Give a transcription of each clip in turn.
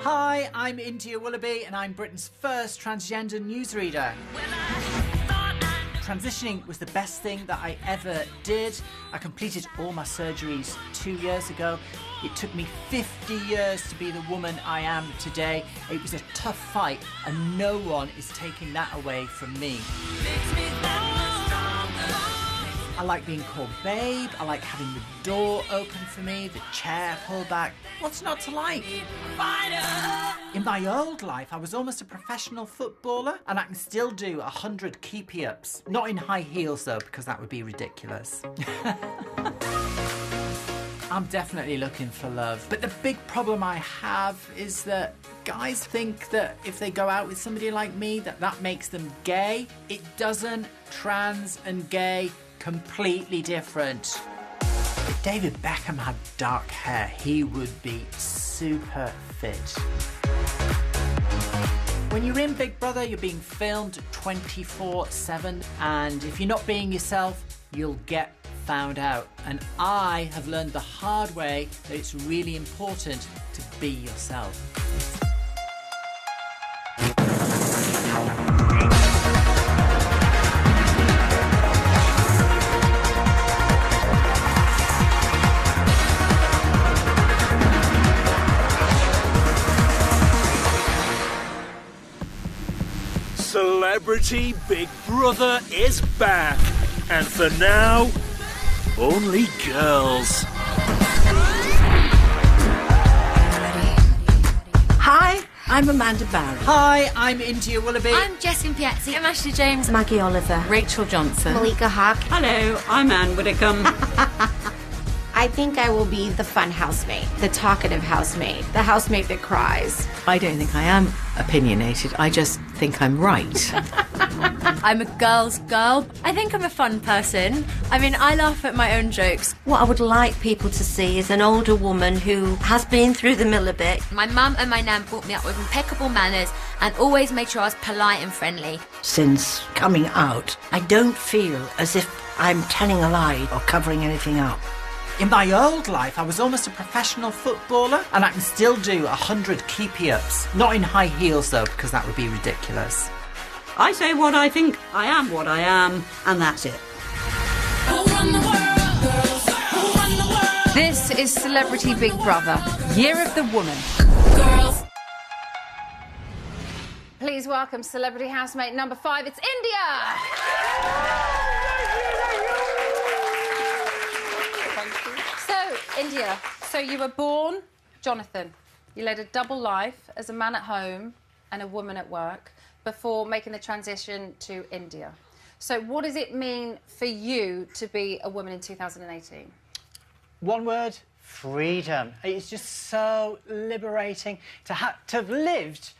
Hi, I'm India Willoughby and I'm Britain's first transgender newsreader. Transitioning was the best thing that I ever did. I completed all my surgeries 2 years ago. It took me 50 years to be the woman I am today. It was a tough fight and no one is taking that away from me. I like being called babe, I like having the door open for me, the chair pulled back. What's not to like? In my old life, I was almost a professional footballer and I can still do 100 keepy-ups. Not in high heels though, because that would be ridiculous. I'm definitely looking for love. But the big problem I have is that guys think that if they go out with somebody like me, that makes them gay. It doesn't. Trans and gay, completely different. If David Beckham had dark hair, he would be super fit. When you're in Big Brother, you're being filmed 24/7, and if you're not being yourself, you'll get found out. And I have learned the hard way that it's really important to be yourself. Celebrity Big Brother is back, and for now, only girls. Hi, I'm Amanda Barry. Hi, I'm India Willoughby. I'm Jessie Piazzi. I'm Ashley James. Maggie Oliver. Rachel Johnson. Malika Hawk. Hello, I'm Anne Widdecombe. I think I will be the fun housemate, the talkative housemate, the housemate that cries. I don't think I am opinionated, I just think I'm right. I'm a girl's girl. I think I'm a fun person. I mean, I laugh at my own jokes. What I would like people to see is an older woman who has been through the mill a bit. My mum and my nan brought me up with impeccable manners and always made sure I was polite and friendly. Since coming out, I don't feel as if I'm telling a lie or covering anything up. In my old life, I was almost a professional footballer and I can still do 100 keepy-ups. Not in high heels though, because that would be ridiculous. I say what I think, I am what I am, and that's it. This is Celebrity Big Brother, Year of the Woman. Please welcome celebrity housemate number 5, it's India! So, India, so you were born Jonathan. You led a double life as a man at home and a woman at work before making the transition to India. So what does it mean for you to be a woman in 2018? One word, freedom. It's just so liberating to have lived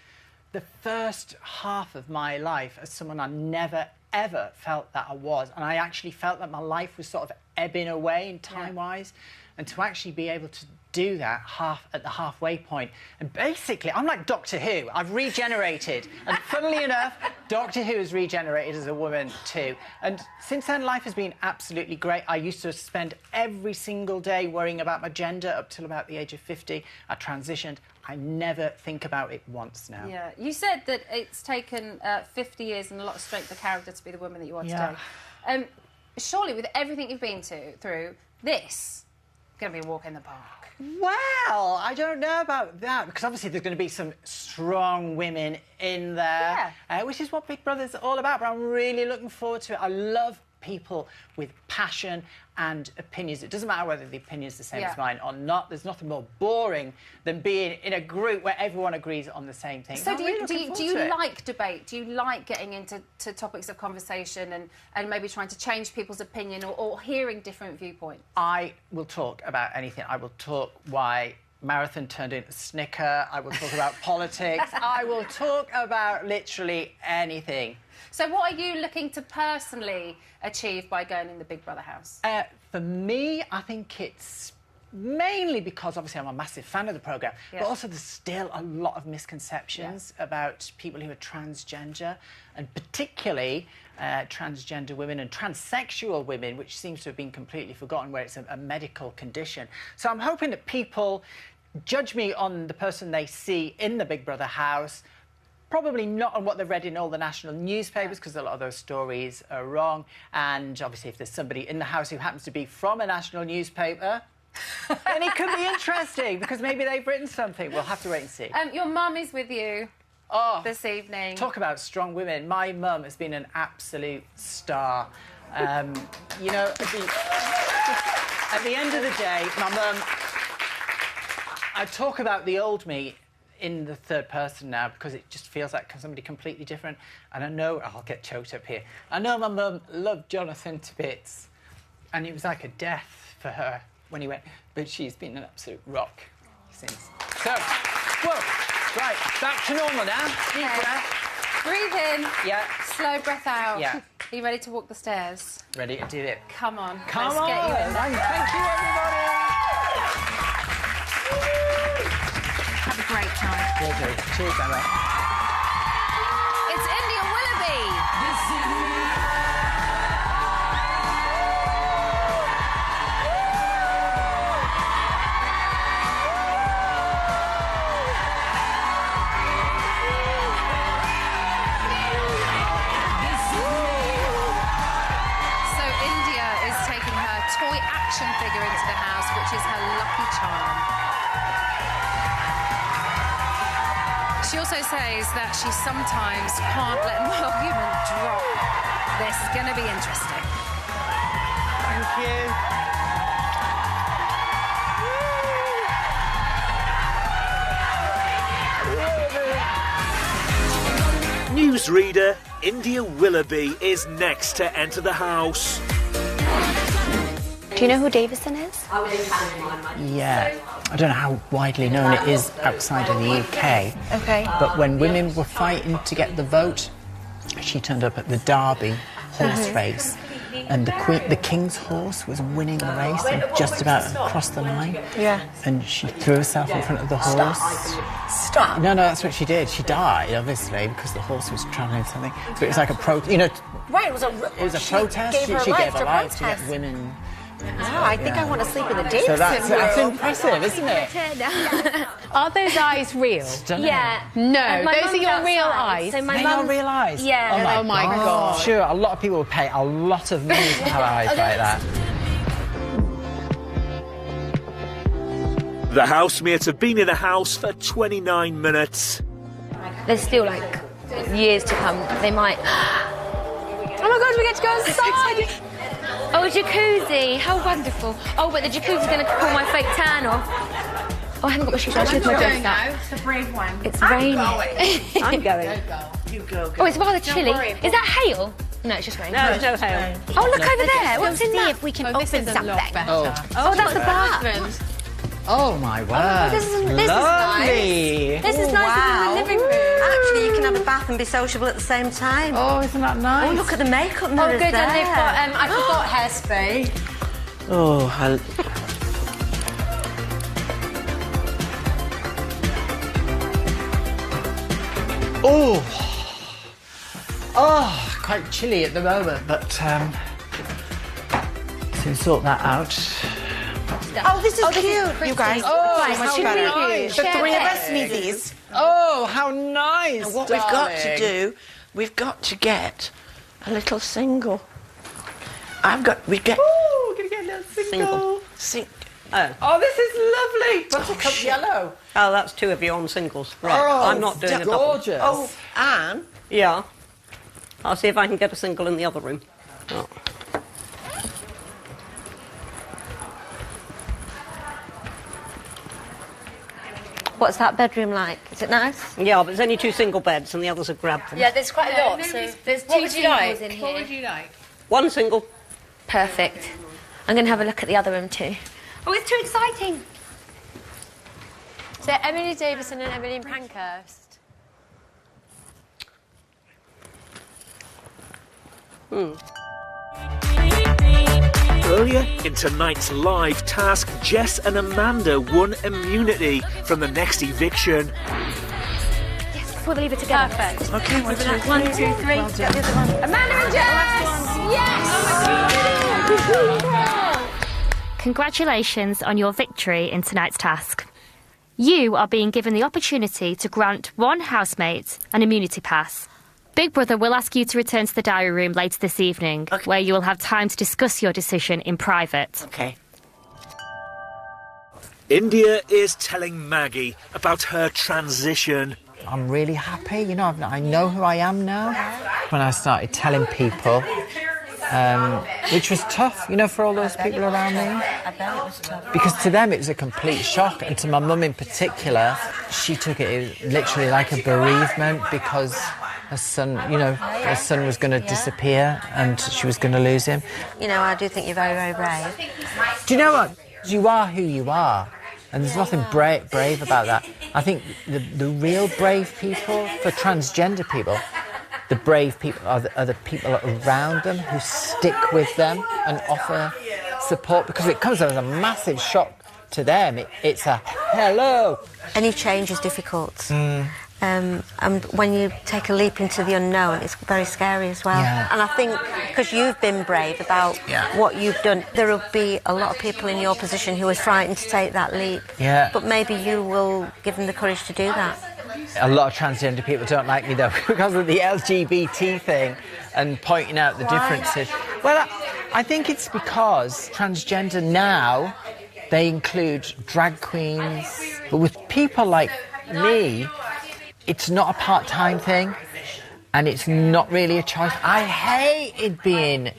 the first half of my life as someone I never, ever felt that I was. And I actually felt that my life was sort of ebbing away in time-wise. And to actually be able to do that at the halfway point. And basically, I'm like Doctor Who. I've regenerated. And funnily enough, Doctor Who has regenerated as a woman too. And since then, life has been absolutely great. I used to spend every single day worrying about my gender up till about the age of 50. I transitioned. I never think about it once now. Yeah, you said that it's taken 50 years and a lot of strength of character to be the woman that you are today. Surely, with everything you've been through, this is going to be a walk in the park. Well, I don't know about that, because obviously there's going to be some strong women in there, which is what Big Brother's all about, but I'm really looking forward to it. I love people with passion and opinions. It doesn't matter whether the opinion's the same as mine or not. There's nothing more boring than being in a group where everyone agrees on the same thing. So do you like debate? Do you like getting into topics of conversation and maybe trying to change people's opinion or hearing different viewpoints? I will talk about anything. I will talk why marathon turned into Snicker. I will talk about politics. I will talk about literally anything. So what are you looking to personally achieve by going in the Big Brother house? For me, I think it's mainly because obviously I'm a massive fan of the programme, but also there's still a lot of misconceptions about people who are transgender, and particularly transgender women and transsexual women, which seems to have been completely forgotten, where it's a medical condition. So I'm hoping that people judge me on the person they see in the Big Brother house, probably not on what they've read in all the national newspapers, because a lot of those stories are wrong. And obviously, if there's somebody in the house who happens to be from a national newspaper, then it could be interesting, because maybe they've written something. We'll have to wait and see. Your mum is with you this evening. Talk about strong women. My mum has been an absolute star. You know, at the end of the day, my mum... I talk about the old me in the third person now because it just feels like somebody completely different. And I know... I'll get choked up here. I know my mum loved Jonathan to bits, and it was like a death for her when he went, but she's been an absolute rock since. So, whoa, right, back to normal now. Deep breath. Breathe in. Yeah. Slow breath out. Yeah. Are you ready to walk the stairs? Ready to do it. Come on. Come Let's on. get you in there. Thank you, everybody. Have a great time. Will do. Cheers, Emma. It's India Willoughby. So India is taking her toy action figure into the house, which is her lucky charm. She also says that she sometimes can't let an argument drop. This is going to be interesting. Thank you. Newsreader India Willoughby is next to enter the house. Do you know who Davison is? Yeah. I don't know how widely known it is outside of the UK. Okay. But when women were fighting to get the vote, she turned up at the Derby horse race, and the King's horse was winning the race and just about crossed the line. Yeah. And she threw herself in front of the horse. Stop. No, that's what she did. She died, obviously, because the horse was travelling something. But it was like a Right, it was a protest. Gave her She life gave her to life to protest. get women. Wow, I think I want to sleep in the Davison So that's room. impressive, isn't it? Are those eyes real? Stunning. Yeah. No, My those are mum's your real outside, eyes. So my They mum's... are real eyes. Yeah. Oh my God. Sure, a lot of people would pay a lot of money to have eyes like that. The housemates have been in the house for 29 minutes. There's still, like, years to come. They might... Oh my God, we get to go inside! Oh, jacuzzi. How wonderful. Oh, but the jacuzzi's going to pull my fake tan off. Oh, I haven't got my shoes on. I should have my dress up. It's a brave one. It's raining. I'm going. You go. Oh, it's rather chilly. Is that hail? No, it's just rain. No, there's no hail. Oh, look over there. What's in See that? if we can This open is a lot something. better. Oh, that's the bath. Oh my word. This is Lovely. nice. This is nicer than the living room. Actually, you can have a bath and be sociable at the same time. Oh, isn't that nice? Oh, look at the makeup Oh, mirrors good, there. and they've got, I forgot hairspray. Oh, Oh, quite chilly at the moment, but to sort that out. Oh, this is cute, you guys. Oh, Much how better. nice. The three of us need these. Oh, how nice. And what we've got to do, we've got to get a little single. We get Oh, we're going to get a little single. Oh, this is lovely. Buttercup yellow. Oh, that's two of you on singles. Right, Oh, I'm not doing a double. gorgeous. Oh, Anne. Yeah. I'll see if I can get a single in the other room. Oh. What's that bedroom like? Is it nice? Yeah, but there's only two single beds and the others have grabbed them. Yeah, there's quite a lot. So there's two singles in here. What would you like? One single. Perfect. I'm going to have a look at the other room too. Oh, it's too exciting. So Emily Davison and Emily Pankhurst. Earlier in tonight's live task, Jess and Amanda won immunity from the next eviction. Yes, before they leave it together. Perfect. Okay, 1, 2, 3. 1, 2, 3. Amanda and Jess! Yes! Congratulations on your victory in tonight's task. You are being given the opportunity to grant one housemate an immunity pass. Big Brother will ask you to return to the diary room later this evening, where you will have time to discuss your decision in private. Okay. India is telling Maggie about her transition. I'm really happy, you know, I know who I am now. When I started telling people, which was tough, you know, for all those people around me. I bet it was tough. Because to them it was a complete shock, and to my mum in particular, she took it literally like a bereavement, because her son, you know, her son was going to disappear and she was going to lose him. You know, I do think you're very, very brave. Do you know what? You are who you are, and there's nothing brave about that. I think the real brave people, for transgender people, the brave people are the people around them who stick with them and offer support, because it comes as a massive shock to them. It's a hello. Any change is difficult. And when you take a leap into the unknown, it's very scary as well. Yeah. And I think because you've been brave about what you've done, there will be a lot of people in your position who are frightened to take that leap. Yeah. But maybe you will give them the courage to do that. A lot of transgender people don't like me, though, because of the LGBT thing and pointing out the differences. Well, I think it's because transgender now, they include drag queens. But with people like me, it's not a part-time thing, and it's not really a choice. I hated being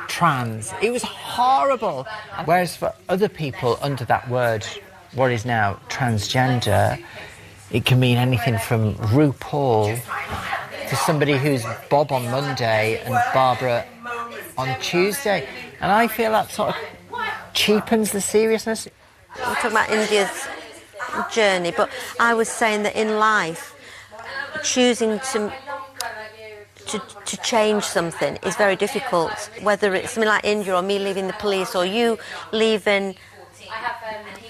trans. It was horrible. Whereas for other people under that word, what is now transgender, it can mean anything from RuPaul to somebody who's Bob on Monday and Barbara on Tuesday. And I feel that sort of cheapens the seriousness. We're talking about India's journey, but I was saying that in life, choosing to change something is very difficult, whether it's something like India or me leaving the police or you leaving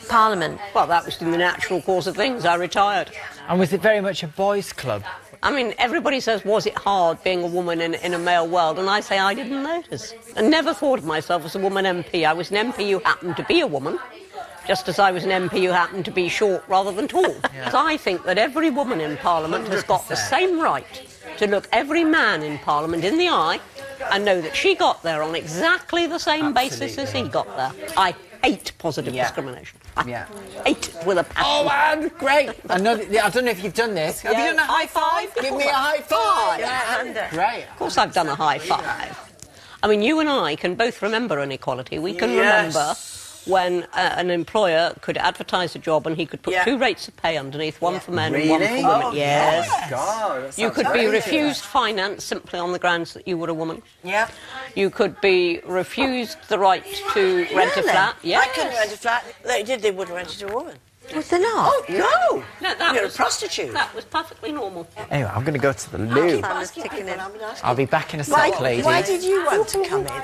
Parliament. Well, that was in the natural course of things. I retired. And was it very much a boys' club? I mean, everybody says, was it hard being a woman in a male world? And I say I didn't notice. I never thought of myself as a woman MP. I was an MP who happened to be a woman, just as I was an MP who happened to be short rather than tall. Because I think that every woman in Parliament has got the same right to look every man in Parliament in the eye and know that she got there on exactly the same basis as he got there. I hate positive discrimination. I hate it with a passion. Oh, man, great. I don't know if you've done this. Have you done a high five? Give me a high five. Yeah, great. Of course I've done a high five. I mean, you and I can both remember inequality. We can remember when an employer could advertise a job and he could put two rates of pay underneath, one for men and one for women. Oh, yes. Oh, God, you could be refused finance simply on the grounds that you were a woman. Yeah. You could be refused the right to rent a flat. I couldn't rent a flat. They did, they wouldn't rent it to a woman. Was there not? Oh, no! That You're was a prostitute. That was perfectly normal. Anyway, I'm going to go to the loo. I'll be back in a sec, ladies. Why did you want to come in?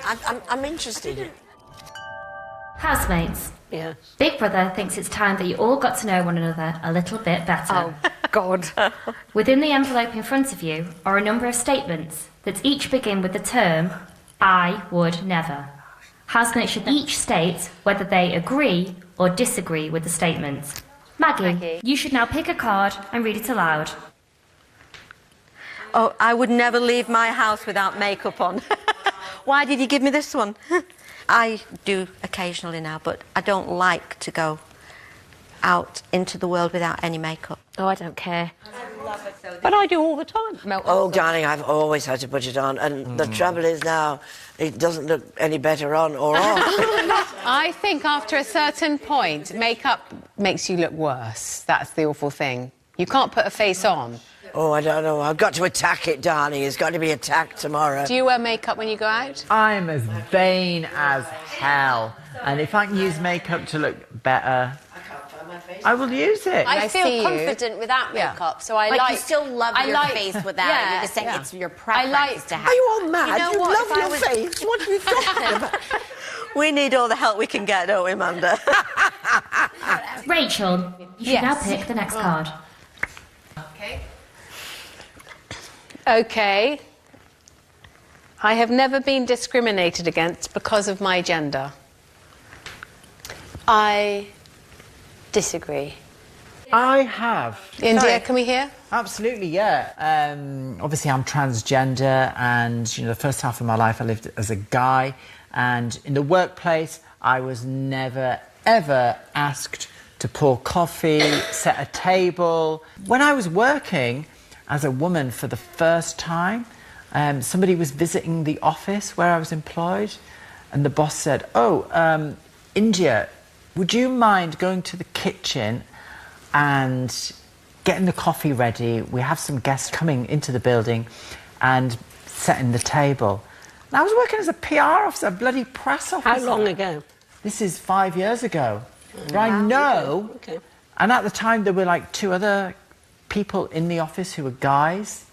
I'm interested. Housemates. Yes. Big Brother thinks it's time that you all got to know one another a little bit better. Oh, God. Within the envelope in front of you are a number of statements that each begin with the term, I would never. Housemates should each state whether they agree or disagree with the statements. Maggie, you should now pick a card and read it aloud. Oh, I would never leave my house without makeup on. Why did you give me this one? I do occasionally now, but I don't like to go out into the world without any makeup. Oh, I don't care. But I do all the time. Oh, darling, I've always had to put it on, and the trouble is now it doesn't look any better on or off. I think after a certain point, makeup makes you look worse. That's the awful thing. You can't put a face on. Oh, I don't know. I've got to attack it, darling. It's got to be attacked tomorrow. Do you wear makeup when you go out? I'm as vain as hell, and if I can use makeup to look better, I will use it. I feel confident without makeup, so I like you still love your face without it. You're just saying it's your preference to have. Are you all mad? You what? love your face. What are you talking about? We need all the help we can get, don't we, Amanda? Rachel, you should now pick the next card. Okay. I have never been discriminated against because of my gender. I disagree. I have. India, Sorry. can we hear? Absolutely, yeah. Obviously, I'm transgender, and the first half of my life I lived as a guy, and in the workplace, I was never ever asked to pour coffee, set a table. When I was working as a woman for the first time, somebody was visiting the office where I was employed, and the boss said, "Oh, India, would you mind going to the kitchen and getting the coffee ready? We have some guests coming into the building, and setting the table." And I was working as a PR officer, a bloody press officer. How long ago? This is 5 years ago. But I know, and at the time there were like 2 other people in the office who were guys.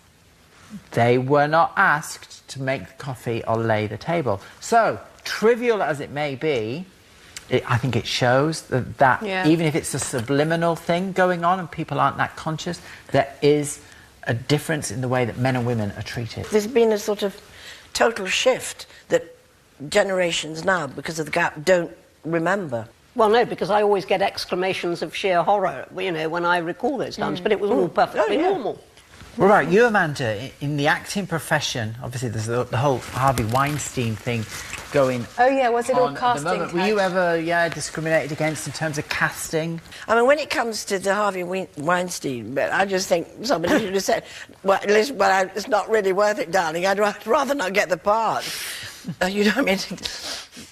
They were not asked to make the coffee or lay the table. So, trivial as it may be, I think it shows that even if it's a subliminal thing going on and people aren't that conscious, there is a difference in the way that men and women are treated. There's been a sort of total shift that generations now, because of the gap, don't remember. Well, no, because I always get exclamations of sheer horror, when I recall those times, but it was all perfectly normal. What about you, Amanda? In the acting profession, obviously there's the whole Harvey Weinstein thing going Oh, yeah, was it all on at the casting moment. Were you ever, discriminated against in terms of casting? I mean, when it comes to the Harvey Weinstein bit, I just think somebody should have said, well, listen, it's not really worth it, darling. I'd rather not get the part. You know what I mean?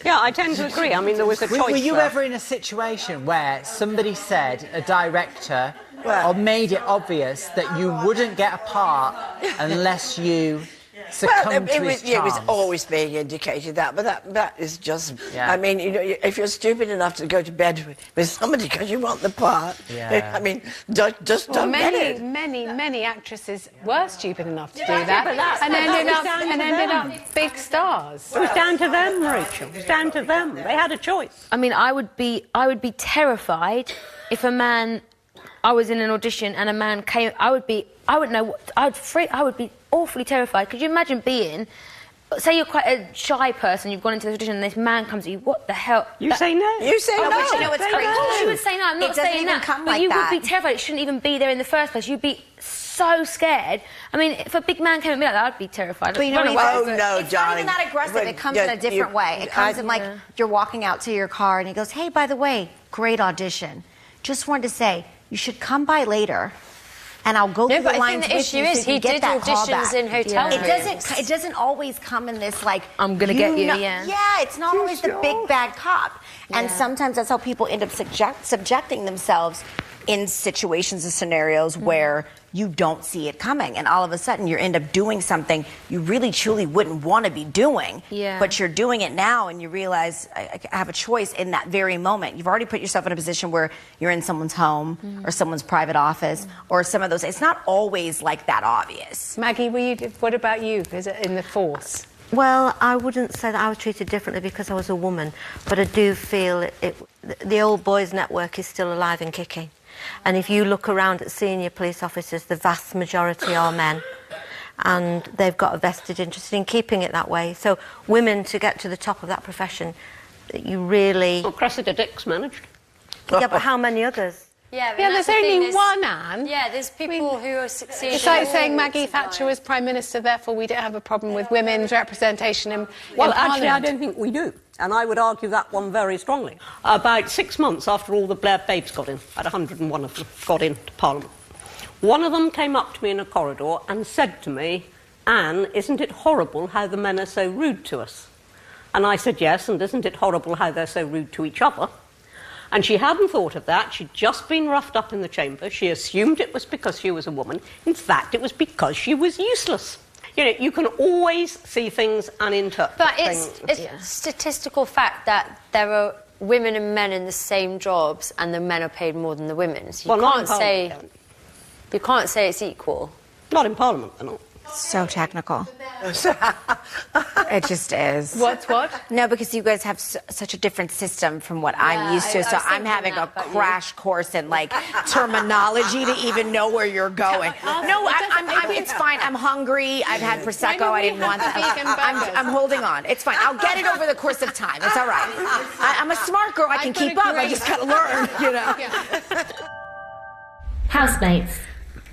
Yeah, I tend to agree. I mean, there was a choice. Were you there. ever in a situation where somebody said, a director, or made it obvious that you wouldn't get a part unless you succumbed to his charms? It was always being indicated that, but that is just... I mean, if you're stupid enough to go to bed with somebody because you want the part, I mean, just don't get it. Many actresses were stupid enough to do that, and ended up big stars. It was down to them, Rachel. It was down to them. They had a choice. I mean, I would be terrified if a man... I was in an audition and a man came... I would be awfully terrified. Could you imagine being... Say you're quite a shy person, you've gone into the audition and this man comes at you, what the hell? You say no. You say no. But you know what's crazy? Of course you would say no, I'm not saying that. But you would be terrified, it shouldn't even be there in the first place. You'd be so scared. I mean, if a big man came at me like that, I'd be terrified. But you know no, it's darling. not even that aggressive. It comes in a different way. It comes in like you're walking out to your car and he goes, "Hey, by the way, great audition. Just wanted to say, you should come by later, and I'll go through the lines with you." The issue is he did auditions in hotel rooms. It doesn't always come in this like I'm gonna get you. It's not always the big bad cop, and sometimes that's how people end up subjecting themselves in situations and scenarios where you don't see it coming, and all of a sudden you end up doing something you really truly wouldn't want to be doing, but you're doing it now and you realize I have a choice in that very moment. You've already put yourself in a position where you're in someone's home or someone's private office or some of those. It's not always like that obvious. Maggie, what about you? Is it in the force? Well, I wouldn't say that I was treated differently because I was a woman, but I do feel the old boys network is still alive and kicking. And if you look around at senior police officers, the vast majority are men. And they've got a vested interest in keeping it that way. So women, to get to the top of that profession, you really... Well, Cressida Dick's managed. Yeah, but how many others? Yeah, there's only one, Anne. Yeah, there's people who are succeeding. It's like saying Maggie Thatcher was Prime Minister, therefore we don't have a problem with women's representation in Well, Parliament. actually, I don't think we do. And I would argue that one very strongly. About 6 months after all the Blair babes got in, about 101 of them got into Parliament, one of them came up to me in a corridor and said to me, "Anne, isn't it horrible how the men are so rude to us?" And I said, "Yes, and isn't it horrible how they're so rude to each other?" And she hadn't thought of that. She'd just been roughed up in the chamber. She assumed it was because she was a woman. In fact, it was because she was useless. You know, you can always see things and interpret things. But it's a statistical fact that there are women and men in the same jobs and the men are paid more than the women. So you can't say it's equal. Not in Parliament, they're not. So technical. It just is. What? No, because you guys have such a different system from what I'm used to. So I'm having a crash course in like terminology to even know where you're going. No, it's fine. I'm hungry. I've had Prosecco. I didn't want that. I'm holding on. It's fine. I'll get it over the course of time. It's all right. I'm a smart girl. I can keep up. I just gotta learn, you know. Housemates.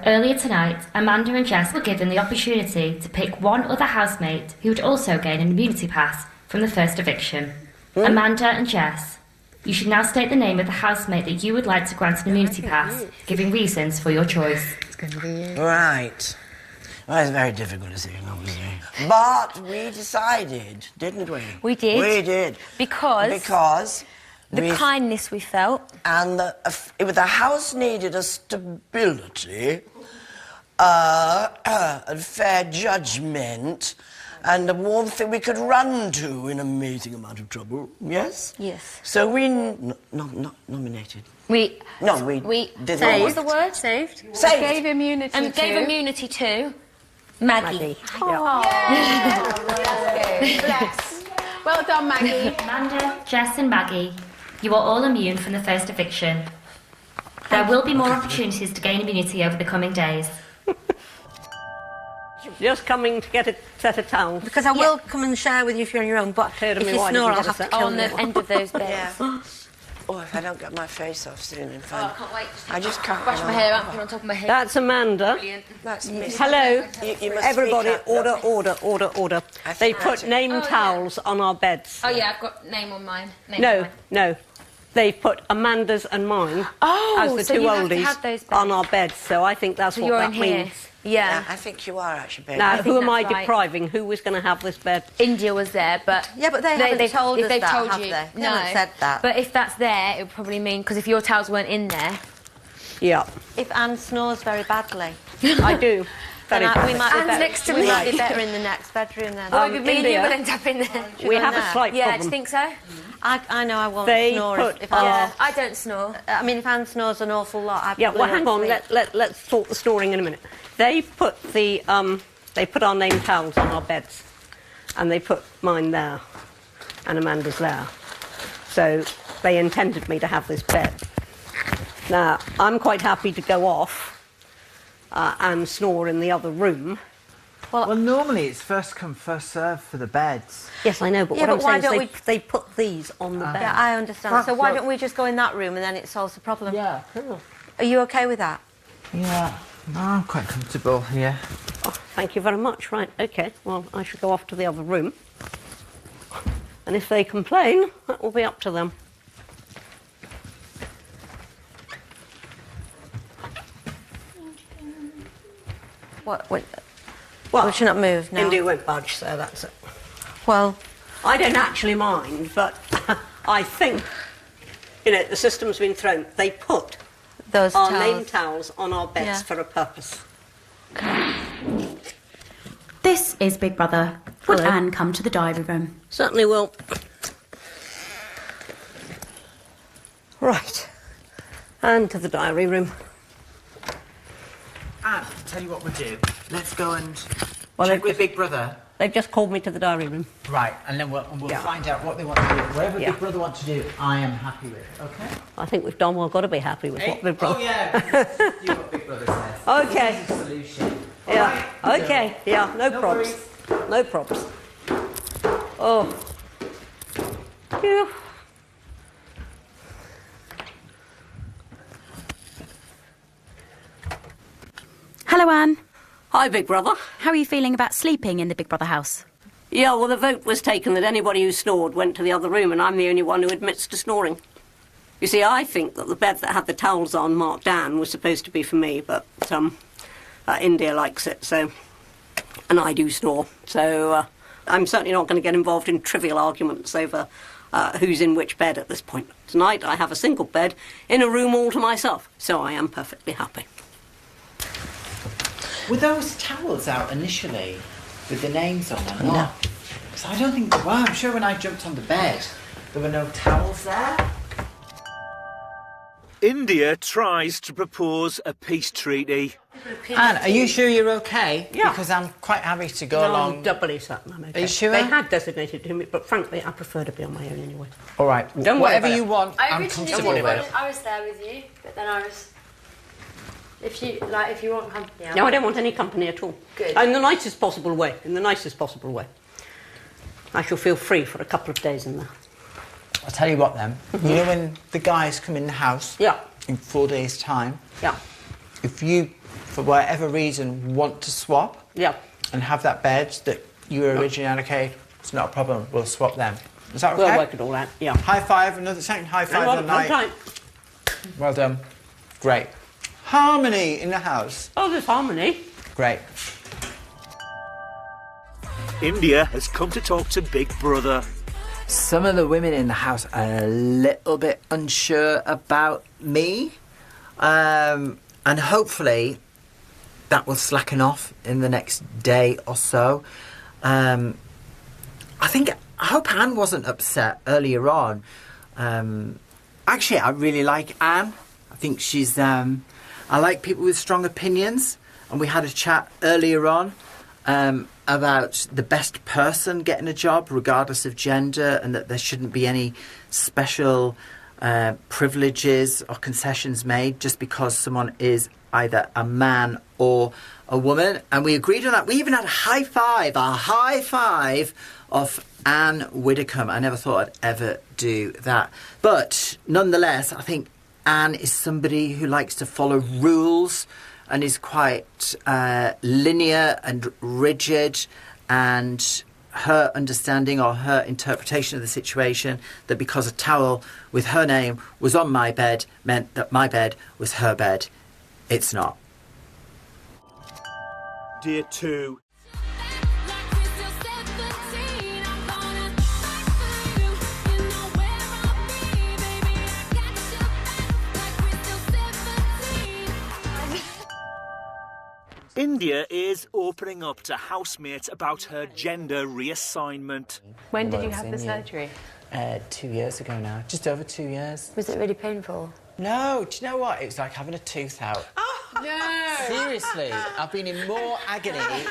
Earlier tonight, Amanda and Jess were given the opportunity to pick one other housemate who would also gain an immunity pass from the first eviction. Amanda and Jess, you should now state the name of the housemate that you would like to grant an immunity pass, giving reasons for your choice. Right. Well, it's very difficult decision, obviously. But we decided, didn't we? We did. We did. Because the kindness we felt. And the house needed a stability, a fair judgment, and a warmth that we could run to in an amazing amount of trouble. Yes? Yes. So we nominated. We did saved. What was the word? Saved? Saved. Gave immunity and to... gave immunity to Maggie. Oh. Bless. Well done, Maggie. Amanda, Jess and Maggie, you are all immune from the first eviction. There will be more opportunities to gain immunity over the coming days. Just coming to get a set of towels. Because I will come and share with you if you're on your own, but if you snore, I'll have to kill on the end of those beds. Yeah. Oh, if I don't get my face off soon, in fact. I can't wait. I just can't. Brush my hair out, put it on top of my head. That's Amanda. Brilliant. That's me. Hello. You must Everybody, speak up. order. They put name towels on our beds. Oh, yeah, I've got name on mine. No. They put Amanda's and mine as the so two you have to oldies have those beds. on our beds, so I think that's So what you're that in here. means. Yeah. I think you are actually better. Now, who am I that's right. depriving? Who was going to have this bed? India was there, but... Yeah, but they haven't told us they've that, told have you. they? They No. haven't said that. But if that's there, it would probably mean... Because if your towels weren't in there... Yeah. If Anne snores very badly. I do. Then we might be Anne's better. next to we me. might be better in the next bedroom then. Or maybe me and you India, will end up in there. We have a slight Yeah, problem. do you think so? I know I won't They snore put if Anne... I don't snore. I mean, if Anne snores an awful lot, I Yeah, probably well, hang on. won't sleep. Let's talk the snoring in a minute. They put they put our name towels on our beds, and they put mine there, and Amanda's there. So they intended me to have this bed. Now, I'm quite happy to go off and snore in the other room. Well, normally it's first come, first served for the beds. Yes, I know, but Yeah, what but I'm why saying don't is they put these on the bed. Yeah, I understand. So why don't we just go in that room and then it solves the problem? Yeah. Are you okay with that? Yeah. No, I'm quite comfortable here. Oh, thank you very much. Right, OK. Well, I should go off to the other room. And if they complain, that will be up to them. What? Well, we should not move now. India won't budge, so that's it. Well, I don't actually mind, but I think, the system's been thrown. They put those our towels. name towels on our beds Yeah. for a purpose. This is Big Brother. Would Anne come to the diary room? Certainly will. Right. And to the diary room. Anne, tell you what we'll do. Let's go and Well, check with Big Brother. They've just called me to the diary room. Right, and then we'll find out what they want to do. Whatever Big Brother wants to do, I am happy with. Okay? I think we've done well. Got to be happy with what Big Brother... Oh, yeah. Do what Big Brother says. Okay. This is the solution. Yeah. Right. Okay. Yeah. No probs. worries. No probs. Oh. Phew. Hello, Anne. Hi, Big Brother. How are you feeling about sleeping in the Big Brother house? Yeah, well, the vote was taken that anybody who snored went to the other room, and I'm the only one who admits to snoring. You see, I think that the bed that had the towels on marked Anne was supposed to be for me, but India likes it, so... And I do snore, so I'm certainly not going to get involved in trivial arguments over who's in which bed at this point. Tonight I have a single bed in a room all to myself, so I am perfectly happy. Were those towels out initially with the names on them? No. So I don't think they were. I'm sure when I jumped on the bed, there were no towels there. India tries to propose a peace treaty. Anne, are you sure you're okay? Yeah. Because I'm quite happy to go along. I'm doubly certain I'm okay. Are you sure? They had designated to me, but frankly, I prefer to be on my own anyway. All right. Don't worry Whatever about you it. want, I I'm originally comfortable did, with. I was there with you, but then I was... If you want company... No, I don't want any company at all. Good. In the nicest possible way. In the nicest possible way. I shall feel free for a couple of days in there. I'll tell you what then. You know when the guys come in the house? Yeah. In 4 days' time? Yeah. if you, for whatever reason, want to swap and have that bed that you were originally allocated, it's not a problem. We'll swap them. Is that okay? We'll work it all out, yeah. High five, another second high five on the night. Well done. Great. Harmony in the house. Oh, there's harmony. Great. India has come to talk to Big Brother. Some of the women in the house are a little bit unsure about me. And hopefully that will slacken off in the next day or so. I hope Anne wasn't upset earlier on. Actually, I really like Anne. I think she's... I like people with strong opinions. And we had a chat earlier on about the best person getting a job, regardless of gender, and that there shouldn't be any special privileges or concessions made just because someone is either a man or a woman. And we agreed on that. We even had a high five of Anne Widdecombe. I never thought I'd ever do that. But nonetheless, I think Anne is somebody who likes to follow rules and is quite linear and rigid, and her understanding or her interpretation of the situation that because a towel with her name was on my bed meant that my bed was her bed. It's not. Dear 2. India is opening up to housemates about her gender reassignment. When did you have the surgery? 2 years ago now. Just over 2 years. Was it really painful? No, do you know what? It was like having a tooth out. No! Seriously, I've been in more agony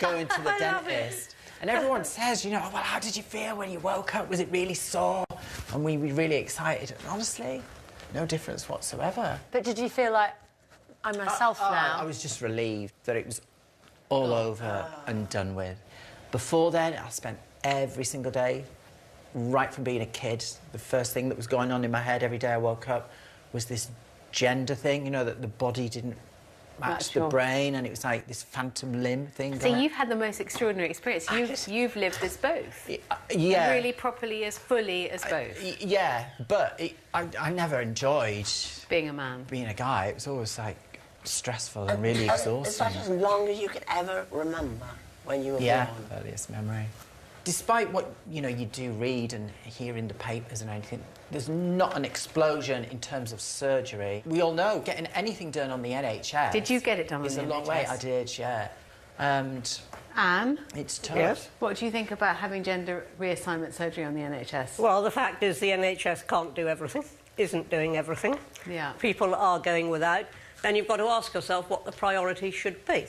going to the dentist. And everyone says, well, how did you feel when you woke up? Was it really sore? And we were really excited. And honestly, no difference whatsoever. But did you feel like, I'm myself now? I was just relieved that it was all over and done with. Before then, I spent every single day, right from being a kid, the first thing that was going on in my head every day I woke up was this gender thing, that the body didn't match the brain, and it was like this phantom limb thing. So you've had the most extraordinary experience. You've lived as both. Yeah. Really properly, as fully as both. Yeah, but I never enjoyed... being a man. Being a guy. It was always, like, stressful and really exhausting. Is that as long as you can ever remember when you were born? Yeah, earliest memory. Despite what, you do read and hear in the papers and anything, there's not an explosion in terms of surgery. We all know getting anything done on the NHS... Did you get it done on the NHS? It's a long way. I did, yeah. And... Anne? It's tough. Yes? What do you think about having gender reassignment surgery on the NHS? Well, the fact is the NHS can't do everything, isn't doing everything. Yeah. People are going without. Then you've got to ask yourself what the priority should be.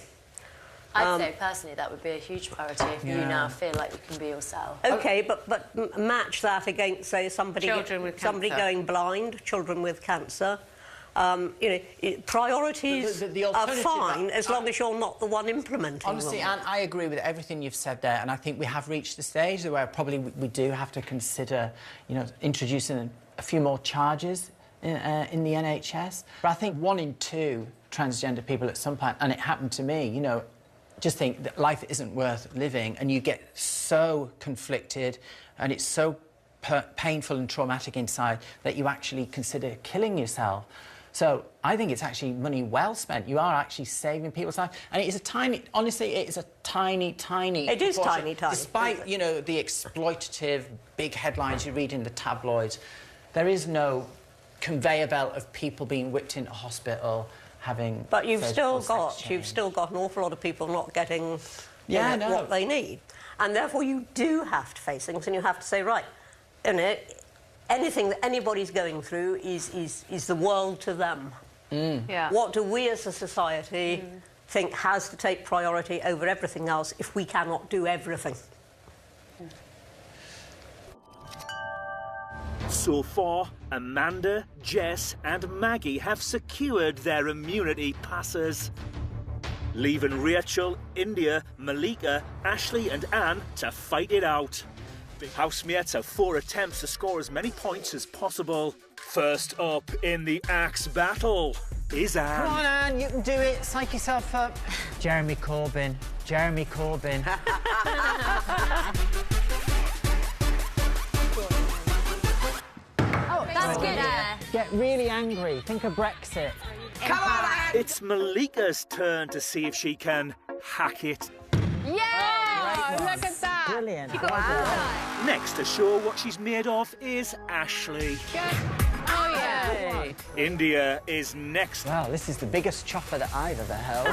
I'd say personally that would be a huge priority if you now feel like you can be yourself. OK, but match that against, say, somebody going blind, children with cancer. Priorities are fine as long as you're not the one implementing Honestly, them. Anne, I agree with everything you've said there, and I think we have reached the stage where probably we do have to consider, introducing a few more charges in the NHS. But I think 1 in 2 transgender people at some point, and it happened to me, just think that life isn't worth living, and you get so conflicted, and it's so painful and traumatic inside that you actually consider killing yourself. So I think it's actually money well spent. You are actually saving people's lives. And it is honestly, it is a tiny It is proportion. tiny. Despite, the exploitative big headlines you read in the tabloids, there is no conveyor belt of people being whipped into hospital, having... But you've still got an awful lot of people not getting what they need. And therefore you do have to face things, and you have to say, right, anything that anybody's going through is the world to them. Yeah. What do we as a society think has to take priority over everything else if we cannot do everything? So far, Amanda, Jess and Maggie have secured their immunity passes, leaving Rachel, India, Malika, Ashley and Anne to fight it out. The housemates have 4 attempts to score as many points as possible. First up in the axe battle, is Anne. Come on, Anne, you can do it. Psych yourself up. Jeremy Corbyn. Jeremy Corbyn. Oh, that's good. Get really angry. Think of Brexit. Come on, Anne! It's Malika's turn to see if she can hack it. Yeah! Look at that! Brilliant. Wow. Next to show what she's made of is Ashley. Oh, yeah. India is next. Well, this is the biggest chopper that I've ever held.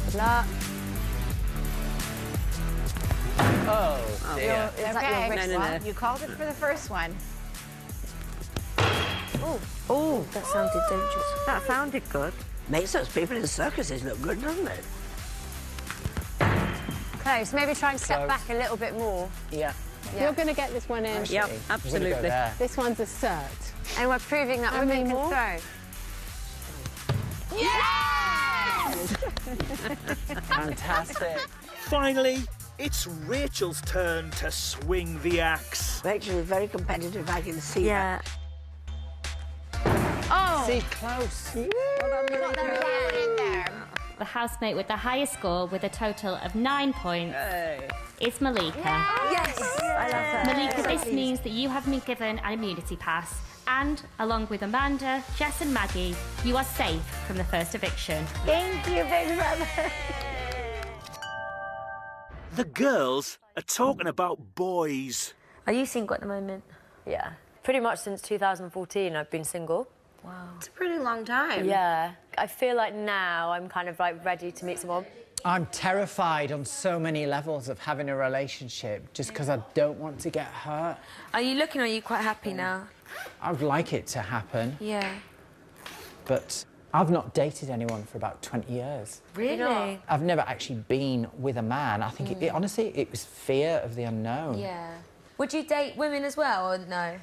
Good luck. Oh, dear. Is that your next one? You called it for the first one. Oh, that sounded dangerous. That sounded good. Makes those people in circuses look good, doesn't it? Close. Maybe try and step back a little bit more. Yeah. You're going to get this one in. Yep, absolutely. This one's a cert. And we're proving that women can throw. Yes! Fantastic. Finally, it's Rachel's turn to swing the axe. Rachel is very competitive, I can see Yeah. that. Oh! See, close. The housemate with the highest score with a total of 9 points is Malika. Yes! I love her. Malika, this means that you have been given an immunity pass, and along with Amanda, Jess and Maggie, you are safe from the first eviction. Thank you, big brother. The girls are talking about boys. Are you single at the moment? Yeah. Pretty much since 2014 I've been single. Wow. It's a pretty long time. Yeah. I feel like now I'm kind of like ready to meet someone. I'm terrified on so many levels of having a relationship just because I don't want to get hurt. Are you looking, or are you quite happy now? I would like it to happen, Yeah. but I've not dated anyone for about 20 years. Really? I've never actually been with a man. I think, honestly, it was fear of the unknown. Yeah. Would you date women as well, or no?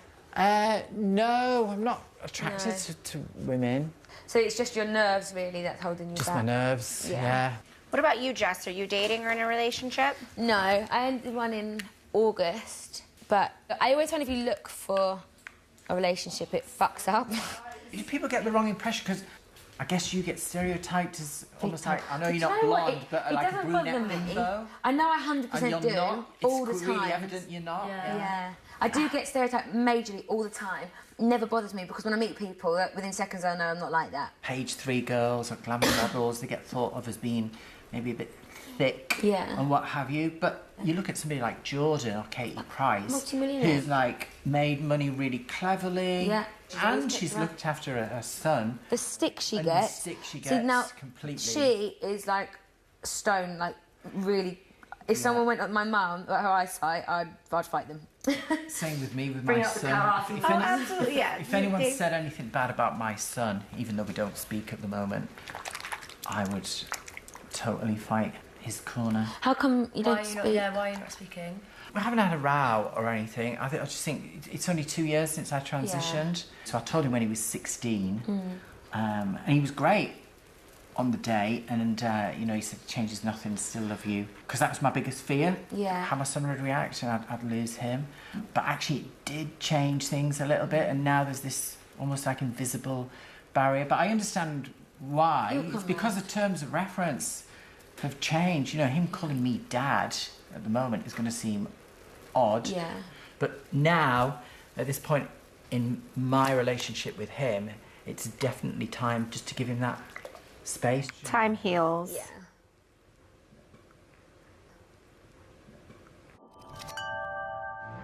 No, I'm not attracted to women. So it's just your nerves, really, that's holding you Just back? my nerves, yeah. What about you, Jess? Are you dating or in a relationship? No, I ended one in August, but I always find if you look for a relationship, it fucks up. Do people get the wrong impression? Because I guess you get stereotyped as almost like, I know you're not Do you know what? blonde, but It like a doesn't brunette bother me. bimbo. I know I 100% And you're do, not. all the It's time. really evident you're not. Yeah. I do get stereotyped majorly all the time. Never bothers me, because when I meet people, within seconds I know I'm not like that. Page 3 girls or glamour models, they get thought of as being maybe a bit thick and what have you. But you look at somebody like Jordan or Katie Price, Multi-millionaire. who's like made money really cleverly, Yeah. and she's looked after her son. The stick she And gets. the stick she See, gets now, completely. she is like stone, like really. If someone went at my mum, at her eyesight, I'd fight them. Same with me, with Bring my out the son. car. Absolutely, yeah. If anyone said anything bad about my son, even though we don't speak at the moment, I would totally fight his corner. How come you don't speak? why are you not speaking? We haven't had a row or anything. I just think it's only 2 years since I transitioned. So I told him when he was 16, and he was great on the day. And you know, he said, "Changes nothing, still love you," because that was my biggest fear. Yeah. How my son would react, and I'd lose him. But actually, it did change things a little bit, and now there's this almost like invisible barrier. But I understand why. It's because the terms of reference have changed. You know, him calling me dad at the moment is going to seem odd. Yeah. But now, at this point in my relationship with him, it's definitely time just to give him that space. Time heals. Yeah.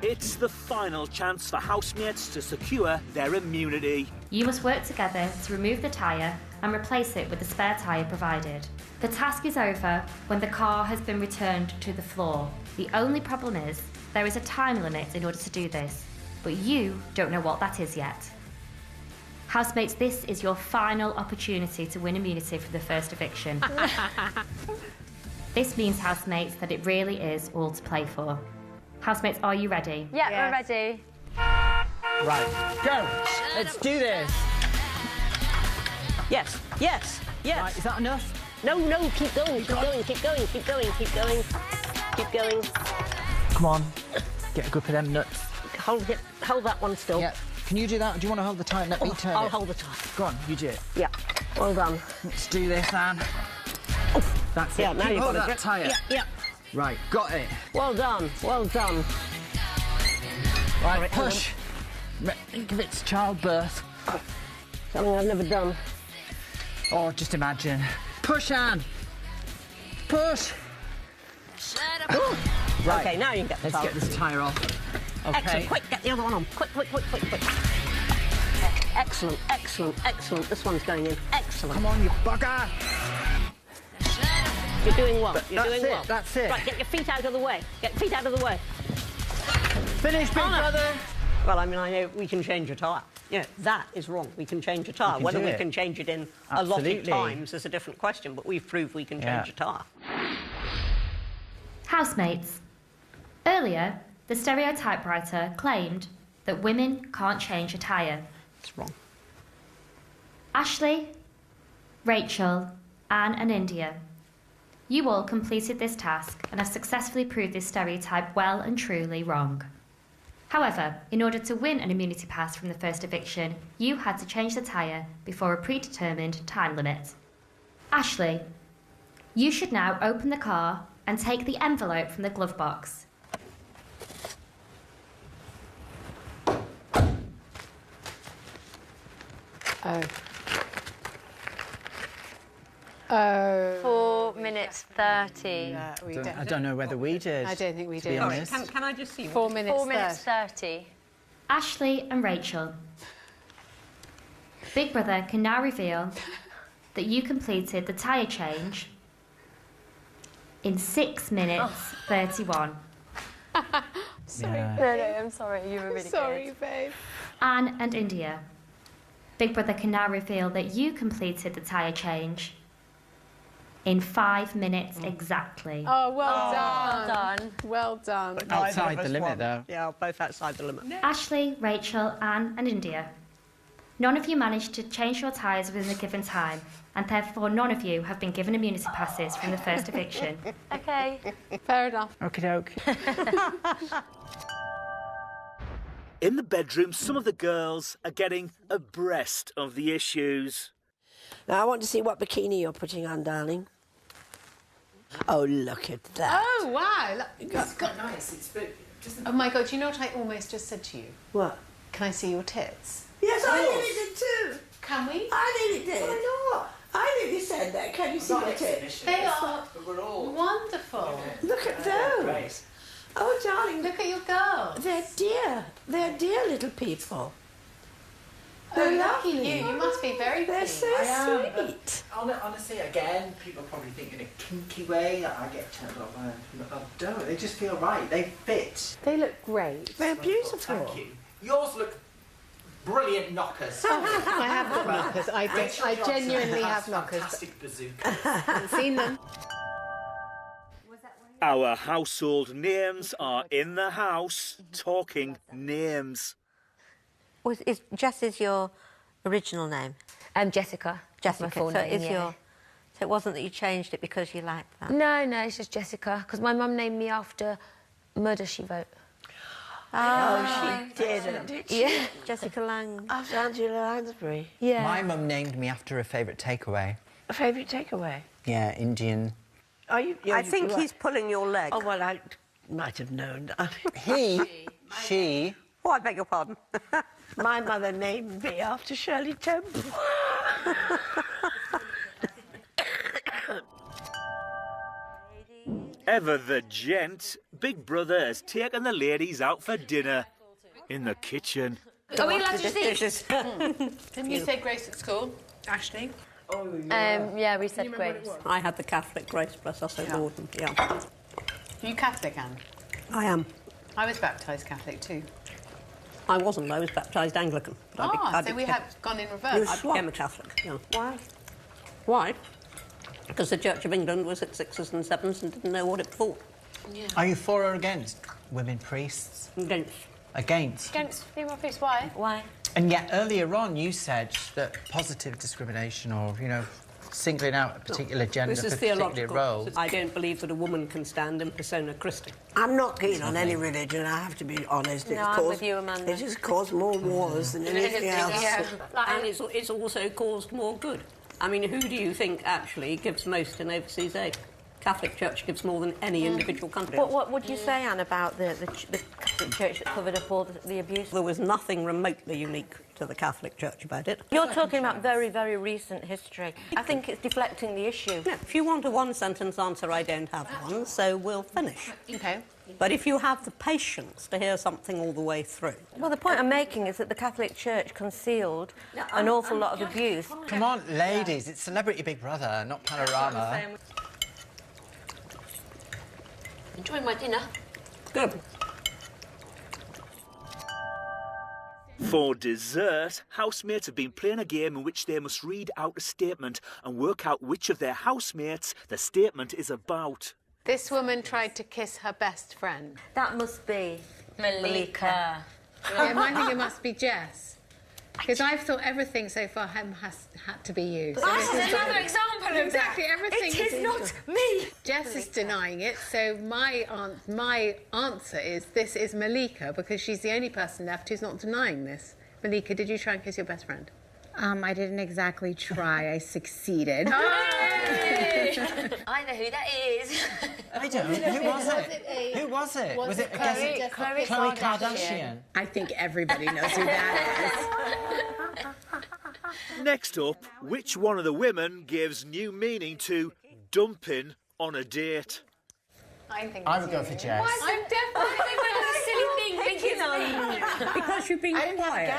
It's the final chance for housemates to secure their immunity. You must work together to remove the tyre and replace it with the spare tyre provided. The task is over when the car has been returned to the floor. The only problem is there is a time limit in order to do this, but you don't know what that is yet. Housemates, this is your final opportunity to win immunity for the first eviction. This means, housemates, that it really is all to play for. Housemates, are you ready? Yeah, we're ready. Right, go! Let's do this! Yes, yes, yes. Right, is that enough? No, keep going, keep going, keep going, keep going, keep going, keep going. Come on, get a grip of them nuts. hold that one still. Yeah. Can you do that? Or do you want to hold the tie? Let me turn I'll it. hold the tie. Go on, you do it. Yeah. Well done. Let's do this, Anne. Oh, that's it. Yeah, now you've got that it. tyre. Yeah. Right, got it. Well done. Well done. Right, push. Think of its childbirth. Something I've never done. Oh, just imagine. Push, Anne. Push. Right. Okay, now you can get the Let's get this tyre off. Okay. Excellent. Quick, get the other one on. Quick. Excellent. This one's going in. Excellent. Come on, you bugger. You're doing well. You're That's doing it, well. that's it. Right, get your feet out of the way. Finish, big brother. Well, I mean, I know we can change a tyre. Yeah, that is wrong. We can change a tyre. can Whether do we it. can change it in Absolutely. allotted times is a different question, but we've proved we can change a tyre. Housemates. Earlier, the stereotype writer claimed that women can't change a tyre. It's wrong. Ashley, Rachel, Anne and India. You all completed this task and have successfully proved this stereotype well and truly wrong. However, in order to win an immunity pass from the first eviction, you had to change the tyre before a predetermined time limit. Ashley, you should now open the car and take the envelope from the glove box. Oh. 4 minutes 30. I don't know whether we did. I don't think we to be did. honest. Can I just see 4 minutes. 4 minutes 30. Ashley and Rachel. Big Brother can now reveal that you completed the tyre change in 6 minutes 31. Sorry. Yeah. No, I'm sorry. You were really Sorry, babe. Anne and India. Big Brother can now reveal that you completed the tyre change in 5 minutes exactly. Oh, well Well done. done. Well done. Outside the limit, though. Yeah, both outside the limit. Ashley, Rachel, Anne and India. None of you managed to change your tyres within the given time, and therefore none of you have been given immunity passes from the first eviction. Okay. Fair enough. Okie doke. In the bedroom, some of the girls are getting abreast of the issues. Now, I want to see what bikini you're putting on, darling. Oh, look at that. Oh, wow. Look, It's got nice. oh, my God. Do you know what I almost just said to you? What? Can I see your tits? Yes, I nearly did too. Can we? I nearly did. Why not? I nearly said that. Can you see my tits? They are wonderful. Look at those. Oh, darling, Look at your girls. they're dear. They're dear little people. They're Oh, lucky lovely. you. You must be very They're pleased. so sweet. Honestly, again, people probably think in a kinky way that I get turned off by them. But I don't. They just feel right. They fit. They look great. They're beautiful. Thank you. Yours look brilliant knockers. I have got knockers. I genuinely have has knockers. Fantastic bazooka. Haven't seen them. Our household names are in the house, talking names. Jess is your original name? Jessica. Jessica. My full So name, it is yeah. So it wasn't that you changed it because you liked that? No, it's just Jessica. Because my mum named me after Murder, She Wrote. Oh, she didn't, did she? Yeah. Jessica Lang. After Angela Lansbury. Yeah. My mum named me after a favourite takeaway. A favourite takeaway? Yeah, Indian. Are you? I think he's pulling your leg. Oh, well, I might have known. She. Oh, I beg your pardon. My mother named me after Shirley Temple. Ever the gent, Big Brother has taken the ladies out for dinner in the kitchen. Are we allowed to see? Didn't you say Grace at school, Ashley? Yeah, we said Grace. I had the Catholic Grace, bless us, Gordon. Yeah. Are you Catholic, Anne? I am. I was baptised Catholic too. I wasn't. I was baptised Anglican. But So we have gone in reverse. I became a Catholic, yeah. Why? Why? Because the Church of England was at 6s and 7s and didn't know what it thought. Yeah. Are you for or against women priests? Against. Against. Against female priests, why? Why? And yet earlier on you said that positive discrimination or, singling out a particular gender This is for a particular theological. role. I don't believe that a woman can stand in persona Christi. I'm not keen on any religion, I have to be honest. No, I'm with you, Amanda. It has caused more wars than anything else. And it's also caused more good. I mean, who do you think actually gives most in overseas aid? Catholic Church gives more than any individual country. What would you say, Anne, about the Catholic Church that covered up all the abuse? There was nothing remotely unique to the Catholic Church about it. You're talking about very, very recent history. I think it's deflecting the issue. Yeah, if you want a one-sentence answer, I don't have one, so we'll finish. OK. But if you have the patience to hear something all the way through... Well, the point I'm making is that the Catholic Church concealed an awful lot of abuse. Come on, ladies, it's Celebrity Big Brother, not Panorama. Enjoying my dinner. Good. For dessert, housemates have been playing a game in which they must read out a statement and work out which of their housemates the statement is about. This woman tried to kiss her best friend. That must be Malika. Yeah, I think it must be Jess. Because I've thought everything so far has had to be you. So This is another example of exactly that. everything. It is not me. Jess is denying it, so my answer is this is Malika because she's the only person left who's not denying this. Malika, did you try and kiss your best friend? I didn't exactly try. I succeeded. I know who that is. I don't. Who was it? Who was it? Was it Khloe Kardashian? I think everybody knows who that is. Next up, which one of the women gives new meaning to dumping on a date? I would go for Jess. I'm definitely a silly thing thinking of. Because you've been quiet.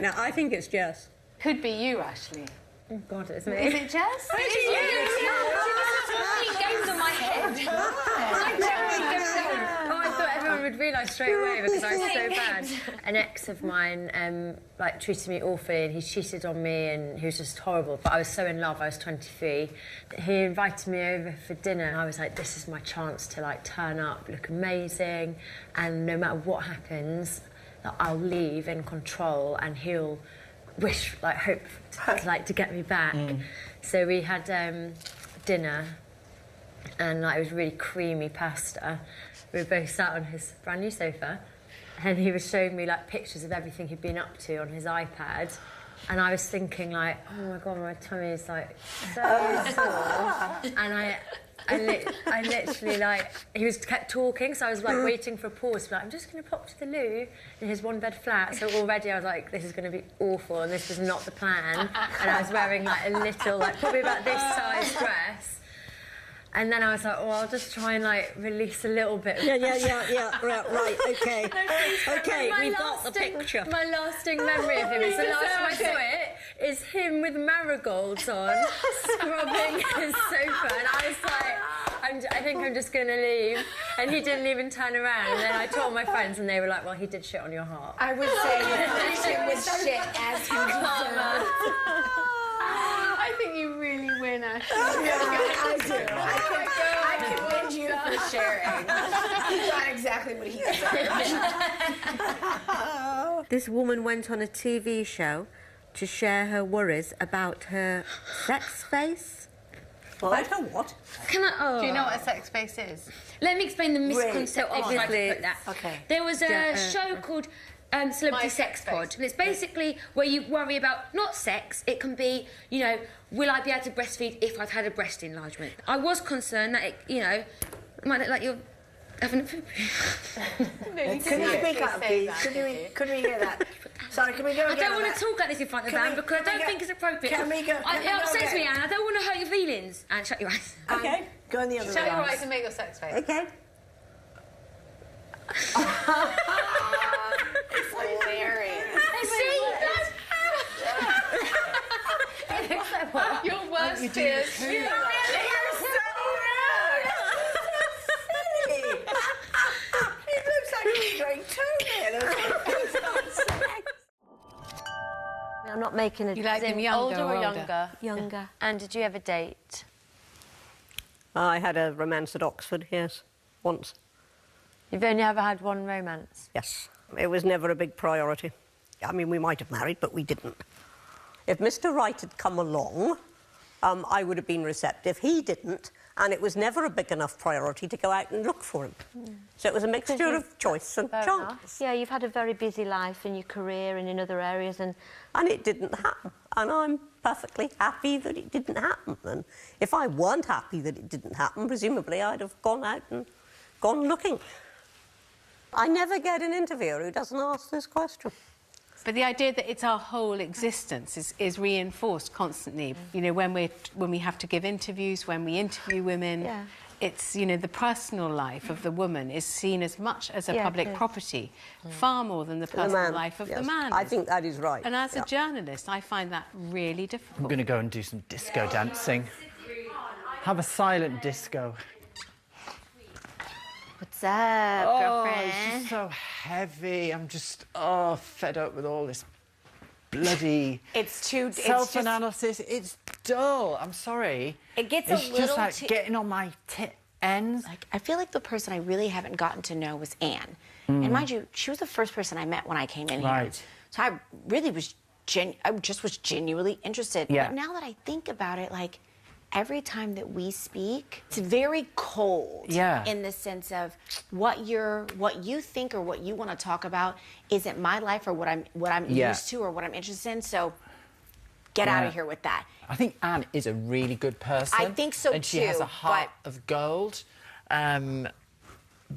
No, I think it's Jess. Could be you, Ashley. Oh, God, it's me. Is it Jess? It's you. She games on my head. Oh, I thought everyone would realise straight away because I was so bad. An ex of mine, treated me awfully and he cheated on me and he was just horrible. But I was so in love, I was 23. He invited me over for dinner and I was like, this is my chance to, turn up, look amazing. And no matter what happens, I'll leave in control and he'll hope to get me back. So we had dinner and it was really creamy pasta. We were both sat on his brand new sofa and he was showing me pictures of everything he'd been up to on his iPad and I was thinking oh my God, my tummy is so sore. And I literally he kept talking, so I was waiting for a pause. I'm just going to pop to the loo in his one-bed flat. So already I was like, this is going to be awful, and this was not the plan. And I was wearing a little, probably about this size dress. And then I was like, I'll just try and release a little bit. Yeah, right, okay. Okay, we've got the picture. My lasting memory of him is the last time I saw it is him with marigolds on, scrubbing his sofa. And I was like, I think I'm just going to leave. And he didn't even turn around. And then I told my friends and they were like, well, he did shit on your heart. I would say you him with shit as he deserved. I think you really win, Ashley. I do. I commend you for sharing. He got exactly what he deserved. This woman went on a TV show to share her worries about her sex face. About her what? Do you know what a sex space is? Let me explain the misconception. Obviously, Okay. There was a show called Celebrity Sex Pod. And it's basically where you worry about not sex. It can be, will I be able to breastfeed if I've had a breast enlargement? I was concerned that it, might look like you're having a poop. Can you speak up, please? Could we hear that? Sorry, can we go again? I don't want to talk like this in front of Anne because I don't think it's appropriate. Can we go? It upsets me, Anne. I don't want to hurt your feelings. Anne, shut your eyes. Okay, go in the other way. Shut your eyes and make your sex face. Okay. It's hilarious. Your worst fears. You're so rude. It looks like he's going I'm not making a... You like them younger older or or older? younger? Younger. And did you ever date? I had a romance at Oxford, yes, once. You've only ever had one romance? Yes. It was never a big priority. I mean, we might have married, but we didn't. If Mr. Right had come along, I would have been receptive. He didn't, and it was never a big enough priority to go out and look for him. So it was a mixture of choice and chance. Yeah, you've had a very busy life in your career and in other areas, and it didn't happen. And I'm perfectly happy that it didn't happen. And if I weren't happy that it didn't happen, presumably I'd have gone out and gone looking. I never get an interviewer who doesn't ask this question. But the idea that it's our whole existence is reinforced constantly. You know, when we have to give interviews, when we interview women, it's, you know, the personal life of the woman is seen as much as a public property, far more than the personal life of the man. I think that is right. And as a journalist, I find that really difficult. I'm going to go and do some disco dancing. Have a silent disco. What's up, girlfriend? It's just so heavy. I'm just, fed up with all this bloody... self-analysis. It's dull. I'm sorry. It gets it's just like getting on my ends. Like, I feel like the person I really haven't gotten to know was Anne. And mind you, she was the first person I met when I came in here. So I really was, I just was genuinely interested. Yeah. But now that I think about it, like, every time that we speak, it's very cold. Yeah. In the sense of what you think or what you want to talk about isn't my life or what I'm used to or what I'm interested in. So get out of here with that. I think Anne is a really good person. I think so and she has a heart of gold.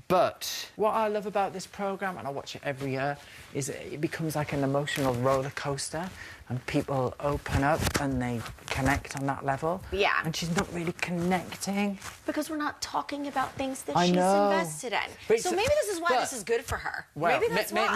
But what I love about this programme, and I watch it every year, is it becomes like an emotional roller coaster and people open up and they connect on that level. Yeah. And she's not really connecting. Because we're not talking about things that I she's know. invested in. But So maybe this is why this is good for her. Well, maybe that's why.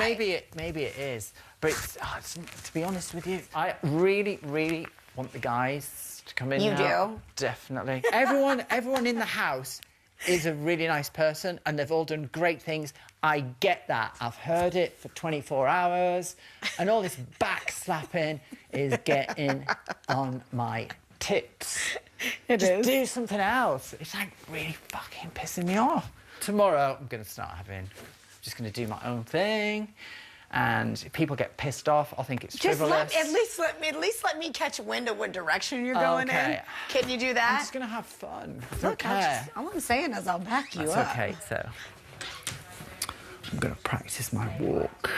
Maybe it is. But to be honest with you, I really, really want the guys to come in You now. do? Definitely. Everyone in the house is a really nice person and they've all done great things. I get that. I've heard it for 24 hours and all this backslapping is getting on my tips. Just do something else. It's like really fucking pissing me off. Tomorrow I'm going to start just going to do my own thing. And if people get pissed off, I think it's frivolous. At least let me catch a wind of what direction you're going in. Can you do that? I'm just going to have fun. Look, all I'm saying is I'll back you up. That's okay, so I'm going to practice my walk.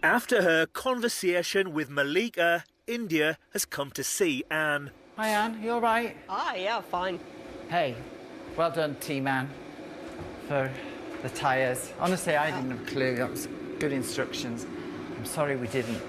After her conversation with Malika, India has come to see Anne. Hi, Anne. You all right? Ah, yeah, fine. Hey, well done, T-Man, for the tyres. Honestly, I didn't have a clue. That was good instructions. I'm sorry we didn't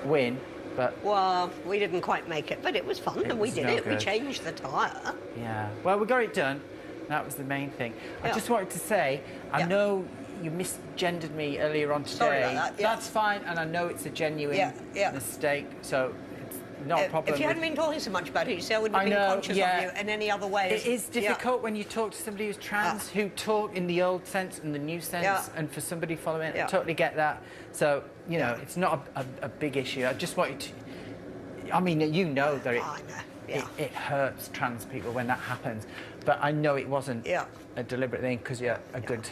win, but... Well, we didn't quite make it, but it was fun, and we did it. We changed the tyre. Yeah. Well, we got it done. That was the main thing. I just wanted to say, I know you misgendered me earlier on today. Sorry about that. That's fine, and I know it's a genuine mistake, so it's not a problem. If you hadn't been talking so much about it, you say I wouldn't have been conscious of you in any other way. It is difficult when you talk to somebody who's trans, who talk in the old sense and the new sense, and for somebody following it, I totally get that. So, you know, it's not a big issue. I just want you to... I mean, you know that it hurts trans people when that happens, but I know it wasn't a deliberate thing because you're a good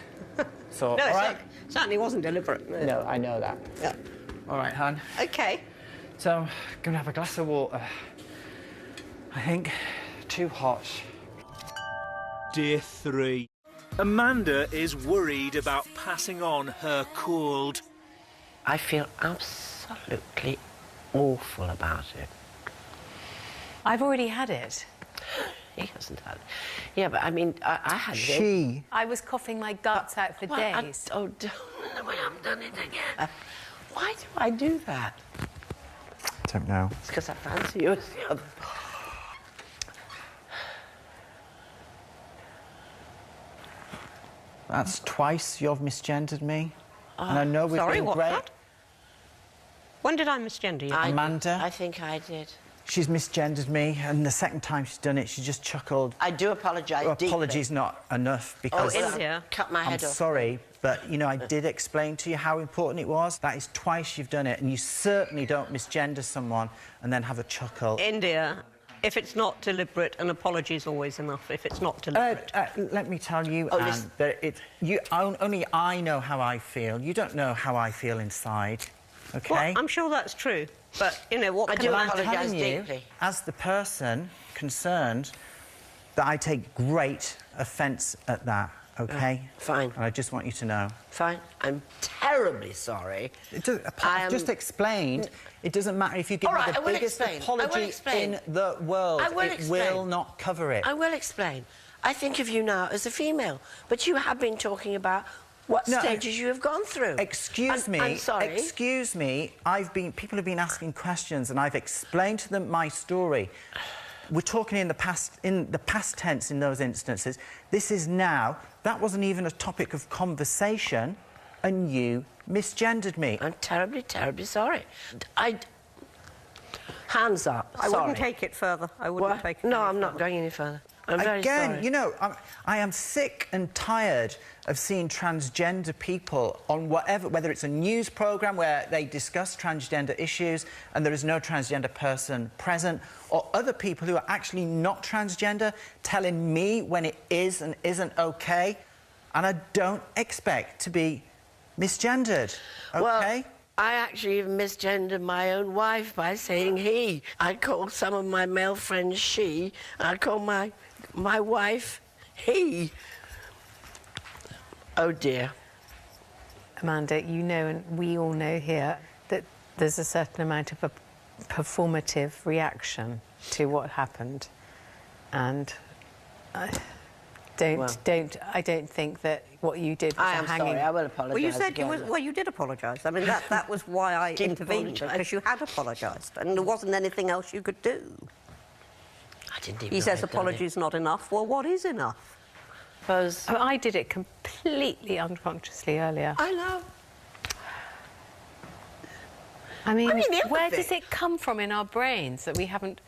sort. No, all right? certainly wasn't deliberate. No, I know that. Yeah. All right, hon. Okay. So, I'm going to have a glass of water. I think too hot. Day 3. Amanda is worried about passing on her cold. I feel absolutely awful about it. I've already had it. He hasn't had it. Yeah, but I mean, I had it. I was coughing my guts out for days. I haven't done it again. Why do I do that? I don't know. It's because I fancy you as the other. That's twice you've misgendered me. And I know we've been great. That? When did I misgender you? Amanda. I think I did. She's misgendered me, and the second time she's done it, she just chuckled. I do apologise deeply. Apology's not enough because... India. Cut my head off. I'm sorry, but, you know, I did explain to you how important it was. That is twice you've done it, and you certainly don't misgender someone and then have a chuckle. India, If it's not deliberate, an apology is always enough. If it's not deliberate. Let me tell you, Anne, that only I know how I feel. You don't know how I feel inside, OK? Well, I'm sure that's true, but, you know, what I can do I apologise deeply. As the person concerned, that I take great offence at that, OK? Fine. And I just want you to know. Fine. I'm terribly sorry. I've just explained. It doesn't matter if you give me the biggest apology in the world. It will not cover it. I will explain. I think of you now as a female, but you have been talking about what stages you have gone through. Excuse me. I'm sorry. Excuse me. People have been asking questions, and I've explained to them my story. We're talking in the past tense in those instances. This is now. That wasn't even a topic of conversation, and you misgendered me. I'm terribly, terribly sorry. Hands up. I wouldn't take it further. I wouldn't take it. No, I'm not going any further. I'm very sorry. You know, I am sick and tired of seeing transgender people on whether it's a news programme where they discuss transgender issues and there is no transgender person present, or other people who are actually not transgender telling me when it is and isn't OK. And I don't expect to be misgendered, OK? Well, I actually misgendered my own wife by saying he. I call some of my male friends she, and I call my wife he. Oh dear. Amanda, you know, and we all know here, that there's a certain amount of a performative reaction to what happened, and I don't think that what you did was I am sorry. I will apologise. Well, you said you did apologise. I mean, that was why I intervened, because you had apologised, and there wasn't anything else you could do. I didn't even. He says apology's not enough. Well, what is enough? I did it completely unconsciously earlier. I know. I mean where does it come from in our brains that we haven't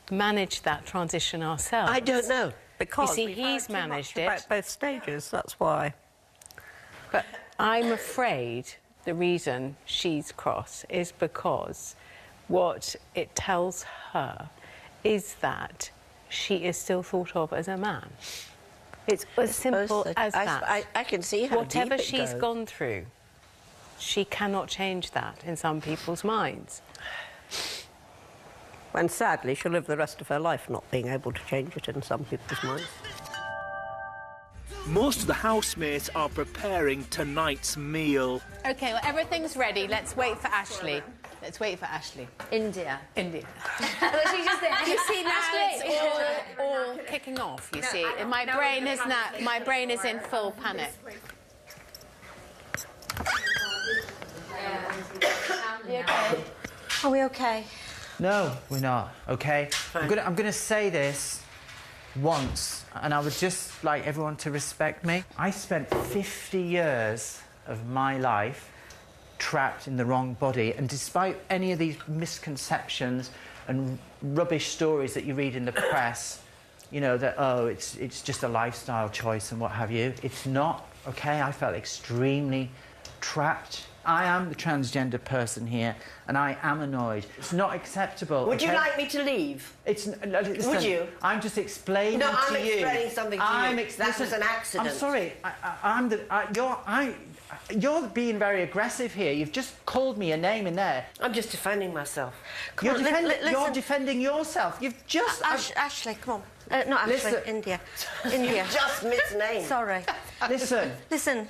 managed that transition ourselves? I don't know. Because you see, he's managed it. About both stages, that's why. But I'm afraid the reason she's cross is because what it tells her is that she is still thought of as a man. It's as simple as that. I can see how whatever deep it she's goes. gone through, she cannot change that in some people's minds. And sadly, she'll live the rest of her life not being able to change it in some people's minds. Most of the housemates are preparing tonight's meal. OK, well, everything's ready. Let's wait for Ashley. Let's wait for Ashley. India. You see, now it's all kicking off, you see. My brain is in full panic. Are we OK? No, we're not, OK? I'm gonna say this once, and I would just like everyone to respect me. I spent 50 years of my life trapped in the wrong body, and despite any of these misconceptions and rubbish stories that you read in the press, you know, that, oh, it's just a lifestyle choice and what have you, it's not, OK? I felt extremely trapped. I am the transgender person here, and I am annoyed. It's not acceptable. Would you like me to leave? Listen, would you? I'm just explaining to you. No, I'm explaining something to you. That was an accident. I'm sorry. You're being very aggressive here. You've just called me a name in there. I'm just defending myself. You're defending yourself. You've just... Ashley, come on. Not Ashley, India. India. You just misnamed. Sorry. Listen.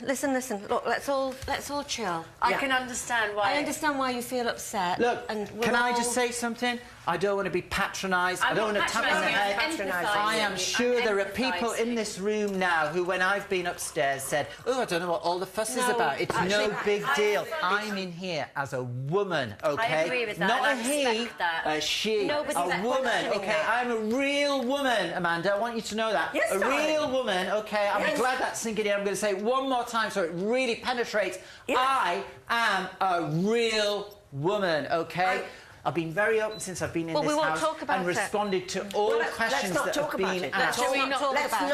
Look, let's all chill. I can understand why. I understand why you feel upset. Look, can I just say something? I don't want to be patronised. I don't want to tap in the head. I am sure there are people in this room now who, when I've been upstairs, said, "Oh, I don't know what all the fuss is about. It's no big deal." I'm in here as a woman, OK? I agree with that. Not a he, a she, a woman, OK? I'm a real woman, Amanda. I want you to know that. Yes, a real woman, OK? I'm glad that's sinking in. I'm going to say it one more time so it really penetrates. Yes. I am a real woman, OK? I've been very open since I've been in Well, this we won't house talk about and it. responded to all questions that have been asked. Let's not talk about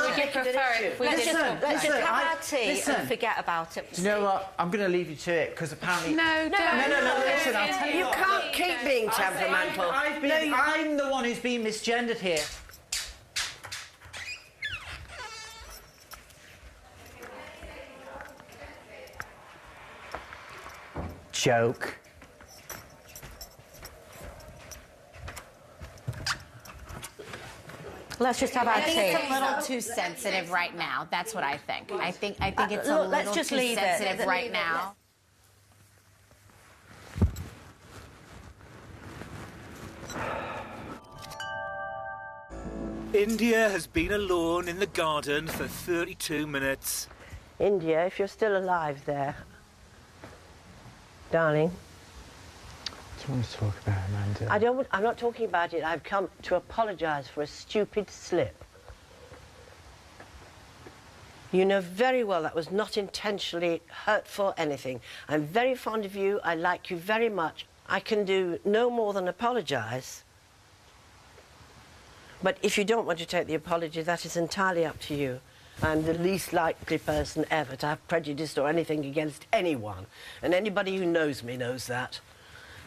it. Let's just have our tea and forget about it. Do you know what? I'm going to leave you to it because apparently... No, listen, I'll tell you You what. can't keep being temperamental. I'm the one who's been misgendered here. Joke. Let's just have our I think tea. it's a little too sensitive right now. That's what I think. I think it's a Look, let's little just too leave it. sensitive right now. India has been alone in the garden for 32 minutes. India, if you're still alive there, darling. What do you want to talk about, Amanda? I'm not talking about it. I've come to apologise for a stupid slip. You know very well that was not intentionally hurtful anything. I'm very fond of you. I like you very much. I can do no more than apologise. But if you don't want to take the apology, that is entirely up to you. I'm the least likely person ever to have prejudice or anything against anyone. And anybody who knows me knows that.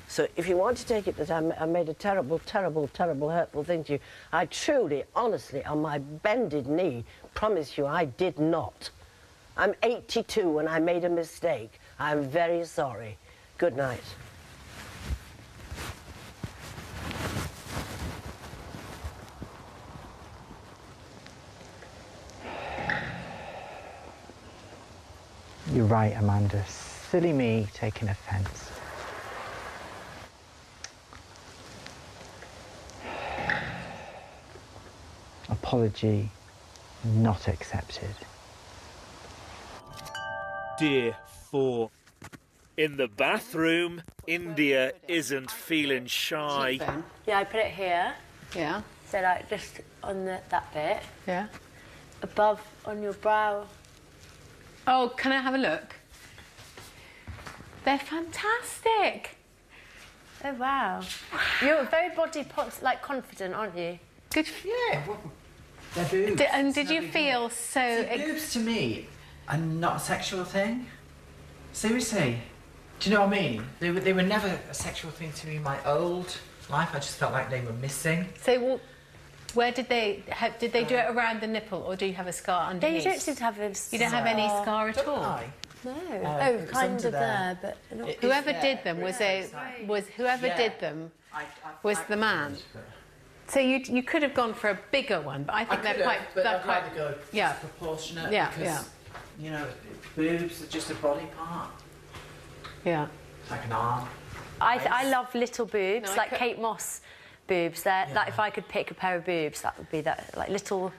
So if you want to take it that I made a terrible, terrible, terrible, hurtful thing to you, I truly, honestly, on my bended knee, promise you I did not. I'm 82 and I made a mistake. I'm very sorry. Good night. You're right, Amanda. Silly me taking offence. Apology not accepted. Dear 4. In the bathroom, India isn't feeling shy. Yeah, I put it here. Yeah. So like just on that bit. Yeah. Above on your brow. Oh, can I have a look? They're fantastic. Oh wow. You're very like confident, aren't you? Good. Yeah. They're boobs. And did you feel so... Boobs to me are not a sexual thing. Seriously. Do you know what I mean? They were never a sexual thing to me in my old life. I just felt like they were missing. So where did they do it around the nipple, or do you have a scar underneath? They don't seem to have a You don't have any scar at all? No. It's kind under of there, but not... Whoever did them was the man. So you could have gone for a bigger one, but I think they're quite... But I'd rather go proportionate. Yeah, because, you know, boobs are just a body part. Yeah. It's like an arm. I love little boobs, like Kate Moss boobs. Like if I could pick a pair of boobs, that would be that, like little,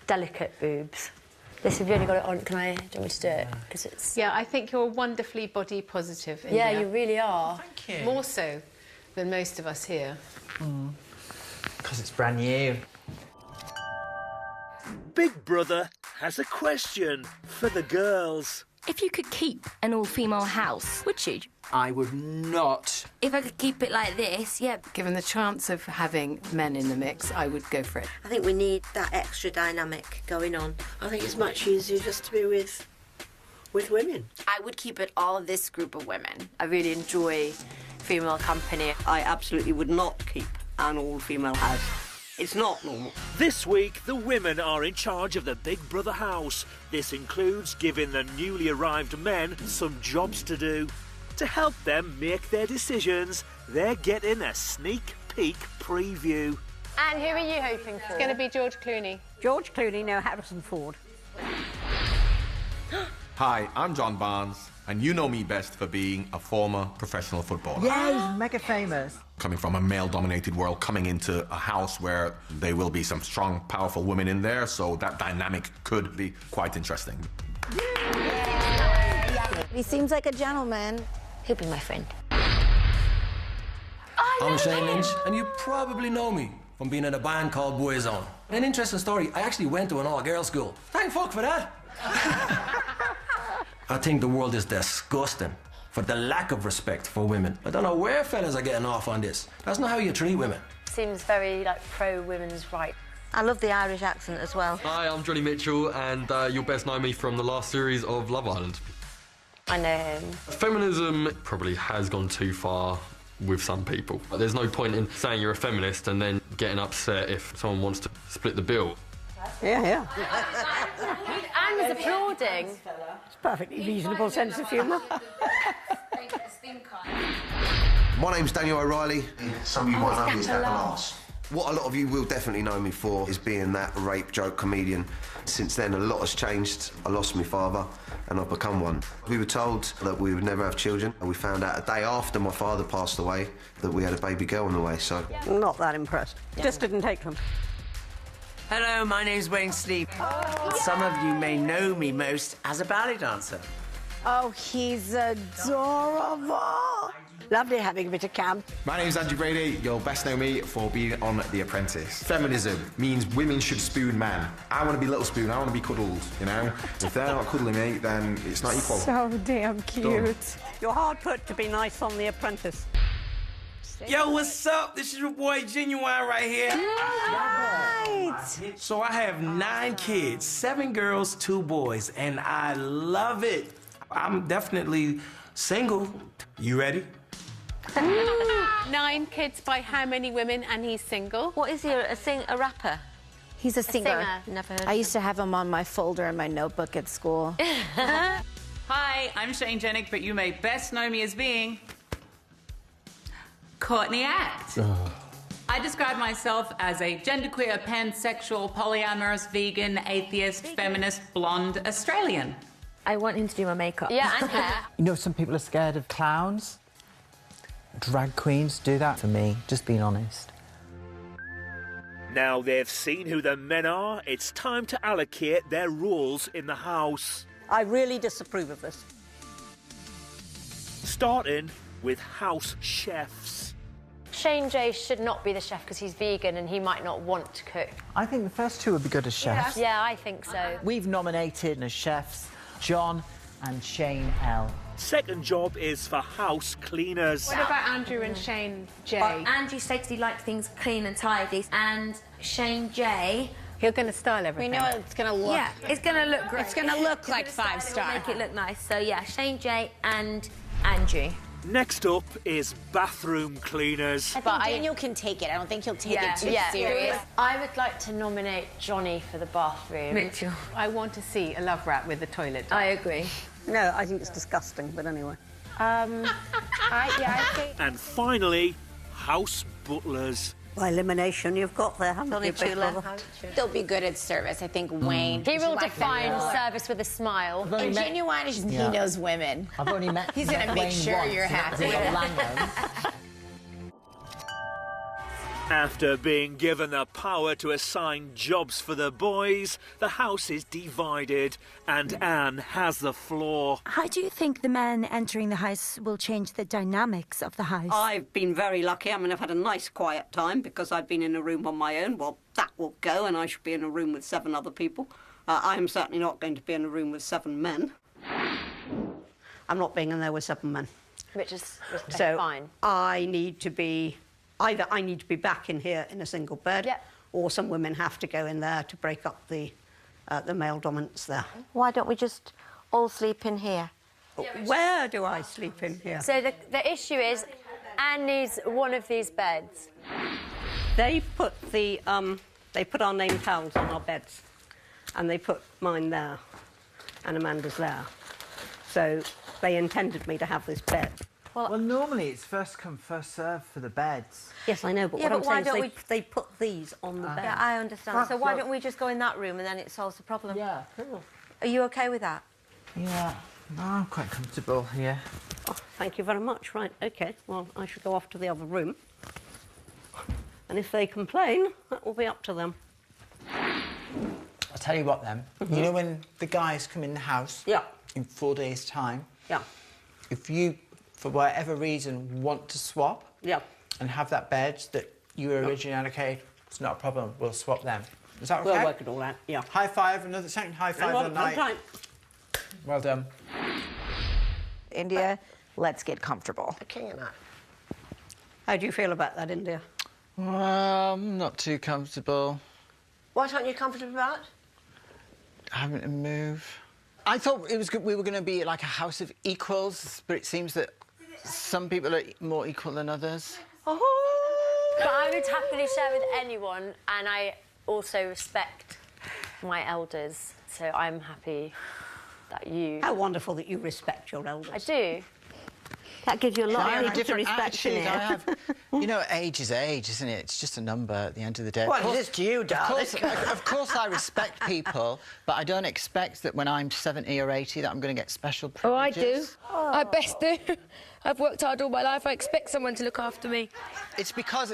delicate boobs. This, have you only got it on? Do you want me to do it? Because it's... Yeah, I think you're wonderfully body positive, India. Yeah, you really are. Thank you. More so than most of us here. Because it's brand new. Big Brother has a question for the girls. If you could keep an all-female house, would you? I would not. If I could keep it like this, yeah. Given the chance of having men in the mix, I would go for it. I think we need that extra dynamic going on. I think it's much easier just to be with women. I would keep it all this group of women. I really enjoy female company. I absolutely would not keep an all-female house. It's not normal. This week, the women are in charge of the Big Brother house. This includes giving the newly arrived men some jobs to do. To help them make their decisions, they're getting a sneak peek preview. And who are you hoping for? It's going to be George Clooney. George Clooney, no Harrison Ford. Hi, I'm John Barnes, and you know me best for being a former professional footballer. Yeah, he's mega famous. Coming from a male-dominated world, coming into a house where there will be some strong, powerful women in there, so that dynamic could be quite interesting. He seems like a gentleman. He'll be my friend. I'm Shane Lynch, and you probably know me from being in a band called Boyzone. An interesting story, I actually went to an all-girls school. Thank fuck for that. I think the world is disgusting. for the lack of respect for women. I don't know where fellas are getting off on this. That's not how you treat women. Seems very, like, pro-women's rights. I love the Irish accent as well. Hi, I'm Johnny Mitchell, and you'll best know me from the last series of Love Island. I know him. Feminism probably has gone too far with some people. There's no point in saying you're a feminist and then getting upset if someone wants to split the bill. Yeah. Anne is applauding. It's a perfectly reasonable sense of humour. My name's Daniel O'Reilly. Some of you might know me as Appalachian. What a lot of you will definitely know me for is being that rape joke comedian. Since then, a lot has changed. I lost my father, and I've become one. We were told that we would never have children, and we found out a day after my father passed away that we had a baby girl on the way, so... Not that impressed. Just didn't take them. Hello, my name's Wayne Sleep. Some of you may know me most as a ballet dancer. Oh, he's adorable. Lovely having a bit of camp. My name's Andrew Brady. You'll best know me for being on The Apprentice. Feminism means women should spoon men. I want to be little spoon. I want to be cuddled, you know? If they're not cuddling me, then it's not equal. So damn cute. You're hard put to be nice on The Apprentice. Yo, what's up? This is your boy Ginuwine right here. Right. So I have 9 kids, 7 girls, 2 boys, and I love it. I'm definitely single. You ready? 9 kids by how many women, and he's single? What is he, a rapper? He's a singer. Never heard I used to have him on my folder in my notebook at school. Hi, I'm Shane Jennick, but you may best know me as being Courtney Act. I describe myself as a genderqueer, pansexual, polyamorous, vegan, atheist, feminist, blonde Australian. I want him to do my makeup. Yeah, and hair. You know, some people are scared of clowns. Drag queens do that for me, just being honest. Now they've seen who the men are, it's time to allocate their roles in the house. I really disapprove of this. Starting with house chefs. Shane J should not be the chef because he's vegan and he might not want to cook. I think the first 2 would be good as chefs. Yeah, I think so. We've nominated as chefs John and Shane L. Second job is for house cleaners. What about Andrew and Shane J? Well, Andrew says he likes things clean and tidy, and Shane J... He's going to style everything. We know it's going to look. Yeah, it's going to look great. It's going to look like 5-star. Make it look nice. So, yeah, Shane J and Andrew. Next up is bathroom cleaners. I think Daniel can take it. I don't think he'll take it too serious. I would like to nominate Johnny for the bathroom. Mitchell. I want to see a love rat with a toilet. I agree. No, I think it's disgusting, but anyway. I think... And finally, house butlers. By elimination, you've got there, haven't Only you? 2 left. They'll be good at service. I think Wayne. He will define service with a smile. And Ginuwine is he knows women. I've only met He's going to make sure you're happy. After being given the power to assign jobs for the boys, the house is divided and Anne has the floor. How do you think the men entering the house will change the dynamics of the house? I've been very lucky. I mean, I've had a nice quiet time because I've been in a room on my own. Well, that will go, and I should be in a room with 7 other people. I am certainly not going to be in a room with 7 men. I'm not being in there with 7 men. Which is so fine. I need to be... Either I need to be back in here in a single bed, or some women have to go in there to break up the male dominance there. Why don't we just all sleep in here? Where do I sleep in here? So the issue is, Anne needs one of these beds. They put our name towels on our beds, and they put mine there, and Amanda's there. So they intended me to have this bed. Well, normally it's first come, first served for the beds. Yes, I know, but what I'm saying is they put these on the bed. Yeah, I understand. So why don't we just go in that room and then it solves the problem? Yeah, cool. Are you OK with that? Yeah, no, I'm quite comfortable here. Oh, thank you very much. Right, OK. Well, I should go off to the other room. And if they complain, that will be up to them. I'll tell you what, then. You know when the guys come in the house? Yeah. In 4 days' time? Yeah. If you, for whatever reason, want to swap... Yeah. And have that bed that you were originally allocated, it's not a problem. We'll swap them. Is that OK? We'll work it all out, yeah. High five, another second high five on the night. Well done. India, let's get comfortable. How do you feel about that, India? I'm not too comfortable. What aren't you comfortable about? Having to move. I thought it was good. We were going to be like a house of equals, but it seems that some people are more equal than others. Oh. But I would happily share with anyone, and I also respect my elders, so I'm happy that you... How wonderful that you respect your elders. I do. That gives you a lot Very of different respect in attitudes. here. You know, age is age, isn't it? It's just a number at the end of the day. Well, it is to you, darling. Of course I respect people, but I don't expect that when I'm 70 or 80 that I'm going to get special privileges. Oh, I do. I best do. I've worked hard all my life. I expect someone to look after me. It's because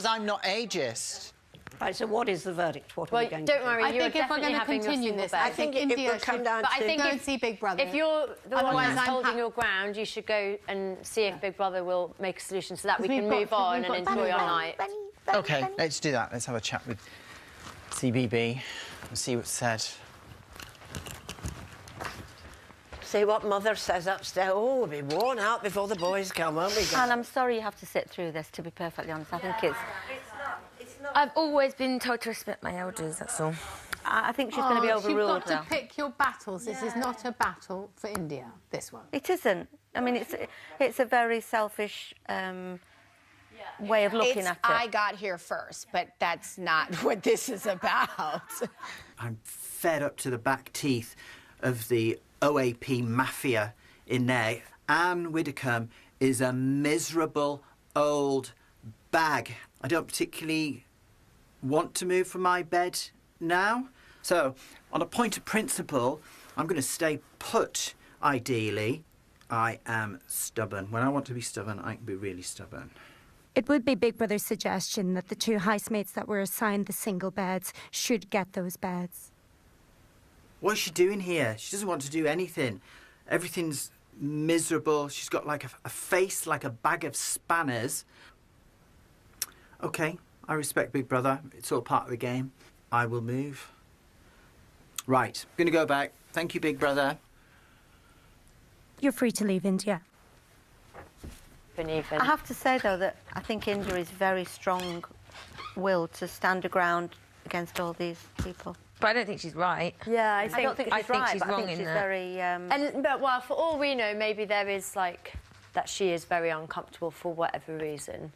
I'm not ageist. Right, so what is the verdict? What are Well, we going don't to worry, I you're think if we're definitely going to having your continue single this, bed. I think India should But I think go and see Big Brother. If you're the one Otherwise, that's I'm holding your ground, you should go and see if Big Brother will make a solution so that we can move on and enjoy our night. OK, let's do that. Let's have a chat with CBB and see what's said. See what Mother says upstairs. Oh, we'll be worn out before the boys come, won't we? And I'm sorry you have to sit through this, to be perfectly honest. I think it's... I've always been told to respect my elders, that's all. I think she's going to be overruled, You've got to pick your battles. This is not a battle for India, this one. It isn't. I mean, it's a very selfish way of looking at it. I got here first, but that's not what this is about. I'm fed up to the back teeth of the OAP mafia in there. Anne Widdecombe is a miserable old bag. I don't particularly want to move from my bed now. So, on a point of principle, I'm going to stay put, ideally. I am stubborn. When I want to be stubborn, I can be really stubborn. It would be Big Brother's suggestion that the 2 housemates that were assigned the single beds should get those beds. What is she doing here? She doesn't want to do anything. Everything's miserable. She's got like a face like a bag of spanners. OK, I respect Big Brother. It's all part of the game. I will move. Right, I'm going to go back. Thank you, Big Brother. You're free to leave India. I have to say, though, that I think India is very strong-willed to stand her ground against all these people. But I don't think she's right. Yeah, I don't think she's right, she's but wrong I think in she's that. very... But, well, for all we know, maybe there is, like, that she is very uncomfortable for whatever reason.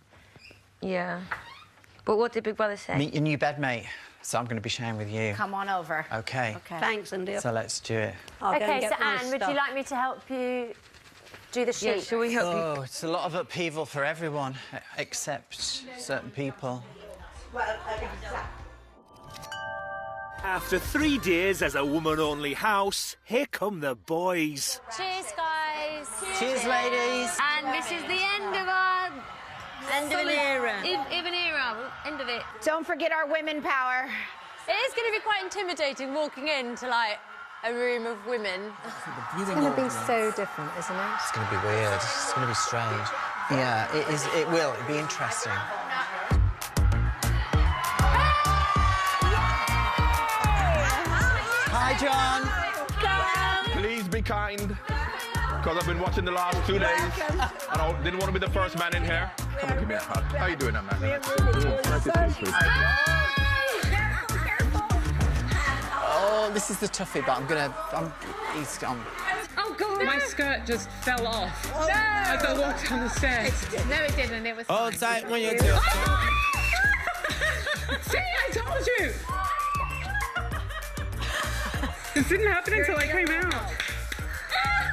Yeah. But what did Big Brother say? Meet your new bedmate. So I'm going to be sharing with you. Come on over. OK. Thanks, India. So let's do it. OK, so Anne, would you like me to help you do the sheet? Yeah, shall we help you? Oh, it's a lot of upheaval for everyone, except certain people. After 3 days as a woman-only house, here come the boys. Cheers, guys. Cheers, ladies. And this is the end of our... End of an era. Of an era. End of it. Don't forget our women power. It is going to be quite intimidating walking into, like, a room of women. It's going to be so different, isn't it? It's going to be weird. It's going to be strange. Yeah, it is. It will. It'll be interesting. Hi, John. Please be kind, because I've been watching the last 2 days, and I didn't want to be the first man in here. Come on, give me a hug. How you doing, man? Oh, this is the toughie, but he's gone. Oh, God. My skirt just fell off as I walked down the stairs. No, it didn't. It was Hold tight when you're See, I told you! This didn't happen until I came out.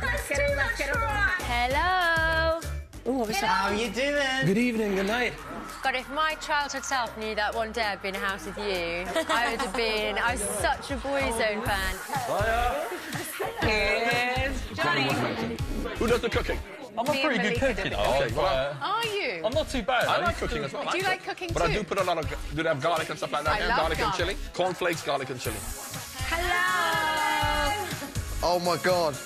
Let's get him. Hello. How are you doing? Good evening, good night. God, if my childhood self knew that one day I'd be in a house with you, I would have been... I was such a Boyzone fan. Cheers. Johnny. Who does the cooking? I'm a pretty good cook, you know. Okay, well, Are you? I'm not too bad. I like cooking as well. Do you like cooking But too? I do put a lot of... Do they have garlic and stuff like that? I here? love Garlic and garlic. chili? Cornflakes, garlic and chili. Hello. Oh my God.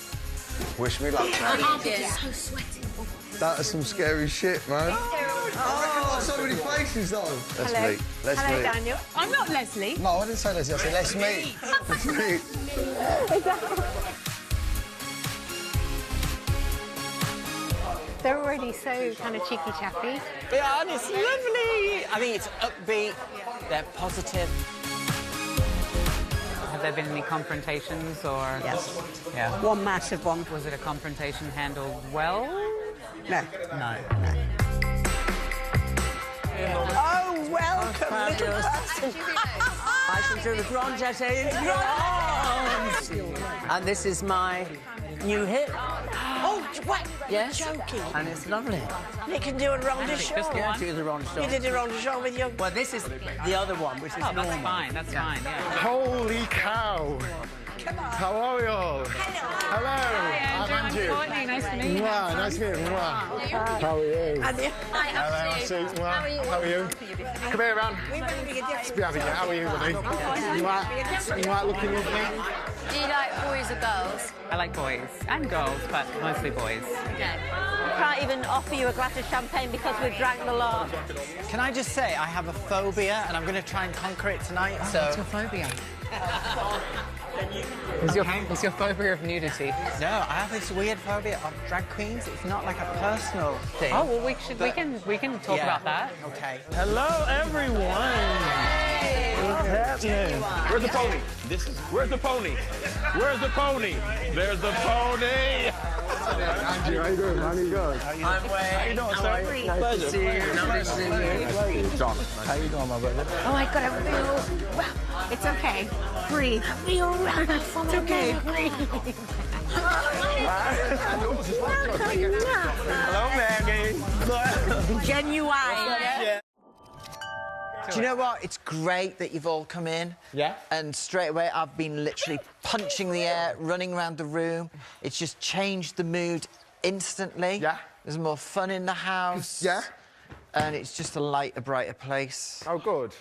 Wish me luck, man. So sweaty. That is some scary shit, man. Oh, so many faces though. Let's meet. Let's meet. Daniel. I'm not Leslie. No, I didn't say Leslie. I said let's meet. Let's meet. They're already so kind of cheeky chappy. Yeah, and it's lovely. I think it's upbeat. They're positive. Have there been any confrontations or? Yes. Yeah. One massive one. Was it a confrontation handled well? No. No. Oh, welcome, little person. I shall do the grand jeté. And this is my new hip. Oh, what? Yes. You're joking. And it's lovely. You can do a ronde-shot. Yeah, do the ronde-shot. You did a ronde-shot with your... Well, this is the other one, which is normal. That's fine, that's fine, yeah. Holy cow! How are we all? Hello. Hello. Hi, Andrew. I'm Courtney. Nice to meet you. Wow, nice to meet you. Wow. How are you? Hi, Hello, Sue. How are you? How are you? Come here, Ron. We want to be a different... It's having you. How are you, buddy? You might looking lovely. Do you like boys or girls? I like boys and girls, but mostly boys. Okay. Can't even offer you a glass of champagne because we've drank a lot. Can I just say, I have a phobia, and I'm going to try and conquer it tonight, so... What's your phobia? Is your phobia of nudity? No, I have this weird phobia of drag queens. It's not like a personal thing. Oh, well, we can talk about that. Okay. Hello, everyone. What's happening? Where's the pony? Where's the pony? Where's the pony? There's the pony. Andrew, how you doing, man? How you going? I'm Wayne. How you doing, sir? Nice to see you. Nice to see you. John, how you doing, my brother? Oh, I got a real... It's okay. Breathe. Real rough. It's okay. Breathe. Hello, Maggie. Ginuwine. Do you know what? It's great that you've all come in. Yeah. And straight away, I've been literally punching the air, running around the room. It's just changed the mood instantly. Yeah. There's more fun in the house. Yeah. And it's just a lighter, brighter place. Oh, good.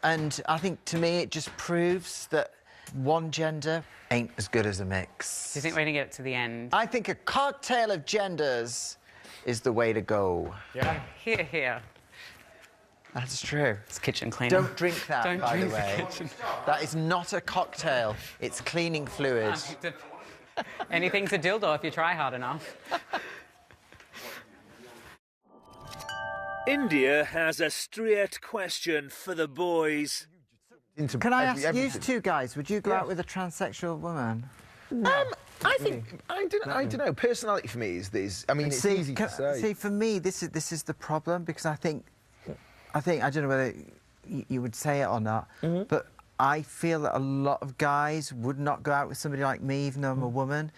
And I think, to me, it just proves that one gender ain't as good as a mix. Do you think we're going to get to the end? I think a cocktail of genders is the way to go. Yeah. Here. That's true. It's kitchen cleaner. Don't drink that, Don't by drink the way. That is not a cocktail. It's cleaning fluid. Anything's a dildo if you try hard enough. India has a straight question for the boys. Can I ask you two guys, would you go out with a transsexual woman? I think I don't know. Personality for me is I mean, it's easy to say. See, for me, this is the problem, because I think I don't know whether you would say it or not, but I feel that a lot of guys would not go out with somebody like me, even though I'm a woman,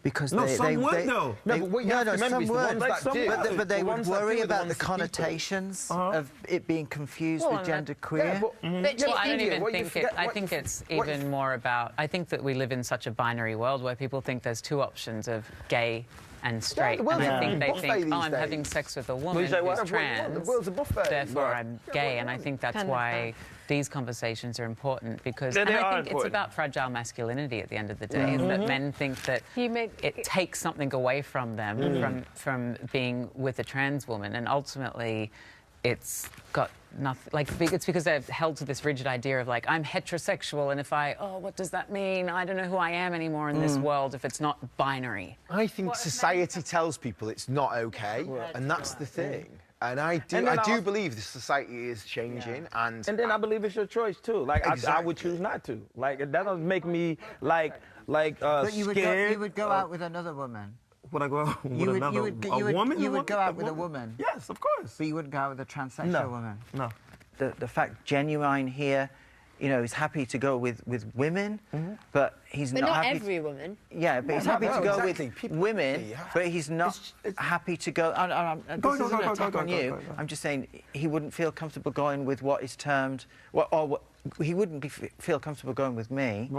because No, they some would, though. No, but what you have to remember some is the would, ones that do. but they The would ones that worry do are the about the ones that connotations of it being confused with gender queer. I don't even think it. I think it's even more about. I think that we live in such a binary world where people think there's two options of gay and straight, and I think they think, oh, I'm having sex with a woman who's trans, the world's a buffet. therefore I'm gay, and I think that's why these conversations are important, because Yeah, and they I are think it's important. about fragile masculinity at the end of the day, is that men think that it takes something away from them from being with a trans woman, and ultimately it's got nothing, like, it's because they're held to this rigid idea of, like, I'm heterosexual, and if what does that mean? I don't know who I am anymore in this world if it's not binary. I think society tells people it's not okay, and that's the thing. And I do believe the society is changing, and then I believe it's your choice too. Like I would choose not to. Like that doesn't make me But you scared. would go out with another woman. Would I go out with another woman? You would go out with a woman. Yes, of course. But you wouldn't go out with a transsexual woman. No. The fact Ginuwine here, is happy to go with women, but he's But not not happy. every woman. Yeah, but he's happy to go with women, but he's not happy to go. This isn't an attack on you. I'm just saying he wouldn't feel comfortable going with what is termed, he wouldn't feel comfortable going with me.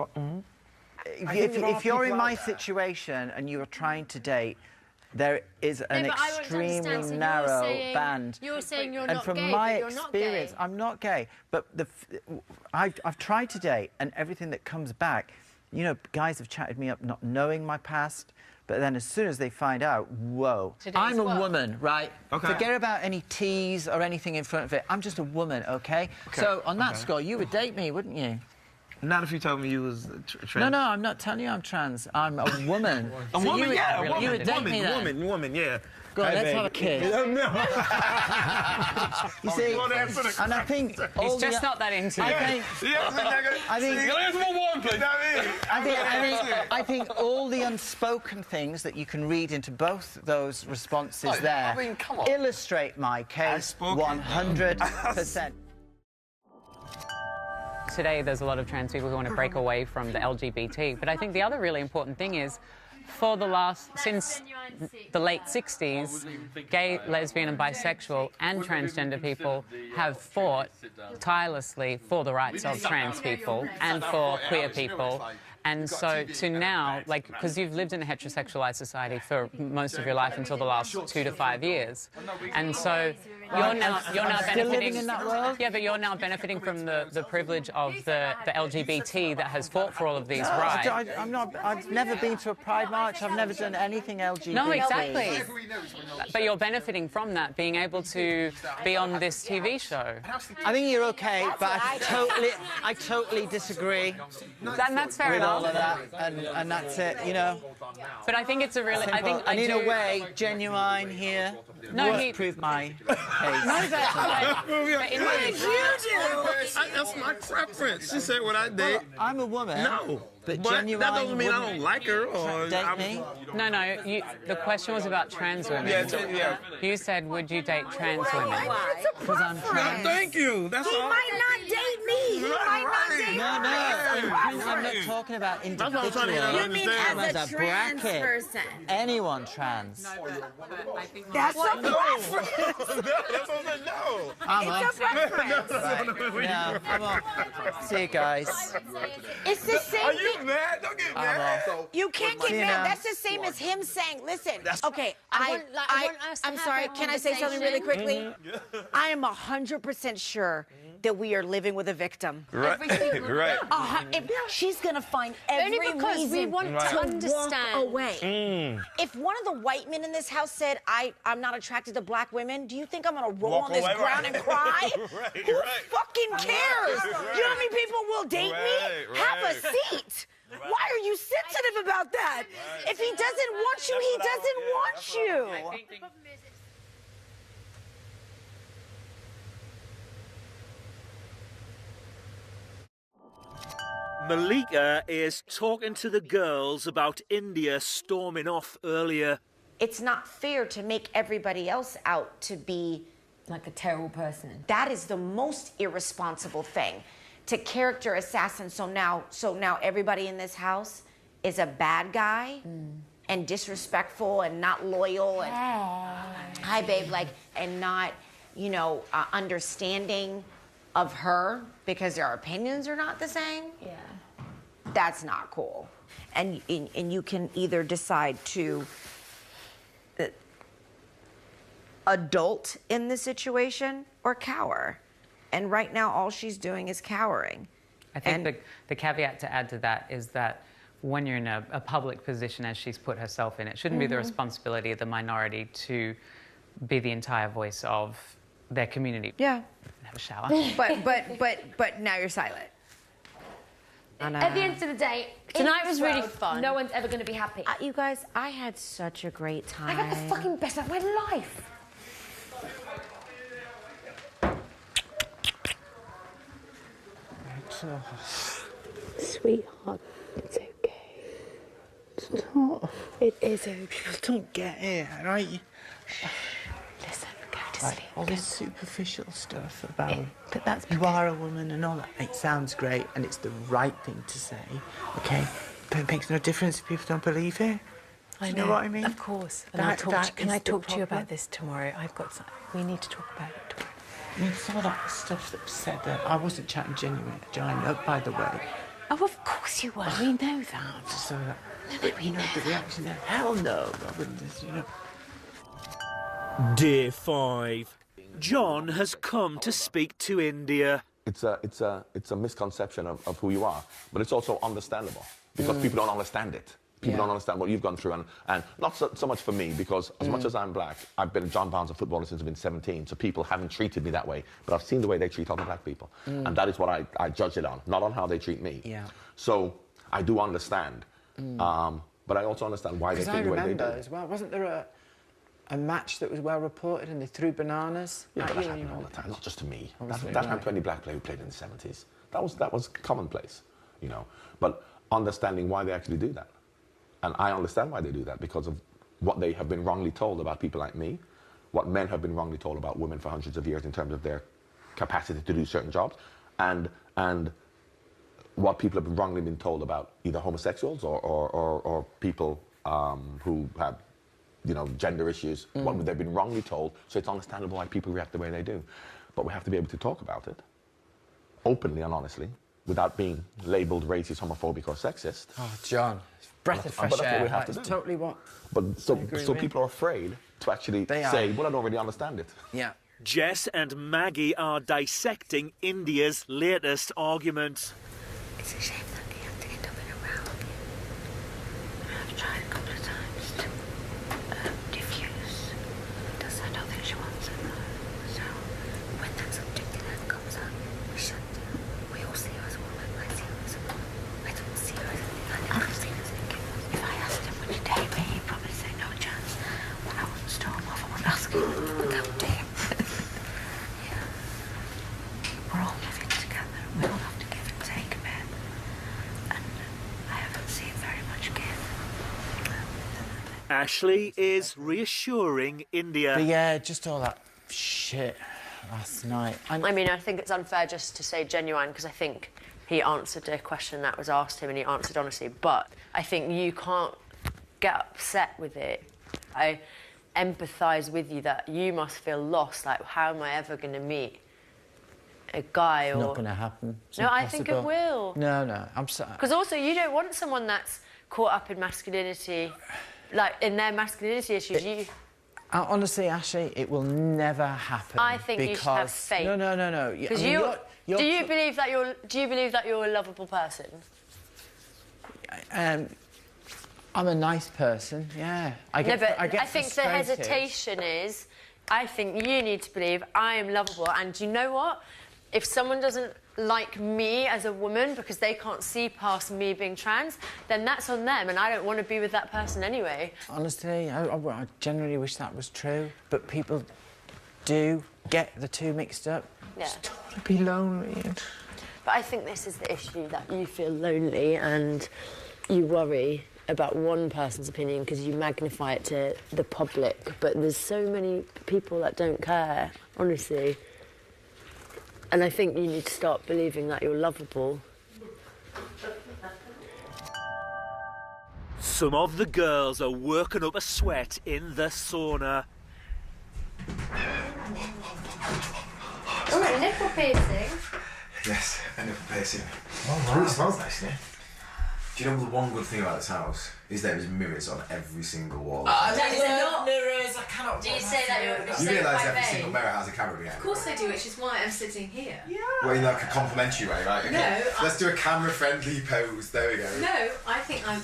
If you're in my situation and you are trying to date, there is an extremely narrow band. You're saying you're and not from gay, my but you're not experience, gay. I'm not gay. But I've tried to date, and everything that comes back, guys have chatted me up not knowing my past. But then as soon as they find out, whoa, I'm a woman, right? Okay. Forget about any T's or anything in front of it. I'm just a woman, okay? So on that score, you would date me, wouldn't you? Not if you told me you was trans. No, I'm not telling you I'm trans. I'm a woman. A woman, yeah, a woman. You would date me then. Woman, yeah. Go on, let's have a kiss. You see, and I think he's just not that into it. I think all the unspoken things that you can read into both those responses there illustrate my case 100%. Today, there's a lot of trans people who want to break away from the LGBT, but I think the other really important thing is, since the late 60s, gay, lesbian and bisexual and transgender people have fought tirelessly for the rights of trans people and for queer people. And so to now, like, because you've lived in a heterosexualized society for most of your life until the last 2 to 5 years, and so you're now benefiting. Living in that world? Yeah, but you're now benefiting from the privilege of the LGBT that has fought for all of these rights. I've never been to a pride march. I've never done anything LGBT. No, exactly. But you're benefiting from that, being able to be on this TV show. I think you're okay, but I totally disagree. That's fair enough. All of that, and that's it, you know. But I think it's a really. And in a way, Ginuwine here would prove my case. No, but in my that's my preference. She said what I did. Well, I'm a woman. No. But that doesn't mean I don't like her or date me. No. The question was about trans women. Yeah. You said, would you date trans women? Because I'm trans. Thank you. That's he all. might not date me. He might not date me. No. I'm not talking about individuals. You mean as a trans bracket. person? Anyone trans. That's a preference. That's what I said. No. It's a preference. No, come on. See you guys. It's the same Are thing. you mad? Don't get mad. You can't get mad. That's the same as him saying, listen, okay, I'm sorry, can I say something really quickly? I am 100% sure that we are living with a victim. Right. She's going to find every Only because reason we want to understand. walk away. If one of the white men in this house said, I'm not attracted to black women, do you think I'm going to roll on this ground and cry? Who fucking cares? You know how many people will date me? Have a seat. Why are you sensitive about that? If he doesn't want you, he doesn't want you. Malika is talking to the girls about India storming off earlier. It's not fair to make everybody else out to be like a terrible person. That is the most irresponsible thing. To character assassin, so now everybody in this house is a bad guy and disrespectful and not loyal and hi babe, like, and not, understanding of her because their opinions are not the same. Yeah. That's not cool. And you can either decide to adult in the situation or cower. And right now, all she's doing is cowering. I think the caveat to add to that is that when you're in a public position, as she's put herself in, it shouldn't be the responsibility of the minority to be the entire voice of their community. Yeah. Have a shower. But now you're silent. At the end of the day, tonight was really fun. No one's ever going to be happy. You guys, I had such a great time. I had the fucking best night of my life. Sweetheart, it's okay. Stop. It is okay. People don't get it, right? Listen, go to sleep. All this superficial stuff about you are a woman and all that. It sounds great and it's the right thing to say, okay? But it makes no difference if people don't believe it. I know what I mean? Of course. And can I talk to you about this tomorrow? We need to talk about it tomorrow. I mean, some of that stuff that was said there, I wasn't chatting genuine, by the way. Oh, of course you were. We know that. So that, we know the reaction there. Hell no, I wouldn't, Dear 5. John has come to speak to India. It's a misconception of who you are, but it's also understandable because people don't understand it. People don't understand what you've gone through, and not so much for me, because as much as I'm black, I've been John Barnes, a footballer, since I've been 17, so people haven't treated me that way, but I've seen the way they treat other black people, and that is what I judge it on, not on how they treat me. Yeah. So I do understand, but I also understand why they think the way they do. Because I remember as well, wasn't there a match that was well reported and they threw bananas? Yeah, but that happened all the time, not just to me. Obviously, That happened to any black player who played in the 70s. That was commonplace, you know. But understanding why they actually do that. And I understand why they do that, because of what they have been wrongly told about people like me, what men have been wrongly told about women for hundreds of years in terms of their capacity to do certain jobs, and what people have wrongly been told about either homosexuals or people who have, you know, gender issues, what they've been wrongly told, so it's understandable why people react the way they do. But we have to be able to talk about it, openly and honestly, without being labelled racist, homophobic or sexist. Oh, John. Breath of fresh but that's air. what we have to do. Totally what. But so people are afraid to actually say, well, I don't really understand it. Yeah. Jess and Maggie are dissecting India's latest argument. It's a shame that they have to end up in a row again. I've tried a couple of times to diffuse. I don't think she wants it though. So when that subject comes up, we shut down. We all see her as a woman. I see her as a woman. I don't see her as anything. I don't see her as anything. If I asked him would you date me, he'd probably say no chance. Well, I wouldn't storm off. I wouldn't ask him. But that would date him. Yeah. We're all living together. We all have to give and take a bit. And I haven't seen very much give. Ashley is reassuring India. But yeah, just all that shit last night. I mean, I think it's unfair just to say Ginuwine, because I think he answered a question that was asked him and he answered honestly, but I think you can't get upset with it. I empathise with you that you must feel lost, like how am I ever going to meet a guy or... It's not going to happen. It's I think it will. No, I'm sorry. Because also you don't want someone that's caught up in masculinity, like in their masculinity issues. Honestly, Ashley, it will never happen. I think you should have faith. No. Because do you believe that you're a lovable person? I'm a nice person. Yeah. I think the hesitation is, I think you need to believe I am lovable, and you know what? If someone doesn't like me as a woman because they can't see past me being trans, then that's on them, and I don't want to be with that person anyway. Honestly, I generally wish that was true, but people do get the two mixed up. Yeah. Just don't want to be lonely. But I think this is the issue, that you feel lonely and you worry about one person's opinion because you magnify it to the public, but there's so many people that don't care, honestly. And I think you need to start believing that you're lovable. Some of the girls are working up a sweat in the sauna. Oh, a nipple piercing? Yes, a nipple piercing. Oh, wow. It really smells nice, yeah? Do you know the one good thing about this house is there is mirrors on every single wall. Mirrors, I cannot. Do you say that you're You realise every single mirror has a camera behind it? Of course I do, which is why I'm sitting here. Yeah. Well, in like a complimentary way, right? Okay. No, Let's do a camera-friendly pose. There we go. No, I think I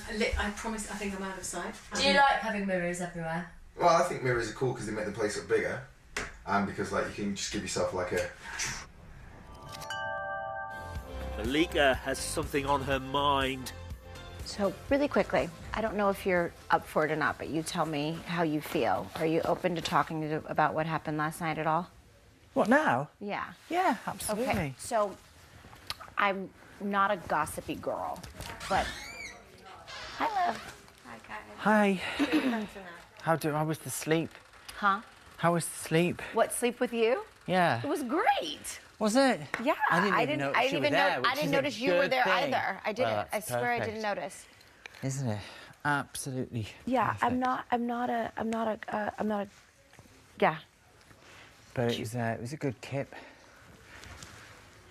promise, I think I'm out of sight. Do you like having mirrors everywhere? Well, I think mirrors are cool because they make the place look bigger, and because like you can just give yourself like a. Malika has something on her mind. So, really quickly, I don't know if you're up for it or not, but you tell me how you feel. Are you open to talking about what happened last night at all? What, now? Yeah. Yeah, absolutely. Okay, so I'm not a gossipy girl, but... Hi, love. Hi. How was the sleep? Huh? How was the sleep? What, sleep with you? Yeah. It was great. Was it? Yeah. I didn't notice you were there either. I didn't. Well, I swear perfect. I didn't notice. Isn't it? Absolutely. Yeah, perfect. I'm not a. Yeah. But it was a good kip.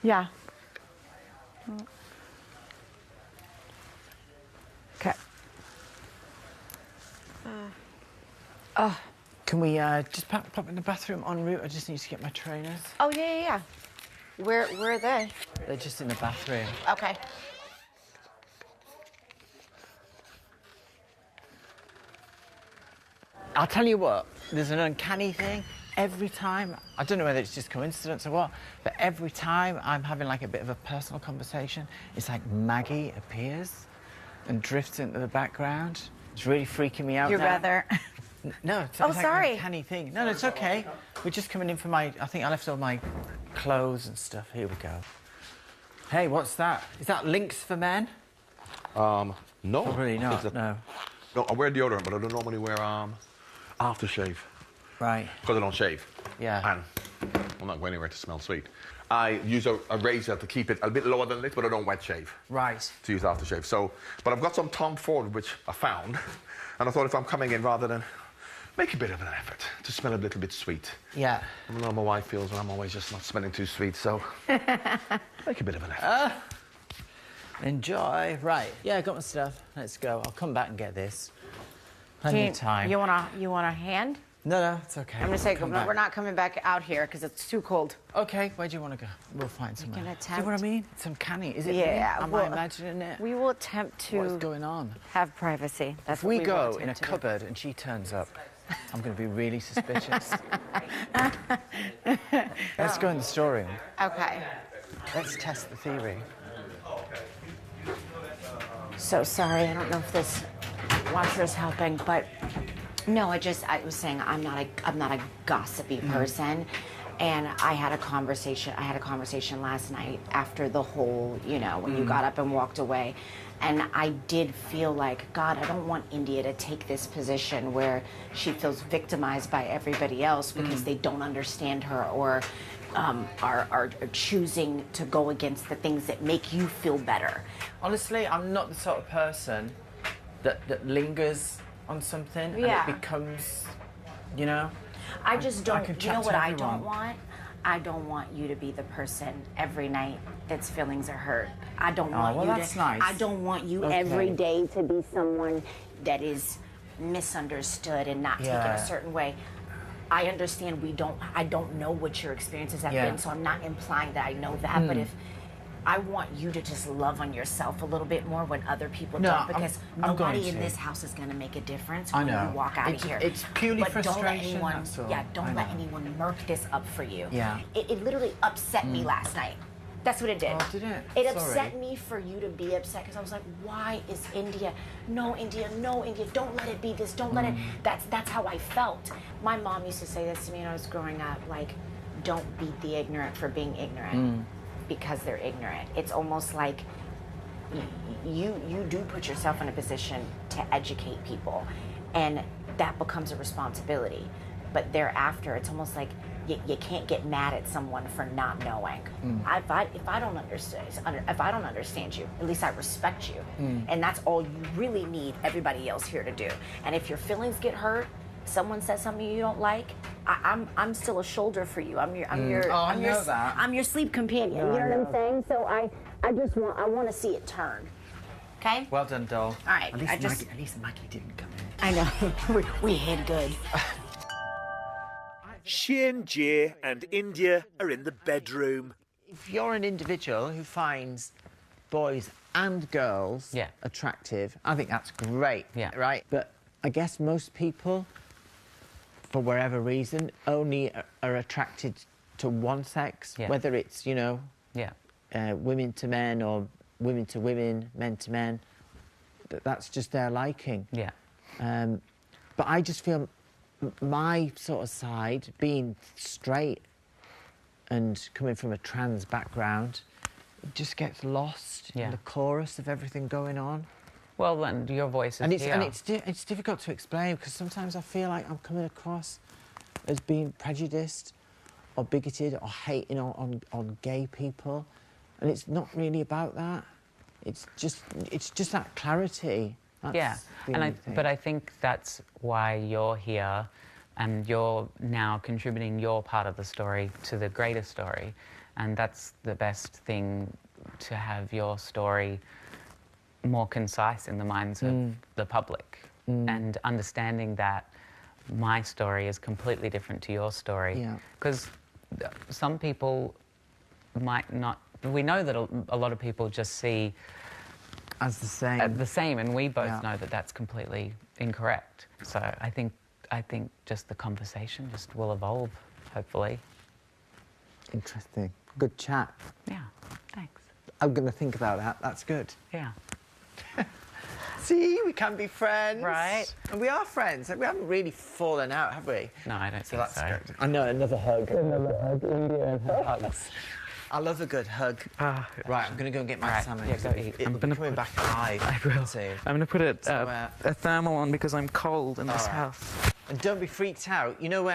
Yeah. Okay. Oh. Can we just pop in the bathroom en route? I just need to get my trainers. Oh yeah. Where are they? They're just in the bathroom. Okay. I'll tell you what, there's an uncanny thing. Every time, I don't know whether it's just coincidence or what, but every time I'm having like a bit of a personal conversation, it's like Maggie appears and drifts into the background. It's really freaking me out Your now. brother. No, it's, Oh, it's like sorry. an uncanny thing. No, it's okay. We're just coming in for my... I think I left all my clothes and stuff. Here we go. Hey, what's that? Is that Lynx for men? No. Probably not, no. No, I wear deodorant, but I don't normally wear aftershave. Right. Because I don't shave. Yeah. And I'm not going anywhere to smell sweet. I use a razor to keep it a bit lower than this, but I don't wet shave. Right. To use aftershave. So, but I've got some Tom Ford, which I found, and I thought if I'm coming in, rather than make a bit of an effort to smell a little bit sweet. Yeah. I know how my wife feels when I'm always just not smelling too sweet, so make a bit of an effort. Enjoy. Right. Yeah, I got my stuff. Let's go. I'll come back and get this. Plenty of time. You want a hand? No, it's okay. I'm gonna say Come we're back. not coming back out here because it's too cold. Okay, where do you want to go? We'll find somewhere. can See what I mean? It's uncanny. Is it? Yeah. Am I imagining it? We will attempt to. What's going on? Have privacy. That's If what we will go attempt in a to do. cupboard and she turns up, I'm going to be really suspicious. Let's go in the storeroom. Okay. Let's test the theory. So sorry. I don't know if this washer is helping, but no. I was saying I'm not a gossipy person. And I had a conversation last night after the whole, when you got up and walked away. And I did feel like, God, I don't want India to take this position where she feels victimized by everybody else because they don't understand her or are choosing to go against the things that make you feel better. Honestly, I'm not the sort of person that lingers on something and it becomes, I just don't, can you know chat what to I everyone. don't want? I don't want you to be the person every night that's feelings are hurt. I don't want well, you that's to. nice. I don't want you Okay. every day to be someone that is misunderstood and not taken Yeah. a certain way. I understand I don't know what your experiences have Yeah. been, so I'm not implying that I know that, but if I want you to just love on yourself a little bit more when other people No, don't, because I'm going nobody in to. this house is going to make a difference I when know. you walk out It's- of here. it's purely but don't let frustration, anyone, that's all. don't I let know. anyone murk this up for you. Yeah. It literally upset me last night. That's what it did. Oh, did it? It Sorry. upset me for you to be upset because I was like, why is India? No, India, no, India. Don't let it be this. Don't let it. That's how I felt. My mom used to say this to me when I was growing up, like, don't beat the ignorant for being ignorant because they're ignorant. It's almost like you do put yourself in a position to educate people, and that becomes a responsibility. But thereafter, it's almost like you can't get mad at someone for not knowing. If I don't understand you, at least I respect you, and that's all you really need everybody else here to do. And if your feelings get hurt, someone says something you don't like, I'm still a shoulder for you. I'm your sleep companion. No, you know I what I'm saying? So I want to see it turn. Okay. Well done, doll. All right. At least Maggie didn't come in. I know. we hid good. Shin, Jay and India are in the bedroom. If you're an individual who finds boys and girls attractive, I think that's great, right? But I guess most people, for whatever reason, only are attracted to one sex, whether it's, women to men or women to women, men to men. That's just their liking. Yeah. But I just feel my sort of side, being straight and coming from a trans background, it just gets lost in the chorus of everything going on. Well, then your voice is here. It's difficult to explain because sometimes I feel like I'm coming across as being prejudiced or bigoted or hating on gay people, and it's not really about that. It's just that clarity. That's the only thing. But I think that's why you're here, and you're now contributing your part of the story to the greater story, and that's the best thing, to have your story more concise in the minds of the public, and understanding that my story is completely different to your story. Because some people might not. We know that a lot of people just see as the same, and we both know that that's completely incorrect. So I think I think just the conversation just will evolve, hopefully. Interesting. Good chat. Yeah, thanks. I'm going to think about that. That's good. Yeah. See, we can be friends. Right. And we are friends. We haven't really fallen out, have we? No, I don't think that's so. good. I know, another hug. Another hug. India and her hugs. I love a good hug. Right, I'm going to go and get my salmon. Yeah, go eat. I'm going to coming back alive. I will. Soon. I'm going to put a thermal on because I'm cold in this house. And don't be freaked out. You know,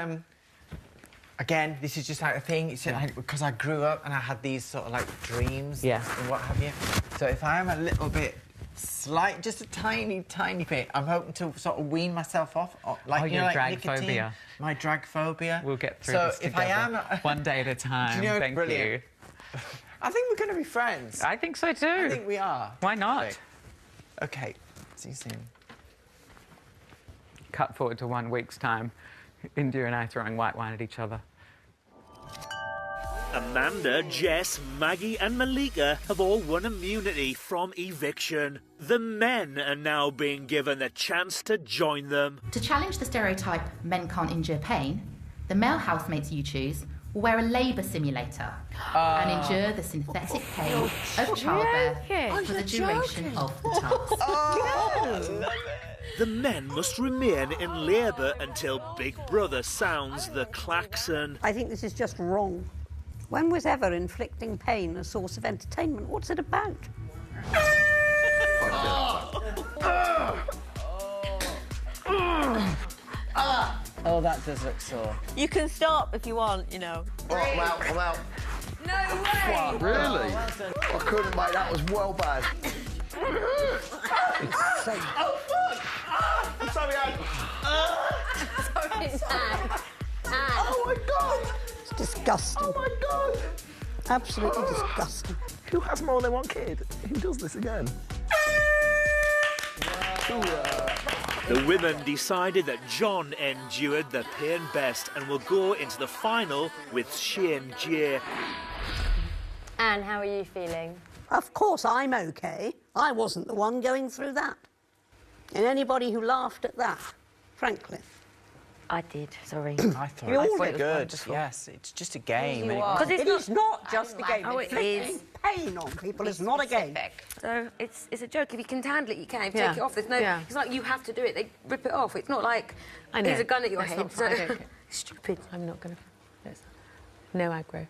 again, this is just like a thing. It's because I grew up and I had these sort of like dreams and what have you. So if I am a little bit slight, just a tiny, tiny bit, I'm hoping to sort of wean myself off. Like, your like drag nicotine, phobia. My drag phobia. We'll get through so this if together. I am one day at a time. Do you know, Thank brilliant. you. I think we're going to be friends. I think so too. I think we are. Why not? Okay. See you soon. Cut forward to 1 week's time. India and I throwing white wine at each other. Amanda, Jess, Maggie and Malika have all won immunity from eviction. The men are now being given a chance to join them. To challenge the stereotype men can't endure pain, the male housemates you choose will wear a labour simulator and endure the synthetic pain of childbirth for the duration of the task. The men must remain in labour until Big Brother sounds the klaxon. I think this is just wrong. When was ever inflicting pain a source of entertainment? What's it about? Oh, that does look sore. You can stop if you want, you know. Oh, I'm out, I'm out. No way! Really? I couldn't, mate. That was well bad. Oh, fuck! Sorry, Anne. Sorry, it's Anne. Oh, my God! It's disgusting. Oh, my God! Absolutely disgusting. Who has more than one kid? Who does this again? The women decided that John endured the pain best and will go into the final with Shane J. Anne, how are you feeling? Of course I'm okay. I wasn't the one going through that. And anybody who laughed at that, frankly. I did, sorry. I thought You all it was did. good. Yes, it's just a game. Because it is not just a game. Oh, it is. Pain on people is not a game. So it's a joke. If you can handle it, you can. If you Yeah. take it off, there's no... Yeah. It's like you have to do it. They rip it off. It's not like I know. there's a gun at your That's head. not fine. I don't care. Stupid. I'm not going to... No aggro.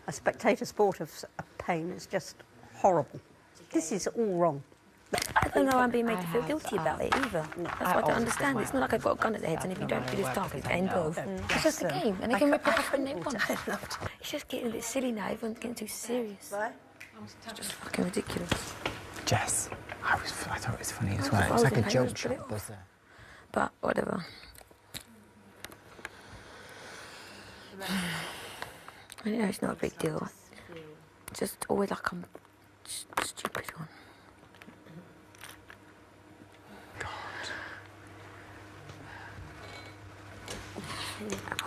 A spectator sport of pain is just horrible. This is all wrong. I don't know I'm being made to feel guilty about it either. That's what I don't understand. It's not like I've got a gun at the head and if you don't do this task, it's game over. It's just a game and they can rip it off when they want. It's just getting a bit silly now. Everyone's getting too serious. It's just fucking ridiculous. Jess, I thought it was funny as well. It was like a joke shot, was there? But whatever. I know it's not a big deal. It's just always like I'm stupid one.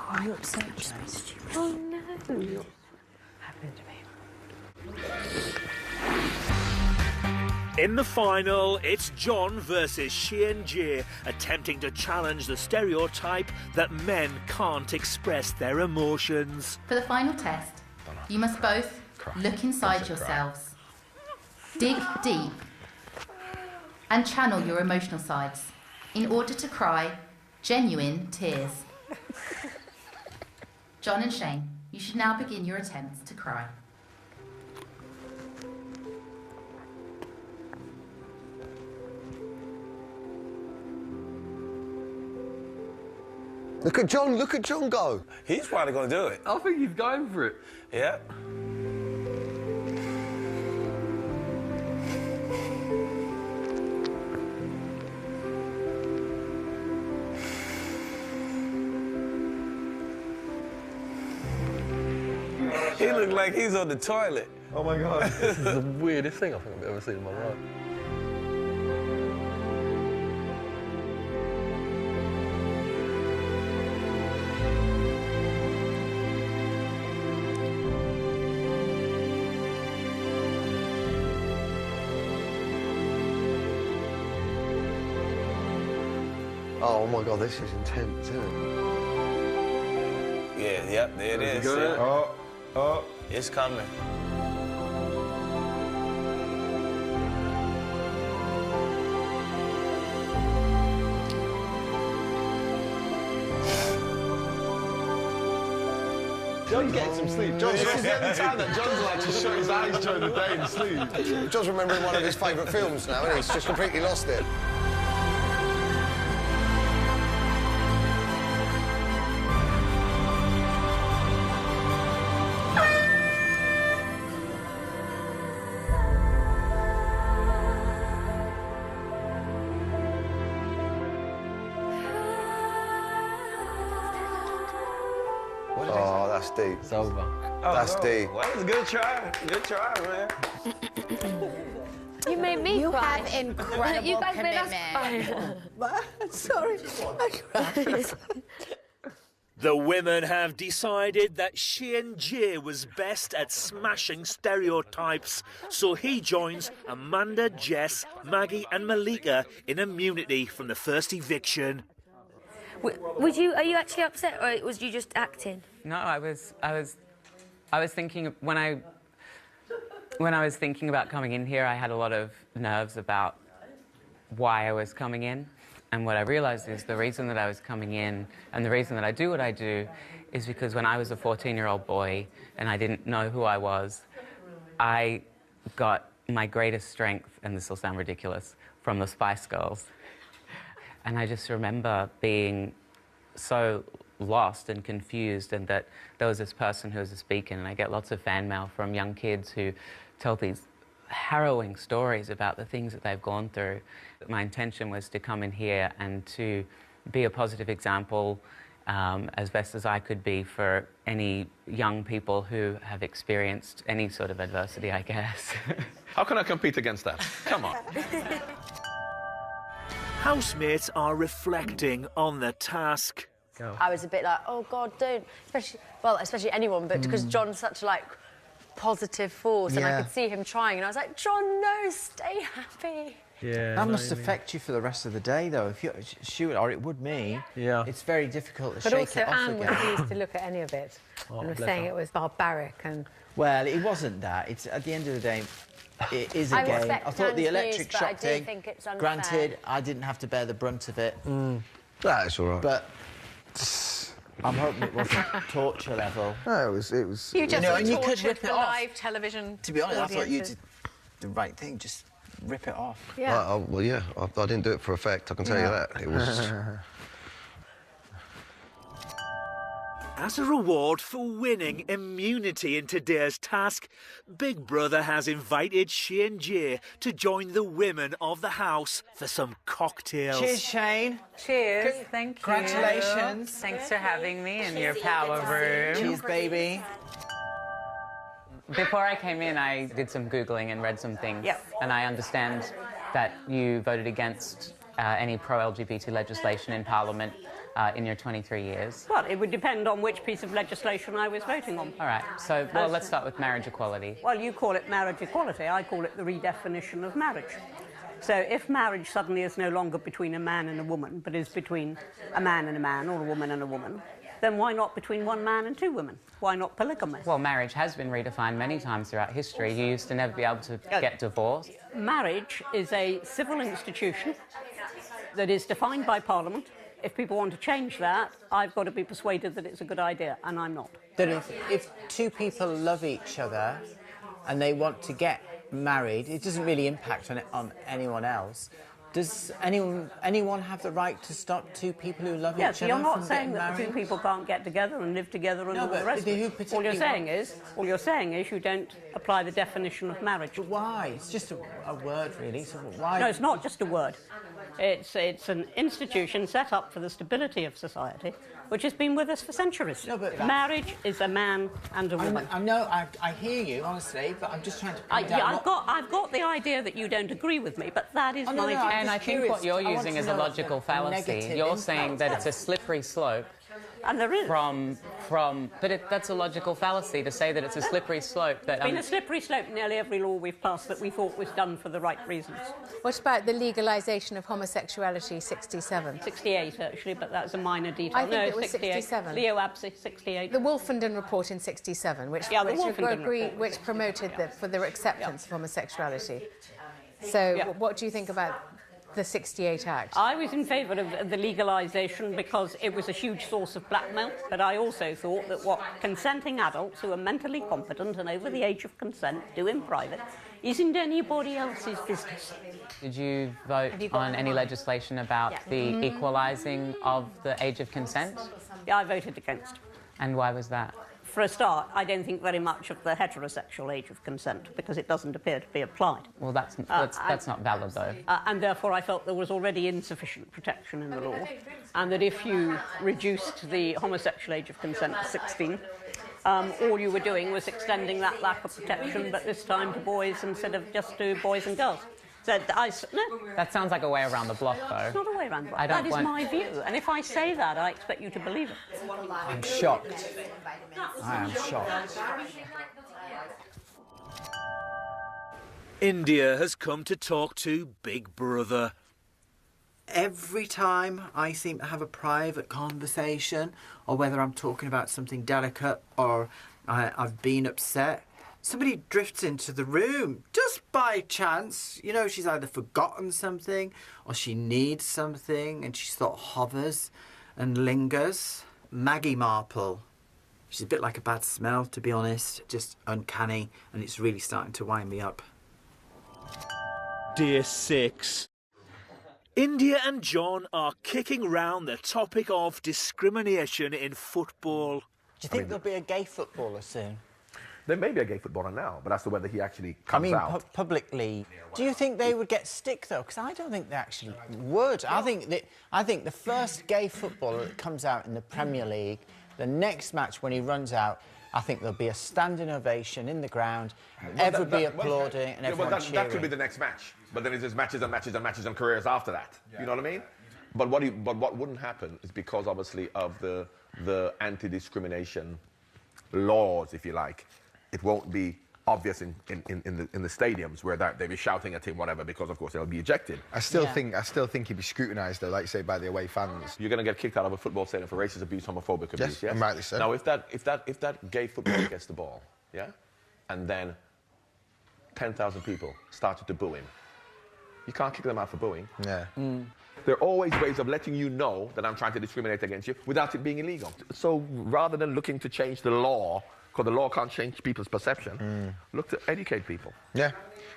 Are you upset? Oh no. Happened to me. In the final, it's John versus Shane J, attempting to challenge the stereotype that men can't express their emotions. For the final test, you must both look inside yourselves, dig deep, and channel your emotional sides in order to cry genuine tears. John and Shane, you should now begin your attempts to cry. Look at John go. He's probably going to do it. I think he's going for it. Yeah. He looked like he's on the toilet. Oh my God. This is the weirdest thing I think I've ever seen in my life. Oh my God, this is intense, isn't it? Yeah, yep, there it is. Good. Oh, it's coming. John's getting some sleep. John, this is the only time that John's allowed to shut his eyes during the day and sleep. John's remembering one of his favourite films now, and he's just completely lost it. Oh, that's deep. It's over. That's deep. Well, that was a good try. Good try, man. You made me cry. You have incredible You guys made us commitment. cry. Sorry, I cried. The women have decided that Ginuwine was best at smashing stereotypes, so he joins Amanda, Jess, Maggie and Malika in immunity from the first eviction. Would you? Are you actually upset, or was you just acting? No, I was thinking when I was thinking about coming in here, I had a lot of nerves about why I was coming in. And what I realised is the reason that I was coming in and the reason that I do what I do is because when I was a 14-year-old boy and I didn't know who I was, I got my greatest strength, and this will sound ridiculous, from the Spice Girls. And I just remember being so lost and confused, and that there was this person who was a speaker, and I get lots of fan mail from young kids who tell these harrowing stories about the things that they've gone through. My intention was to come in here and to be a positive example as best as I could be for any young people who have experienced any sort of adversity, I guess. How can I compete against that? Come on. Housemates are reflecting on the task. I was a bit like, oh God, don't, especially anyone, but because John's such a positive force, and I could see him trying, and I was like, John, no, stay happy. Yeah. That must affect you for the rest of the day, though. If you shoot, or it would me. Yeah. It's very difficult to shake it off Anne again. refused to look at any of it and was saying it was barbaric and. Well, it wasn't that. It's at the end of the day. It is a game. I thought the electric shock thing. Granted, I didn't have to bear the brunt of it. That's all right. But I'm hoping it wasn't torture level. No, it was. You just and you could rip it off. Live television. To be honest, I thought you did the right thing. Just rip it off. Yeah. Well, yeah. I didn't do it for effect. I can tell you that. It was. As a reward for winning immunity in today's task, Big Brother has invited Ginuwine to join the women of the house for some cocktails. Cheers, Shane. Cheers. Thank you. Congratulations. Thanks for having me in your power room. Cheers, baby. Before I came in, I did some Googling and read some things. Yep. And I understand that you voted against any pro-LGBT legislation in Parliament in your 23 years. Well, it would depend on which piece of legislation I was voting on. All right, so, well, let's start with marriage equality. Well, you call it marriage equality, I call it the redefinition of marriage. So if marriage suddenly is no longer between a man and a woman, but is between a man and a man, or a woman and a woman, then why not between one man and two women? Why not polygamy? Well, marriage has been redefined many times throughout history. You used to never be able to get divorced. Marriage is a civil institution that is defined by Parliament. If people want to change that, I've got to be persuaded that it's a good idea, and I'm not. That if two people love each other and they want to get married, it doesn't really impact on anyone else. Does anyone have the right to stop two people who love each other from getting married? Yes, you're not saying that two people can't get together and live together and all the rest of it. All you're saying is you don't apply the definition of marriage. But why? It's just a word, really. So why? No, it's not just a word. It's an institution set up for the stability of society, which has been with us for centuries. No, but marriage is a man and a woman. I hear you, honestly, but I'm just trying to point out... I've got the idea that you don't agree with me, but that is my view. And I think what you're using is a logical fallacy. You're saying that it's a slippery slope And there is. That's a logical fallacy to say that it's a slippery slope. That, It's been a slippery slope in nearly every law we've passed that we thought was done for the right reasons. What about the legalisation of homosexuality, 67? 68, actually, but that's a minor detail. I think it was 67. Leo Abse, 68. The Wolfenden Report in 67, which promoted for the acceptance of homosexuality. So what do you think about the 68 Act? I was in favour of the legalisation because it was a huge source of blackmail, but I also thought that what consenting adults who are mentally competent and over the age of consent do in private isn't anybody else's business. Did you vote on any legislation about the equalising of the age of consent? Yeah, I voted against. And why was that? For a start, I don't think very much of the heterosexual age of consent because it doesn't appear to be applied. Well, that's not valid, though. And therefore, I felt there was already insufficient protection in the law, and that if you reduced the homosexual age of consent to 16, all you were doing was extending that lack of protection, but this time to boys instead of just to boys and girls. So no. That sounds like a way around the block, though. It's not a way around the block. That is my view, and if I say that, I expect you to believe it. I'm shocked. I am shocked. India has come to talk to Big Brother. Every time I seem to have a private conversation, or whether I'm talking about something delicate or I've been upset, somebody drifts into the room just by chance. You know, she's either forgotten something or she needs something and she sort of hovers and lingers. Maggie Marple. She's a bit like a bad smell, to be honest. Just uncanny, and it's really starting to wind me up. Dear 6. India and John are kicking round the topic of discrimination in football. Do you think there'll be a gay footballer soon? There may be a gay footballer now, but as to whether he actually comes out. Publicly. Do you think they would get stick, though? Because I don't think they actually would. I think the first gay footballer that comes out in the Premier League, the next match when he runs out, I think there'll be a standing ovation in the ground, everybody applauding and everyone cheering. That could be the next match, but then it's just matches and matches and matches and careers after that. Yeah. You know what I mean? But what wouldn't happen is because, obviously, of the anti-discrimination laws, if you like. It won't be obvious in the stadiums where they'll be shouting at him, whatever, because of course they'll be ejected. I still think he'd be scrutinised, though, like you say, by the away fans. You're going to get kicked out of a football stadium for racist abuse, homophobic abuse. Yes, and rightly so. Now, if that gay footballer gets the ball, yeah, and then 10,000 people started to boo him, you can't kick them out for booing. Yeah. There are always ways of letting you know that I'm trying to discriminate against you without it being illegal. So rather than looking to change the law, because the law can't change people's perception, look to educate people. Yeah.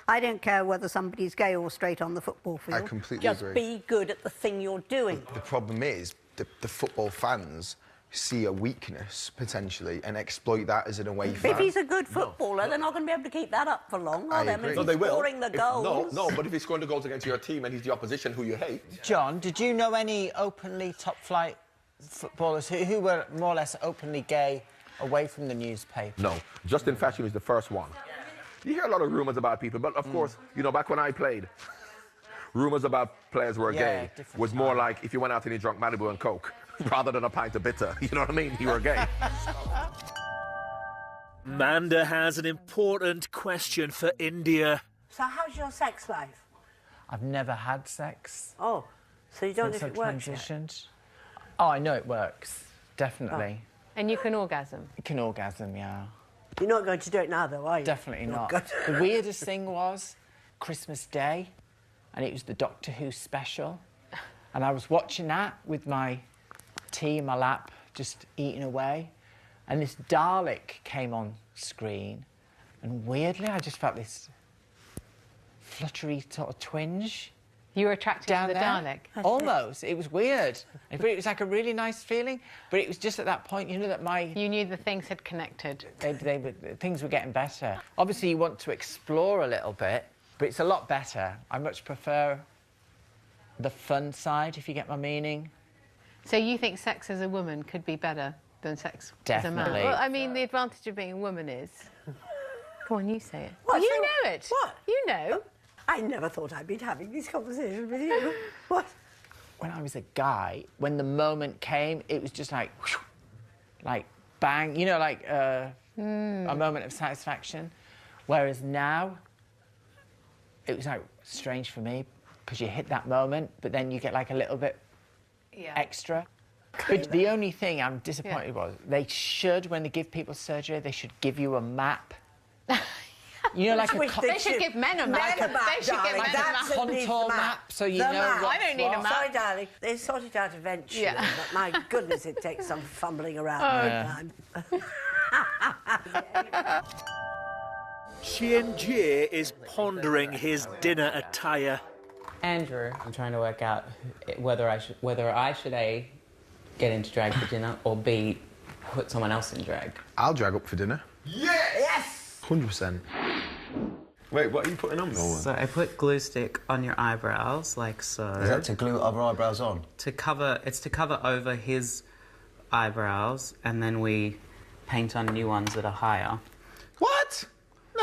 I don't care whether somebody's gay or straight on the football field. I completely agree. Just be good at the thing you're doing. The problem is the football fans see a weakness, potentially, and exploit that as an away fan. If he's a good footballer, they're not going to be able to keep that up for long, are they? agree. No, they will. Scoring the goals. No, but if he's scoring the goals against your team and he's the opposition who you hate... John, did you know any openly top-flight footballers who were more or less openly gay away from the newspaper? No. Justin Fashim is the first one. You hear a lot of rumours about people, but of course, you know, back when I played, rumours about players who were gay was more like if you went out and you drank Malibu and Coke rather than a pint of bitter. You know what I mean? You were gay. Manda has an important question for India. So how's your sex life? I've never had sex. Oh, so you don't know if it works transitioned. Oh, I know it works. Definitely. And you can orgasm? You can orgasm, yeah. You're not going to do it now, though, are you? Definitely not. The weirdest thing was Christmas Day, and it was the Doctor Who special. And I was watching that with my tea in my lap, just eating away. And this Dalek came on screen. And weirdly, I just felt this fluttery sort of twinge. You were attracted to the Dalek? Almost. It was weird. It was like a really nice feeling, but it was just at that point, you know, that you knew the things had connected. Things were getting better. Obviously, you want to explore a little bit, but it's a lot better. I much prefer the fun side, if you get my meaning. So you think sex as a woman could be better than sex as a man? Definitely. Well, I mean, the advantage of being a woman is... Come on, you say it. What? You know it. What? You know. I never thought I'd been having these conversations with you. What? when I was a guy, when the moment came, it was just like bang, you know, like a moment of satisfaction. Whereas now, it was like strange for me because you hit that moment, but then you get like a little bit extra. But the only thing I'm disappointed was they should, when they give people surgery, they should give you a map. You know, like they should give men a map. They should give men a map. Contour map, so you know what. I don't need a map. Sorry, darling. They sort it out eventually. Yeah. But my goodness, it takes some fumbling around all the time. Qian-Jie is pondering his dinner attire. Andrew, I'm trying to work out whether I should A, get into drag for dinner, or B, put someone else in drag. I'll drag up for dinner. Yes! 100%. Wait, what are you putting on? So I put glue stick on your eyebrows, like so. Is that to glue other eyebrows on? It's to cover over his eyebrows, and then we paint on new ones that are higher. What?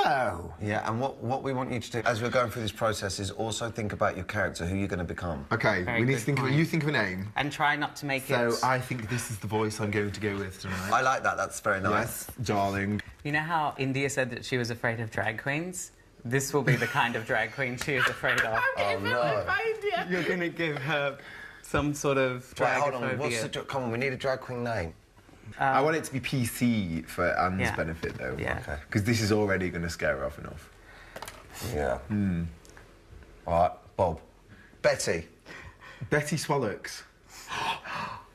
No. Yeah, and what we want you to do as we're going through this process is also think about your character, who you're going to become. Okay, we need to think of... You think of a name. And try not to make it... So I think this is the voice I'm going to go with tonight. I like that, that's very nice. Yes, darling. You know how India said that she was afraid of drag queens? This will be the kind of drag queen she is afraid of. Oh, no. You're going to give her some sort of drag hold on, come on, we need a drag queen name. I want it to be PC for Anne's benefit, though. Yeah. Okay. Because this is already going to scare her off enough. Yeah. All right, Bob. Betty. Betty Swallocks.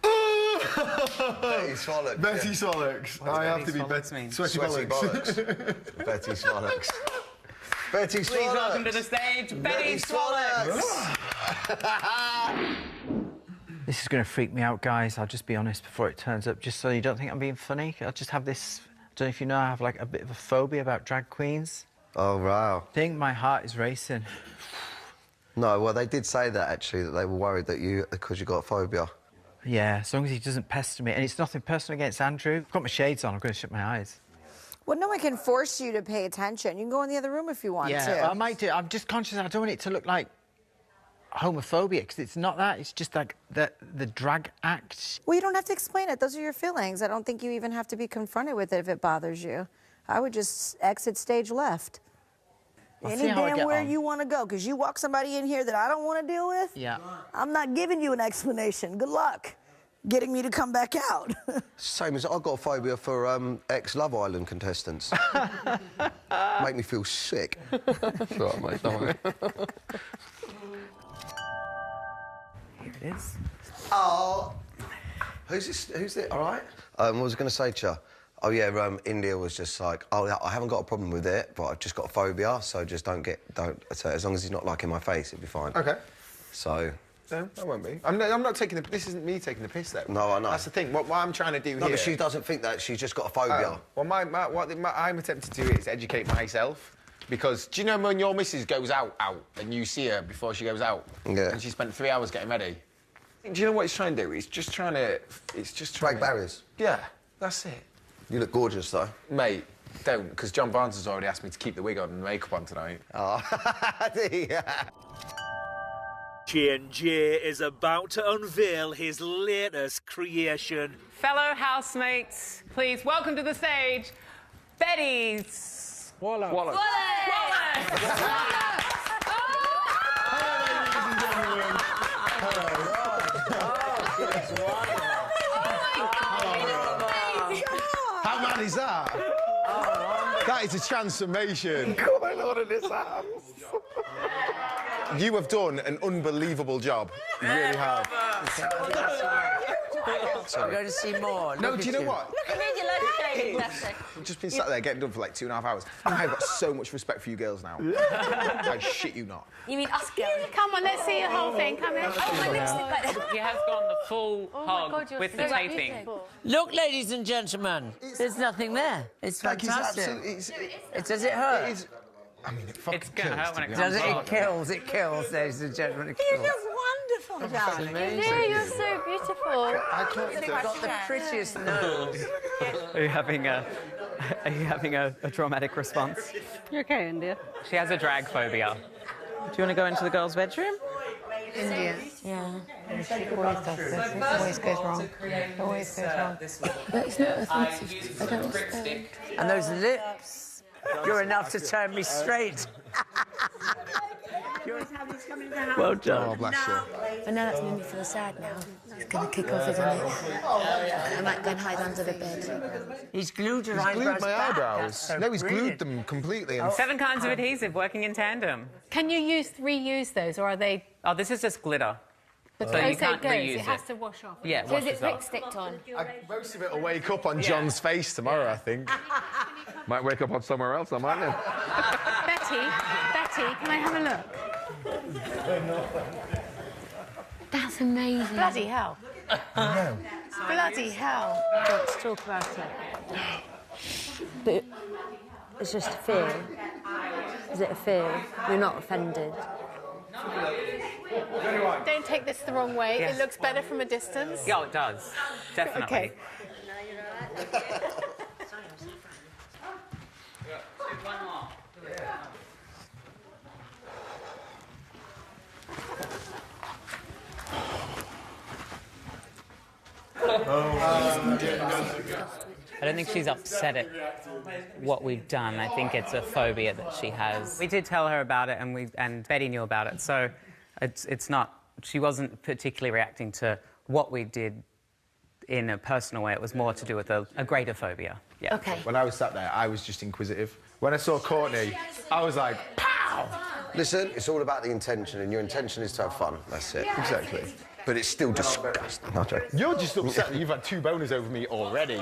Betty Swallocks. Betty Swallocks. I have to be Betty. Sweaty bollocks. Betty Swallocks. Betty Swallocks. Please welcome to the stage, Betty Swallocks. This is going to freak me out, guys. I'll just be honest before it turns up, just so you don't think I'm being funny. I'll just have this... I don't know if you know, I have, like, a bit of a phobia about drag queens. Oh, wow. I think my heart is racing. No, well, they did say that, actually, that they were worried that because you got a phobia. Yeah, as long as he doesn't pester me. And it's nothing personal against Andrew. I've got my shades on. I'm going to shut my eyes. Well, no one can force you to pay attention. You can go in the other room if you want to. Yeah, I might do. I'm just conscious I don't want it to look like homophobia, because it's not that. It's just like the drag act. Well, you don't have to explain it. Those are your feelings. I don't think you even have to be confronted with it if it bothers you. I would just exit stage left. Any damn where you want to go, because you walk somebody in here that I don't want to deal with. Yeah. I'm not giving you an explanation. Good luck getting me to come back out. Same as I've got a phobia for ex-Love Island contestants. Make me feel sick. Sure, mate, don't worry. Here it is. Oh. Who's it? All right. What was I going to say to you? Oh, yeah, India was just like, oh, I haven't got a problem with it, but I've just got a phobia, so just don't... So as long as he's not, like, in my face, it'll be fine. OK. So... No, that won't be. I'm not taking the... This isn't me taking the piss, though. No, I know. That's the thing. What I'm trying to do here... No, but she doesn't think that. She's just got a phobia. Well, what I'm attempting to do is educate myself. Because, do you know when your missus goes out, and you see her before she goes out? Yeah. And she spent 3 hours getting ready? Do you know what it's trying to do? It's just trying to... Break barriers. Yeah, that's it. You look gorgeous, though. Mate, don't, because John Barnes has already asked me to keep the wig on and makeup on tonight. Oh, yeah. Qian-Jie is about to unveil his latest creation. Fellow housemates, please welcome to the stage, Betty Swallocks. Wallace. How mad is that? That is a transformation. God, I Lord in his hands. You have done an unbelievable job. You really have. We're going to see more. No, do you know what? Look at me, you like shaving, Bessie. I've just been sat there getting done for like 2.5 hours. And I've got so much respect for you girls now. I shit you not. You mean us girls? Come on, let's see the whole thing. Come in. Oh, my lipstick back there. He has gone the full hog God, with the taping. Look, ladies and gentlemen, there's nothing there. It's fantastic. Does it hurt? I mean, it fucking It's gonna hurt when it Does comes it? off. It kills, ladies and gentlemen. It You kills. look wonderful, darling. Yeah, you're so beautiful. You've got the prettiest nose. Are you having a traumatic response? You okay, India? She has a drag phobia. Do you want to go into the girls' bedroom? India. Yeah. She always does this. It always goes wrong. It always goes wrong. But it's not authentic. I don't understand. And those lips, you're enough to turn me straight. Well done. Oh, bless you. But now that's made me feel sad now. It's going to kick off, isn't it? I might go and hide under the bed. He's glued your He's eyebrows glued my back. eyebrows. That's so No, he's brilliant. glued them completely. And 7 kinds of adhesive working in tandem. Can you reuse those, or are they? Oh, this is just glitter. But So you so can't it goes. reuse It has to wash off. Yeah, So is washes it off. sticked on? most of it will wake up on John's face tomorrow, I think. Might wake up on somewhere else, I might know. Betty, can I have a look? That's amazing. Bloody hell. No. Bloody hell. Let's talk about it. But it's just fear. Is it a fear? You're not offended. Don't take this the wrong way. Yes. It looks better from a distance. Yeah, it does. Definitely. Okay. I don't think she's upset at what we've done. I think it's a phobia that she has. We did tell her about it, and Betty knew about it. So it's not. She wasn't particularly reacting to what we did in a personal way. It was more to do with a greater phobia. Yeah. Okay. When I was sat there, I was just inquisitive. When I saw Courtney, I was like, pow! Listen, it's all about the intention, and your intention is to have fun. That's it. Exactly. But it's still disgusting. No, joking. You're just upset that you've had 2 boners over me already.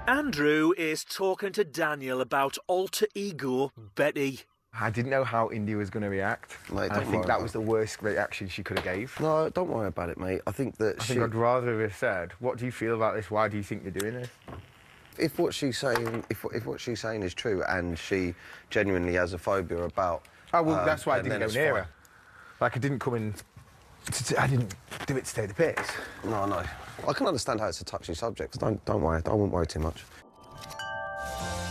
Andrew is talking to Daniel about alter ego Betty. I didn't know how India was going to react. Mate, I don't think worry that about was the worst reaction she could have gave. No, don't worry about it, mate. I think that I think I'd rather have said, what do you feel about this? Why do you think you're doing this? If what she's saying, if what she's saying is true, and she genuinely has a phobia about, Oh well, that's why I then didn't go it's near fine. her. Like I didn't come in. I didn't do it to take the piss. No, no. I can understand how it's a touchy subject. Don't worry. I won't worry too much.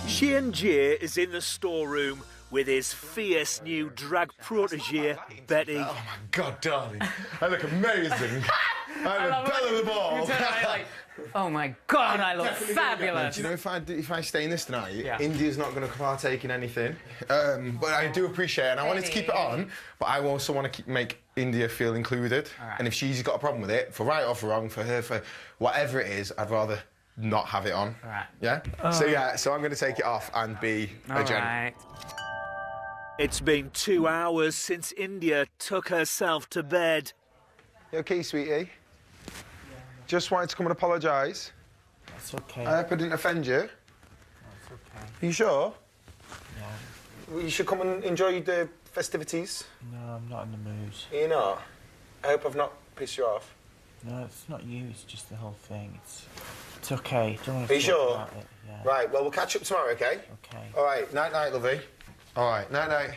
Shane Jay is in the storeroom with his fierce new drag protege, Betty. Oh my God, darling, I look amazing. I'm the belle of the ball. Oh my God, I look fabulous. Do you know if I stay in this tonight, India's not going to partake in anything. But I do appreciate it, and I wanted to keep it on. But I also want to make India feel included. Right. And if she's got a problem with it, for right or for wrong, for her, for whatever it is, I'd rather not have it on. All right. Yeah. So I'm going to take it off and be a gent. Right. It's been 2 hours since India took herself to bed. You okay, sweetie? Just wanted to come and apologise. It's okay. I hope I didn't offend you. It's okay. Are you sure? Yeah. Well, you should come and enjoy the festivities. No, I'm not in the mood. Are you not? I hope I've not pissed you off. No, it's not you. It's just the whole thing. It's okay. Don't want to Are you talk sure? about it. Yeah. Right, well, we'll catch up tomorrow, OK? Okay. All right, night-night, lovey. All right, night-night.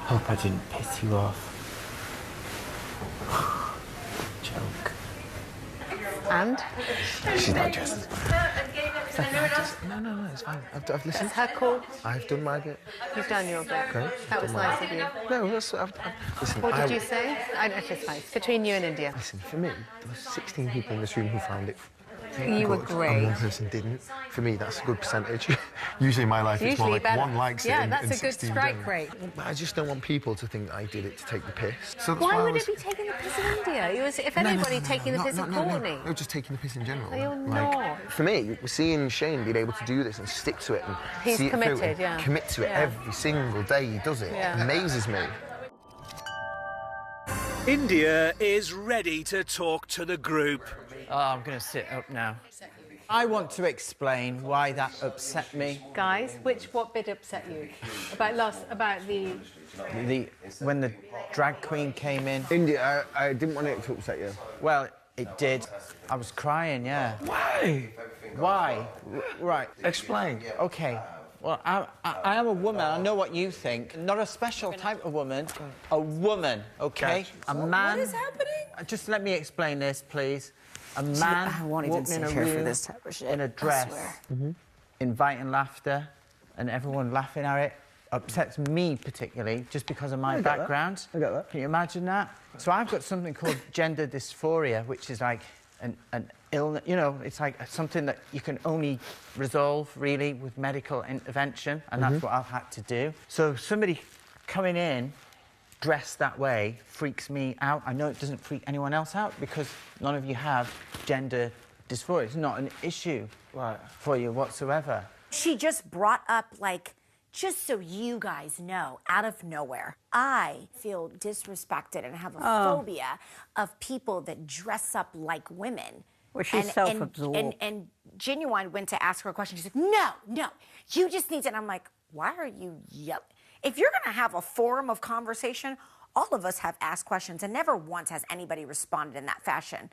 Hope I didn't piss you off. Joke. And? She's not just. No, it's fine. I've listened. It's her call. I've done my bit. You've done your bit. Okay. That was nice of you. No, listen. What did you say? Okay, it's fine. It's between you and India. Listen, for me, there were 16 people in this room who found it. You were good, great. And one person didn't. For me, that's a good percentage. Usually in my life, it's more like better. one likes it yeah, and that's a good 16 strike don't. rate. But I just don't want people to think I did it to take the piss. So that's Why I would was... it be taking the piss in India? It was, if anybody taking the piss in Courtney. No, just taking the piss in general. No, you're not. For me, seeing Shane being able to do this and stick to it and He's see it committed, through and yeah. commit to it Yeah. every single day he does it, amazes me. India is ready to talk to the group. Oh, I'm going to sit up now. I want to explain why that upset me. Guys, what bit upset you? About the... When the drag queen came in. India, I didn't want it to upset you. Well, it did. I was crying, yeah. Why? Why? Right. Explain. OK. Well, I am a woman. I know what you think. Not a special type of woman. A woman, OK? A man... What is happening? Just let me explain this, please. A man I won't even walking in sit a here room for this type of shit. in a dress, inviting laughter, and everyone laughing at it, upsets me particularly, just because of my background. I get that. Can you imagine that? So I've got something called gender dysphoria, which is like an illness, you know, it's like something that you can only resolve, really, with medical intervention, and that's what I've had to do. So somebody coming in dressed that way freaks me out. I know it doesn't freak anyone else out, because none of you have gender dysphoria. It's not an issue for you whatsoever. She just brought up, like, just so you guys know, out of nowhere, I feel disrespected and have a phobia of people that dress up like women. Well, she's self-absorbed. And Ginuwine went to ask her a question. She's like, no, you just need to... And I'm like, why are you yelling? If you're going to have a forum of conversation, all of us have asked questions, and never once has anybody responded in that fashion.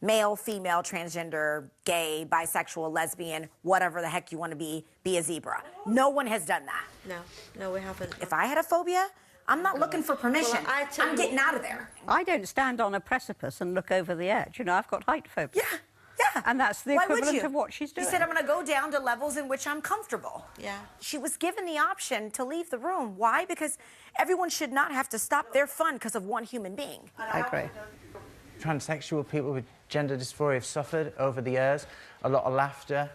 Male, female, transgender, gay, bisexual, lesbian, whatever the heck you want to be a zebra. No one has done that. No, we haven't. If I had a phobia, I'm not looking for permission. Well, I'm getting out of there. I don't stand on a precipice and look over the edge. You know, I've got height phobia. Yeah. And that's the Why would equivalent you? of what she's doing. She said, I'm going to go down to levels in which I'm comfortable. Yeah. She was given the option to leave the room. Why? Because everyone should not have to stop their fun because of one human being. I agree. Transsexual people with gender dysphoria have suffered over the years, a lot of laughter.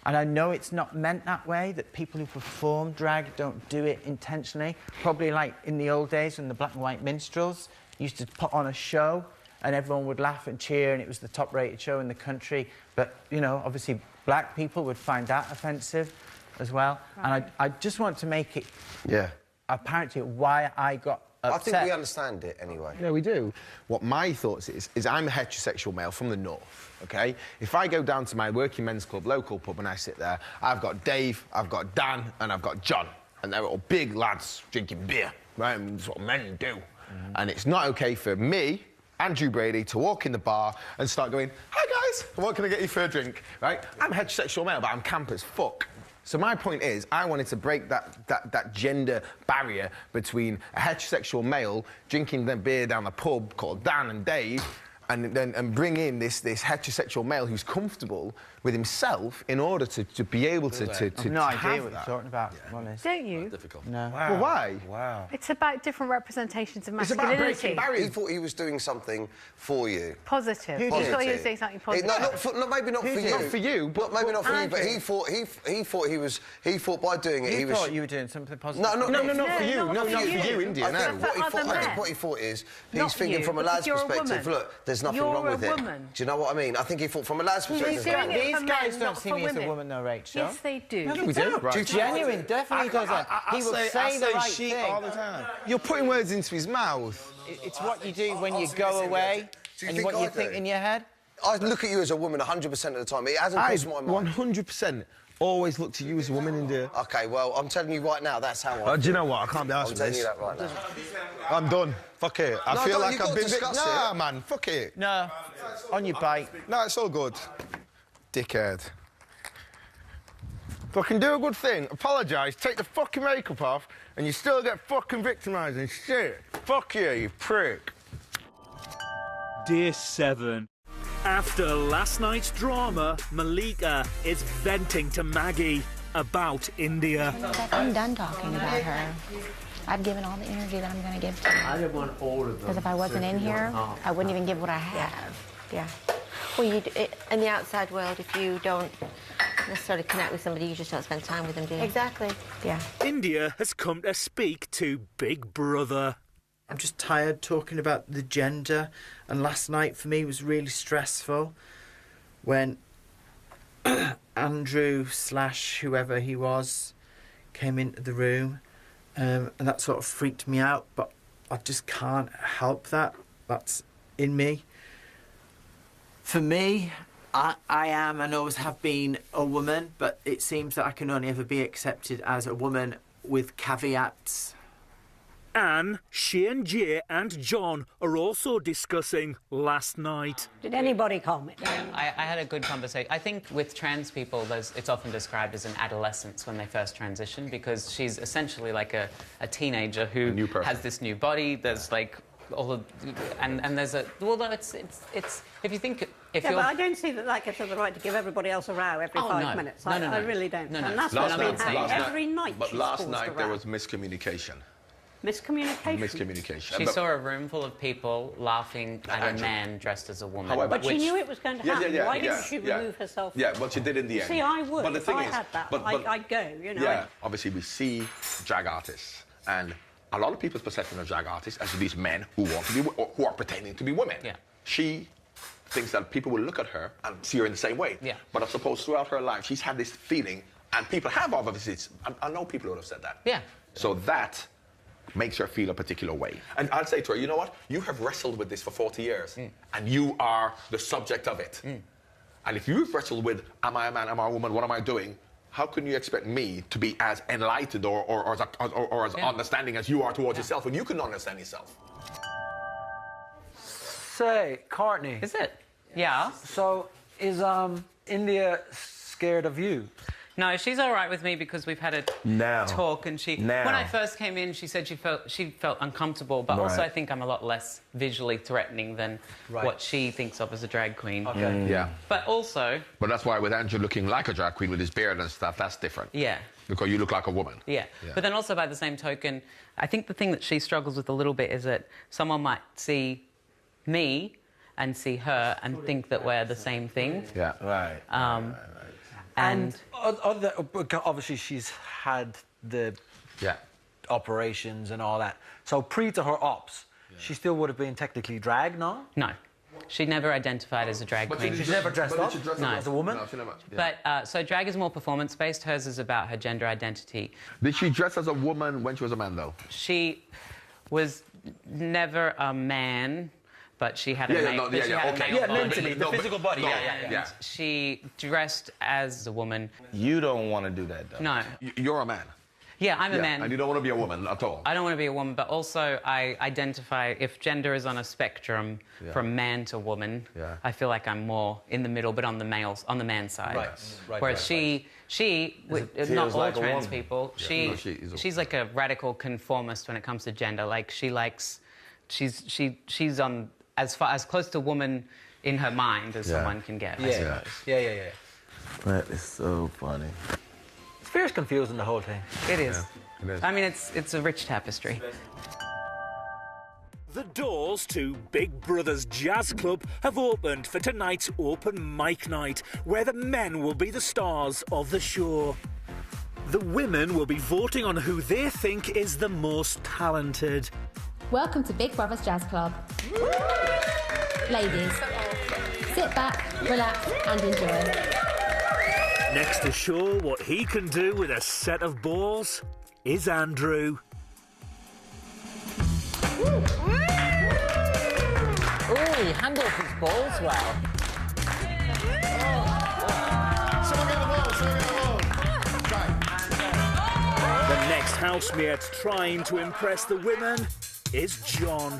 And I know it's not meant that way, that people who perform drag don't do it intentionally. Probably like in the old days when the black and white minstrels used to put on a show and everyone would laugh and cheer and it was the top-rated show in the country. But, you know, obviously black people would find that offensive as well. Right. And I just want to make it apparent to you why I got upset. I think we understand it anyway. Yeah, we do. What my thoughts is I'm a heterosexual male from the north, OK? If I go down to my working men's club, local pub, and I sit there, I've got Dave, I've got Dan, and I've got John. And they're all big lads drinking beer, right? And that's what men do. And it's not OK for me, Andrew Brady, to walk in the bar and start going, hi, guys, what can I get you for a drink, right? I'm a heterosexual male, but I'm camp as fuck. So my point is, I wanted to break that gender barrier between a heterosexual male drinking their beer down the pub called Dan and Dave, and bring in this heterosexual male who's comfortable with himself in order to be able to I've no idea what you're talking about, honest. Don't you? Difficult. No. Wow. Well, why? Wow. It's about different representations of It's masculinity. about breaking barriers. He thought he was doing something for you. Positive. Who He did? thought he was doing something positive. Maybe not for you. Not for you, but maybe not for you. But he thought by doing it, he thought you were doing something positive. No, not for you. No, not for you, India. I think what he thought is he's thinking from a lad's perspective. Look, there's nothing wrong with it. Do you know what I mean? I think he thought from a lad's perspective. These guys don't see me as a woman, though, Rachel. Yes, they do. No, we do. Right. Genuine, definitely does that. He will say the right thing all the time. You're putting words into his mouth. It's what you do when you go away and what you think in your head. I look at you as a woman 100% of the time. It hasn't crossed my mind. 100% always look to you as a woman, India. OK, well, I'm telling you right now, that's how I do you know what? I can't be arsed with this. I'm telling you that right now. I'm done. Fuck it. I feel like I've been... Nah, man, fuck it. No, on your bike. No, it's all good. Dickhead. Fucking do a good thing, apologise, take the fucking makeup off, and you still get fucking victimised and shit. Fuck you, you prick. Dear Seven, after last night's drama, Malika is venting to Maggie about India. I'm done talking about her. I've given all the energy that I'm going to give to her. I don't want all of them. Because if I wasn't in here, I wouldn't even give what I have. Yeah. Well, in the outside world, if you don't necessarily connect with somebody, you just don't spend time with them, do you? Exactly. Yeah. India has come to speak to Big Brother. I'm just tired talking about the gender, and last night for me was really stressful when Andrew / whoever he was came into the room, and that sort of freaked me out, but I just can't help that. That's in me. For me, I am and always have been a woman, but it seems that I can only ever be accepted as a woman with caveats. Anne, Shane J and John are also discussing last night. Did anybody comment? I had a good conversation. I think with trans people, it's often described as an adolescence when they first transition, because she's essentially like a teenager who has this new body. There's like all of, and there's a, although it's if you think if you're... but I don't see that that gives her the right to give everybody else a row every 5 minutes. I really don't. No. And that's what's been happening every night. But last night there was miscommunication. Miscommunication? Miscommunication. She saw a room full of people laughing at a man dressed as a woman. However, but she knew it was going to happen. Why didn't she remove herself? Yeah, well, she did in the end. See, I would. But the thing if I is, had that, I'd go, you know. Yeah, obviously we see drag artists, and a lot of people's perception of drag artists as these men who want to be, or who are pretending to be women. Yeah. She thinks that people will look at her and see her in the same way. Yeah. But I suppose throughout her life, she's had this feeling, and people have obviously, I know people who have said that. Yeah. So that makes her feel a particular way. And I'll say to her, you know what? You have wrestled with this for 40 years, and you are the subject of it. And if you've wrestled with, am I a man, am I a woman, what am I doing? How can you expect me to be as enlightened or as understanding as you are towards yourself when you can understand yourself? Say, Courtney. Is it? Yeah. So, is India scared of you? No, she's all right with me because we've had a talk, and when I first came in, she said she felt uncomfortable, but also I think I'm a lot less visually threatening than what she thinks of as a drag queen. Okay. Yeah. But also... But that's why with Andrew looking like a drag queen with his beard and stuff, that's different. Yeah. Because you look like a woman. Yeah. But then also by the same token, I think the thing that she struggles with a little bit is that someone might see me and see her and think that we're the same thing. Yeah. Right. And obviously she's had the operations and all that. So pre to her ops, she still would have been technically drag, no? No. She never identified as a drag queen. She's never dressed up as a woman? No, she never. But, so drag is more performance-based. Hers is about her gender identity. Did she dress as a woman when she was a man, though? She was never a man, but she had a male mentally, the physical body. Yeah. She dressed as a woman. You don't want to do that, though. No. You're a man. Yeah, I'm a man. And you don't want to be a woman at all. I don't want to be a woman, but also I identify, if gender is on a spectrum from man to woman, I feel like I'm more in the middle, but on the man side. Whereas she, not all trans people, she's like a radical conformist when it comes to gender. Like she's on as close to woman in her mind as someone can get. Yeah. That is so funny. It's fierce confusing, the whole thing. It is. Yeah, it is. I mean, it's a rich tapestry. The doors to Big Brother's Jazz Club have opened for tonight's open mic night, where the men will be the stars of the show. The women will be voting on who they think is the most talented. Welcome to Big Brother's Jazz Club. Ladies, sit back, relax and enjoy. Next to show what he can do with a set of balls is Andrew. Oh, he handles his balls well. The next housemate trying to impress the women is John.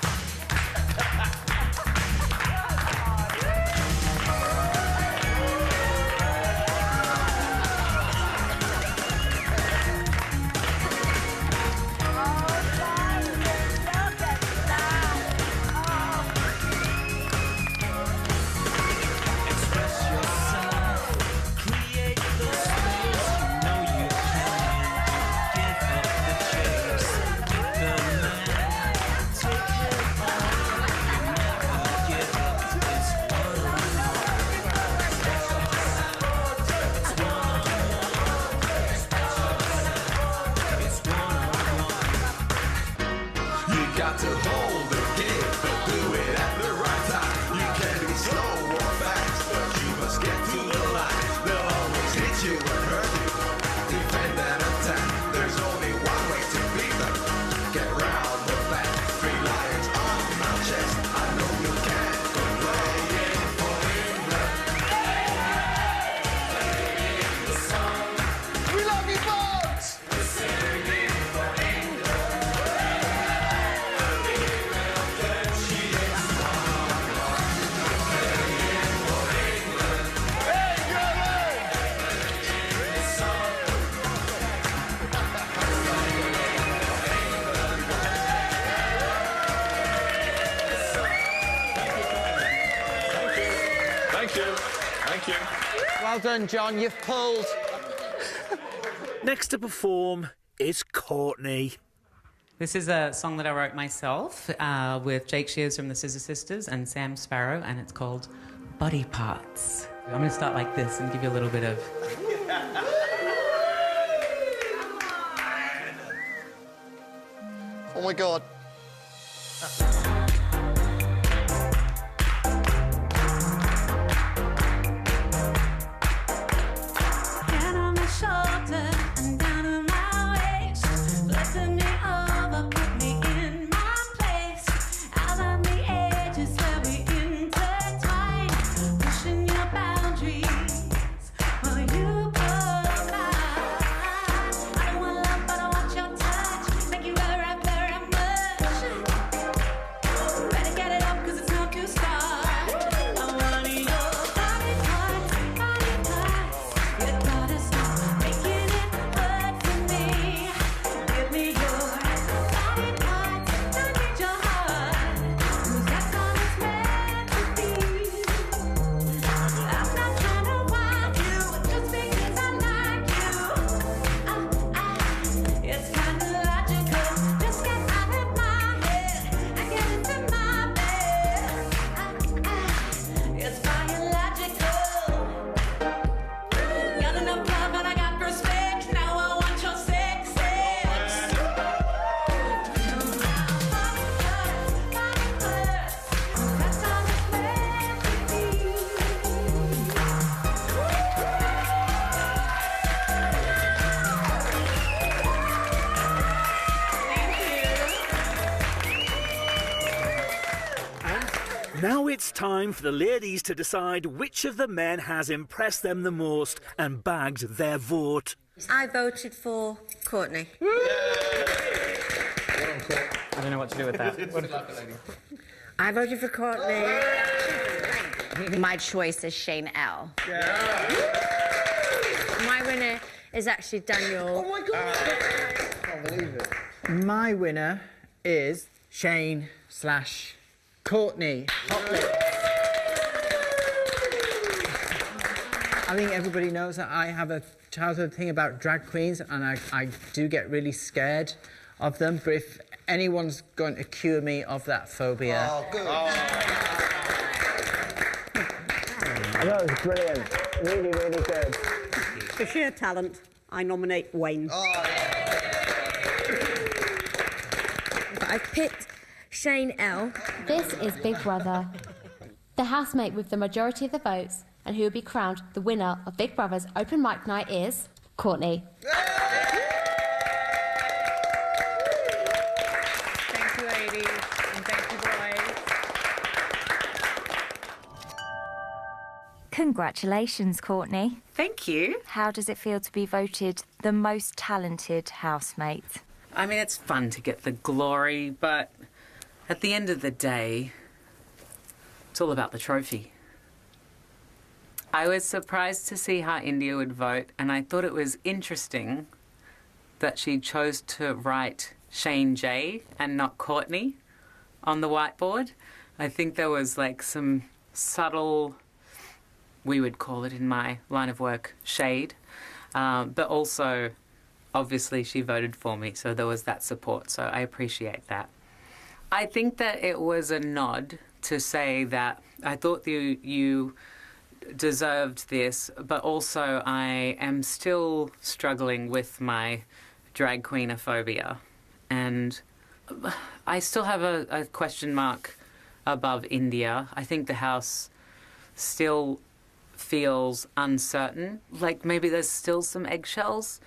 Thank you. Thank you. Well done, John. You've pulled. Next to perform is Courtney. This is a song that I wrote myself with Jake Shears from the Scissor Sisters and Sam Sparrow, and it's called Body Parts. I'm going to start like this and give you a little bit of... Oh my God. Hand on my shoulder and down on my waist, lifting me over, put me in my place. Out on the edges where we intertwine, pushing your boundaries while you provide. I don't want love, but I want your touch. Thank you very, very much. Better get it up, 'cause it's not too start. I want your body parts, body parts. You gotta stop making it hurt for me. Give me your body parts, I need your heart, 'cause that's all it's meant to be. I'm not trying to want you just because I like you. It's kinda logical. Just get out of my head and get into my bed. It's biological. Got enough love and I got respect. Now I want your sex. That's all it's meant to be. Now it's time for the ladies to decide which of the men has impressed them the most and bagged their vote. I voted for Courtney. I don't know what to do with that. I voted for Courtney. My choice is Shane L. My winner is actually Daniel. Oh my God! I can't believe it. My winner is Shane/Courtney. I think everybody knows that I have a childhood thing about drag queens, and I do get really scared of them. But if anyone's going to cure me of that phobia... Oh, good. That was brilliant. Really, really good. For sheer talent, I nominate Wayne. I picked Shane L. This is Big Brother. The housemate with the majority of the votes and who will be crowned the winner of Big Brother's open mic night is Courtney. Thank you, ladies, and thank you, boys. Congratulations, Courtney. Thank you. How does it feel to be voted the most talented housemate? I mean, it's fun to get the glory, but at the end of the day, it's all about the trophy. I was surprised to see how India would vote, and I thought it was interesting that she chose to write Shane J and not Courtney on the whiteboard. I think there was like some subtle, we would call it in my line of work, shade, but also obviously she voted for me, so there was that support, so I appreciate that. I think that it was a nod to say that I thought you deserved this, but also I am still struggling with my drag queenophobia, and I still have a question mark above India. I think the house still feels uncertain, like maybe there's still some eggshells.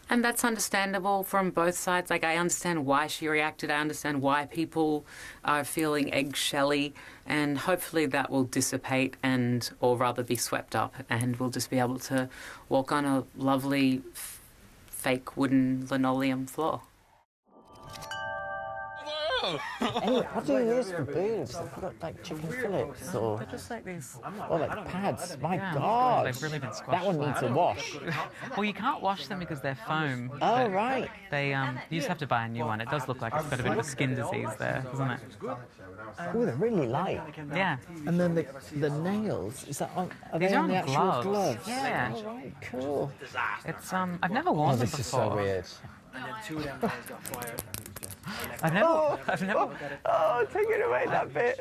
And that's understandable from both sides. Like, I understand why she reacted. I understand why people are feeling eggshelly, and hopefully that will dissipate and, or rather be swept up, and we'll just be able to walk on a lovely fake wooden linoleum floor. Anyway, what do you use for boobs? Have you got like chicken fillets or? They're just like these. Or like pads? My Yeah, God, they've really been squashed. that one needs a wash. Well, you can't wash them because they're foam. Oh, but right. They you just have to buy a new one. It does look like it's got a bit of a skin disease there, doesn't it? Oh, they're really light. Yeah. And then the nails, is that on? Are These they are on the on actual gloves. gloves? Yeah. Oh, right, cool. It's I've never worn them this before. is so weird. And then 2 of them guys got fired. I've never. Oh, take it away that bit.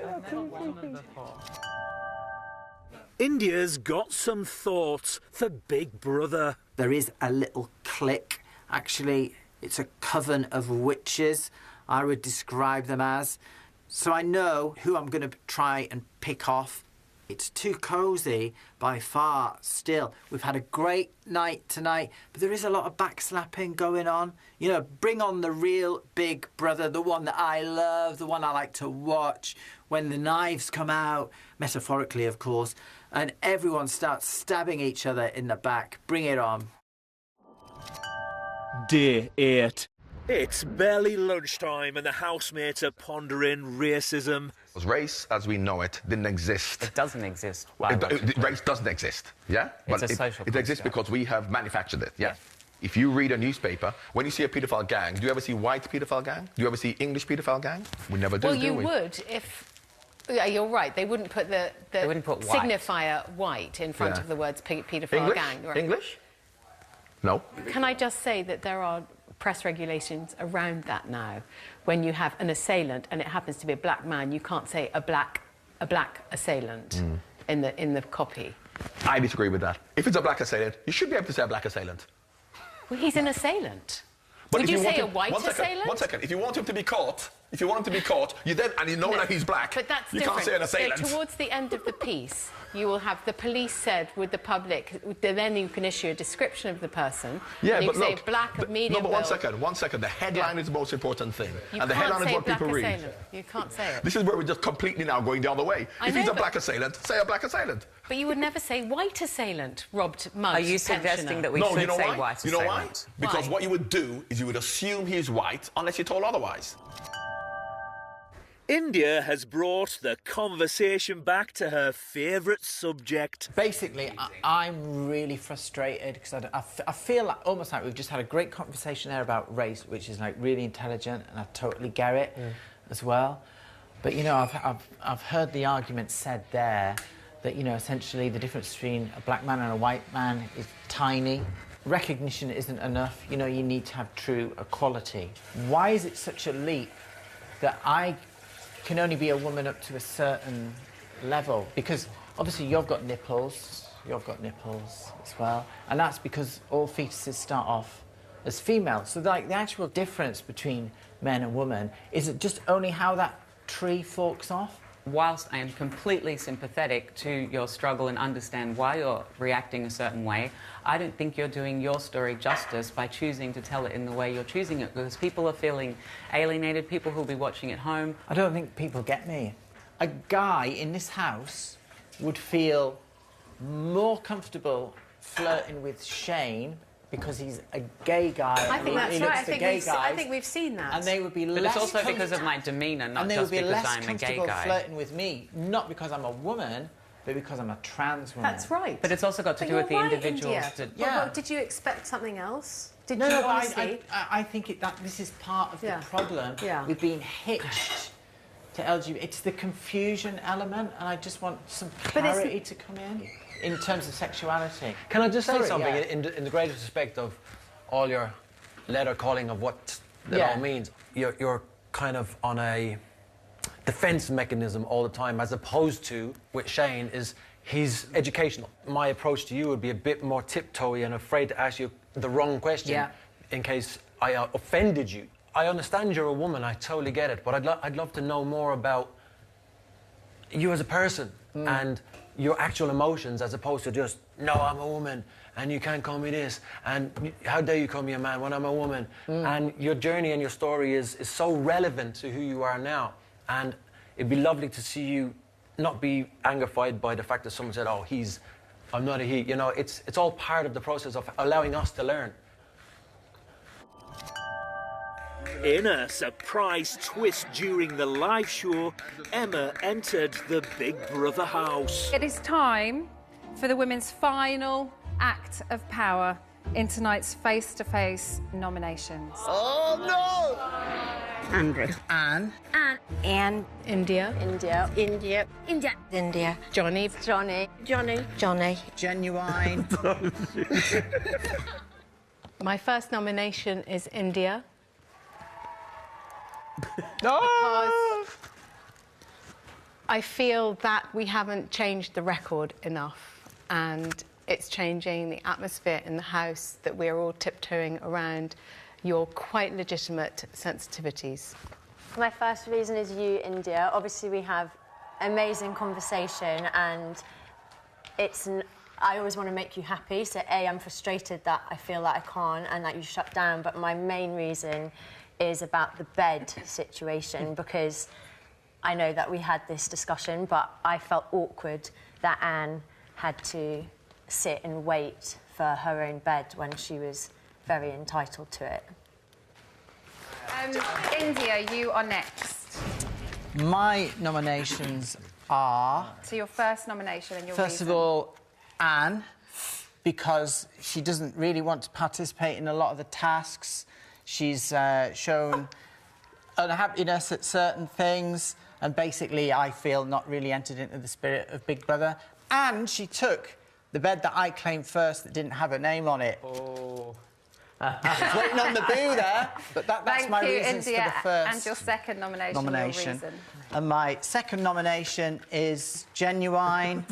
India's got some thoughts for Big Brother. There is a little clique. Actually, it's a coven of witches, I would describe them as. So I know who I'm going to try and pick off. It's too cosy by far still. We've had a great night tonight, but there is a lot of backslapping going on. You know, bring on the real Big Brother, the one that I love, the one I like to watch, when the knives come out, metaphorically, of course, and everyone starts stabbing each other in the back. Bring it on. Day 8. It's barely lunchtime and the housemates are pondering racism. Race, as we know it, didn't exist. It doesn't exist. Race doesn't exist, yeah? It's a social it exists because we have manufactured it, yeah? If you read a newspaper, when you see a paedophile gang, do you ever see white paedophile gang? Do you ever see English paedophile gang? We never do, well, do you we? would if... Yeah, you're right. They wouldn't put the wouldn't put white. signifier white in front of the words paedophile English? gang. Right. English? No. Can I just say that there are press regulations around that now. When you have an assailant and it happens to be a black man, you can't say a black assailant in the copy. I disagree with that. If it's a black assailant, you should be able to say a black assailant. Well, he's an assailant. But Would if you say want a white assailant? One second. If you want him to be caught, you then, and you know that he's black, but that's you different. can't say an assailant. So towards the end of the piece, you will have the police said with the public, then you can issue a description of the person. Yeah, and you but can look, say black of medium no, but build. one second. The headline is the most important thing. You and the can't headline is say what black people read. assailant. You can't say it. This is where we're just completely now going the other way. If he's a black assailant, say a black assailant. But you would never say white assailant robbed Muggs. Are you suggesting that we no, should you know say why? white You know why? assailant? Because what you would do is you would assume he's white unless you're told otherwise. India has brought the conversation back to her favourite subject. Basically, I'm really frustrated because I feel like, almost like we've just had a great conversation there about race, which is like really intelligent, and I totally get it as well. But you know, I've heard the argument said there that, you know, essentially the difference between a black man and a white man is tiny. Recognition isn't enough. You know, you need to have true equality. Why is it such a leap that I can only be a woman up to a certain level? Because obviously you've got nipples as well, and that's because all fetuses start off as female. So like the actual difference between men and women is it just only how that tree forks off? Whilst I am completely sympathetic to your struggle and understand why you're reacting a certain way, I don't think you're doing your story justice by choosing to tell it in the way you're choosing it, because people are feeling alienated, people who'll be watching at home. I don't think people get me. A guy in this house would feel more comfortable flirting with Shane because he's a gay guy. I think that's right. I think we've seen that. And they would be But less it's also because of my demeanour, not just because I'm a gay guy. Flirting with me, not because I'm a woman, but because I'm a trans woman. That's right. But it's also got to do with the individuals. Well, did you expect something else? Did no, you no, honestly? I think that this is part of the problem with being hitched to LGBT. It's the confusion element, and I just want some clarity to come in terms of sexuality. Can I just say something in the greatest respect of all your letter calling of what that all means? You're kind of on a defense mechanism all the time, as opposed to, with Shane, is he's educational. My approach to you would be a bit more tiptoey and afraid to ask you the wrong question in case I offended you. I understand you're a woman, I totally get it, but I'd love to know more about you as a person and your actual emotions, as opposed to just, no, I'm a woman and you can't call me this, and how dare you call me a man when I'm a woman. And your journey and your story is so relevant to who you are now, and it'd be lovely to see you not be angerfied by the fact that someone said, oh, I'm not a he. You know, it's all part of the process of allowing us to learn. In a surprise twist during the live show, Emma entered the Big Brother house. It is time for the women's final act of power in tonight's face-to-face nominations. Oh, no! Andrew. Anne. Anne. India. India. India. India. Johnny. Johnny. Johnny. Ginuwine. My first nomination is India. No! Because I feel that we haven't changed the record enough, and it's changing the atmosphere in the house that we're all tiptoeing around your quite legitimate sensitivities. My first reason is you, India. Obviously, we have amazing conversation, and I always want to make you happy. So, A, I'm frustrated that I feel that I can't and that you shut down. But my main reason is about the bed situation, because I know that we had this discussion, but I felt awkward that Anne had to sit and wait for her own bed when she was very entitled to it. India, you are next. My nominations are... So your first nomination and your First reason. of all, Anne, because she doesn't really want to participate in a lot of the tasks. She's shown unhappiness at certain things, and basically, I feel, not really entered into the spirit of Big Brother. And she took the bed that I claimed first that didn't have a name on it. Oh. She's waiting on the boo there, but that's my reasons for the first and your second nomination. nomination. Your reason. And my second nomination is Ginuwine.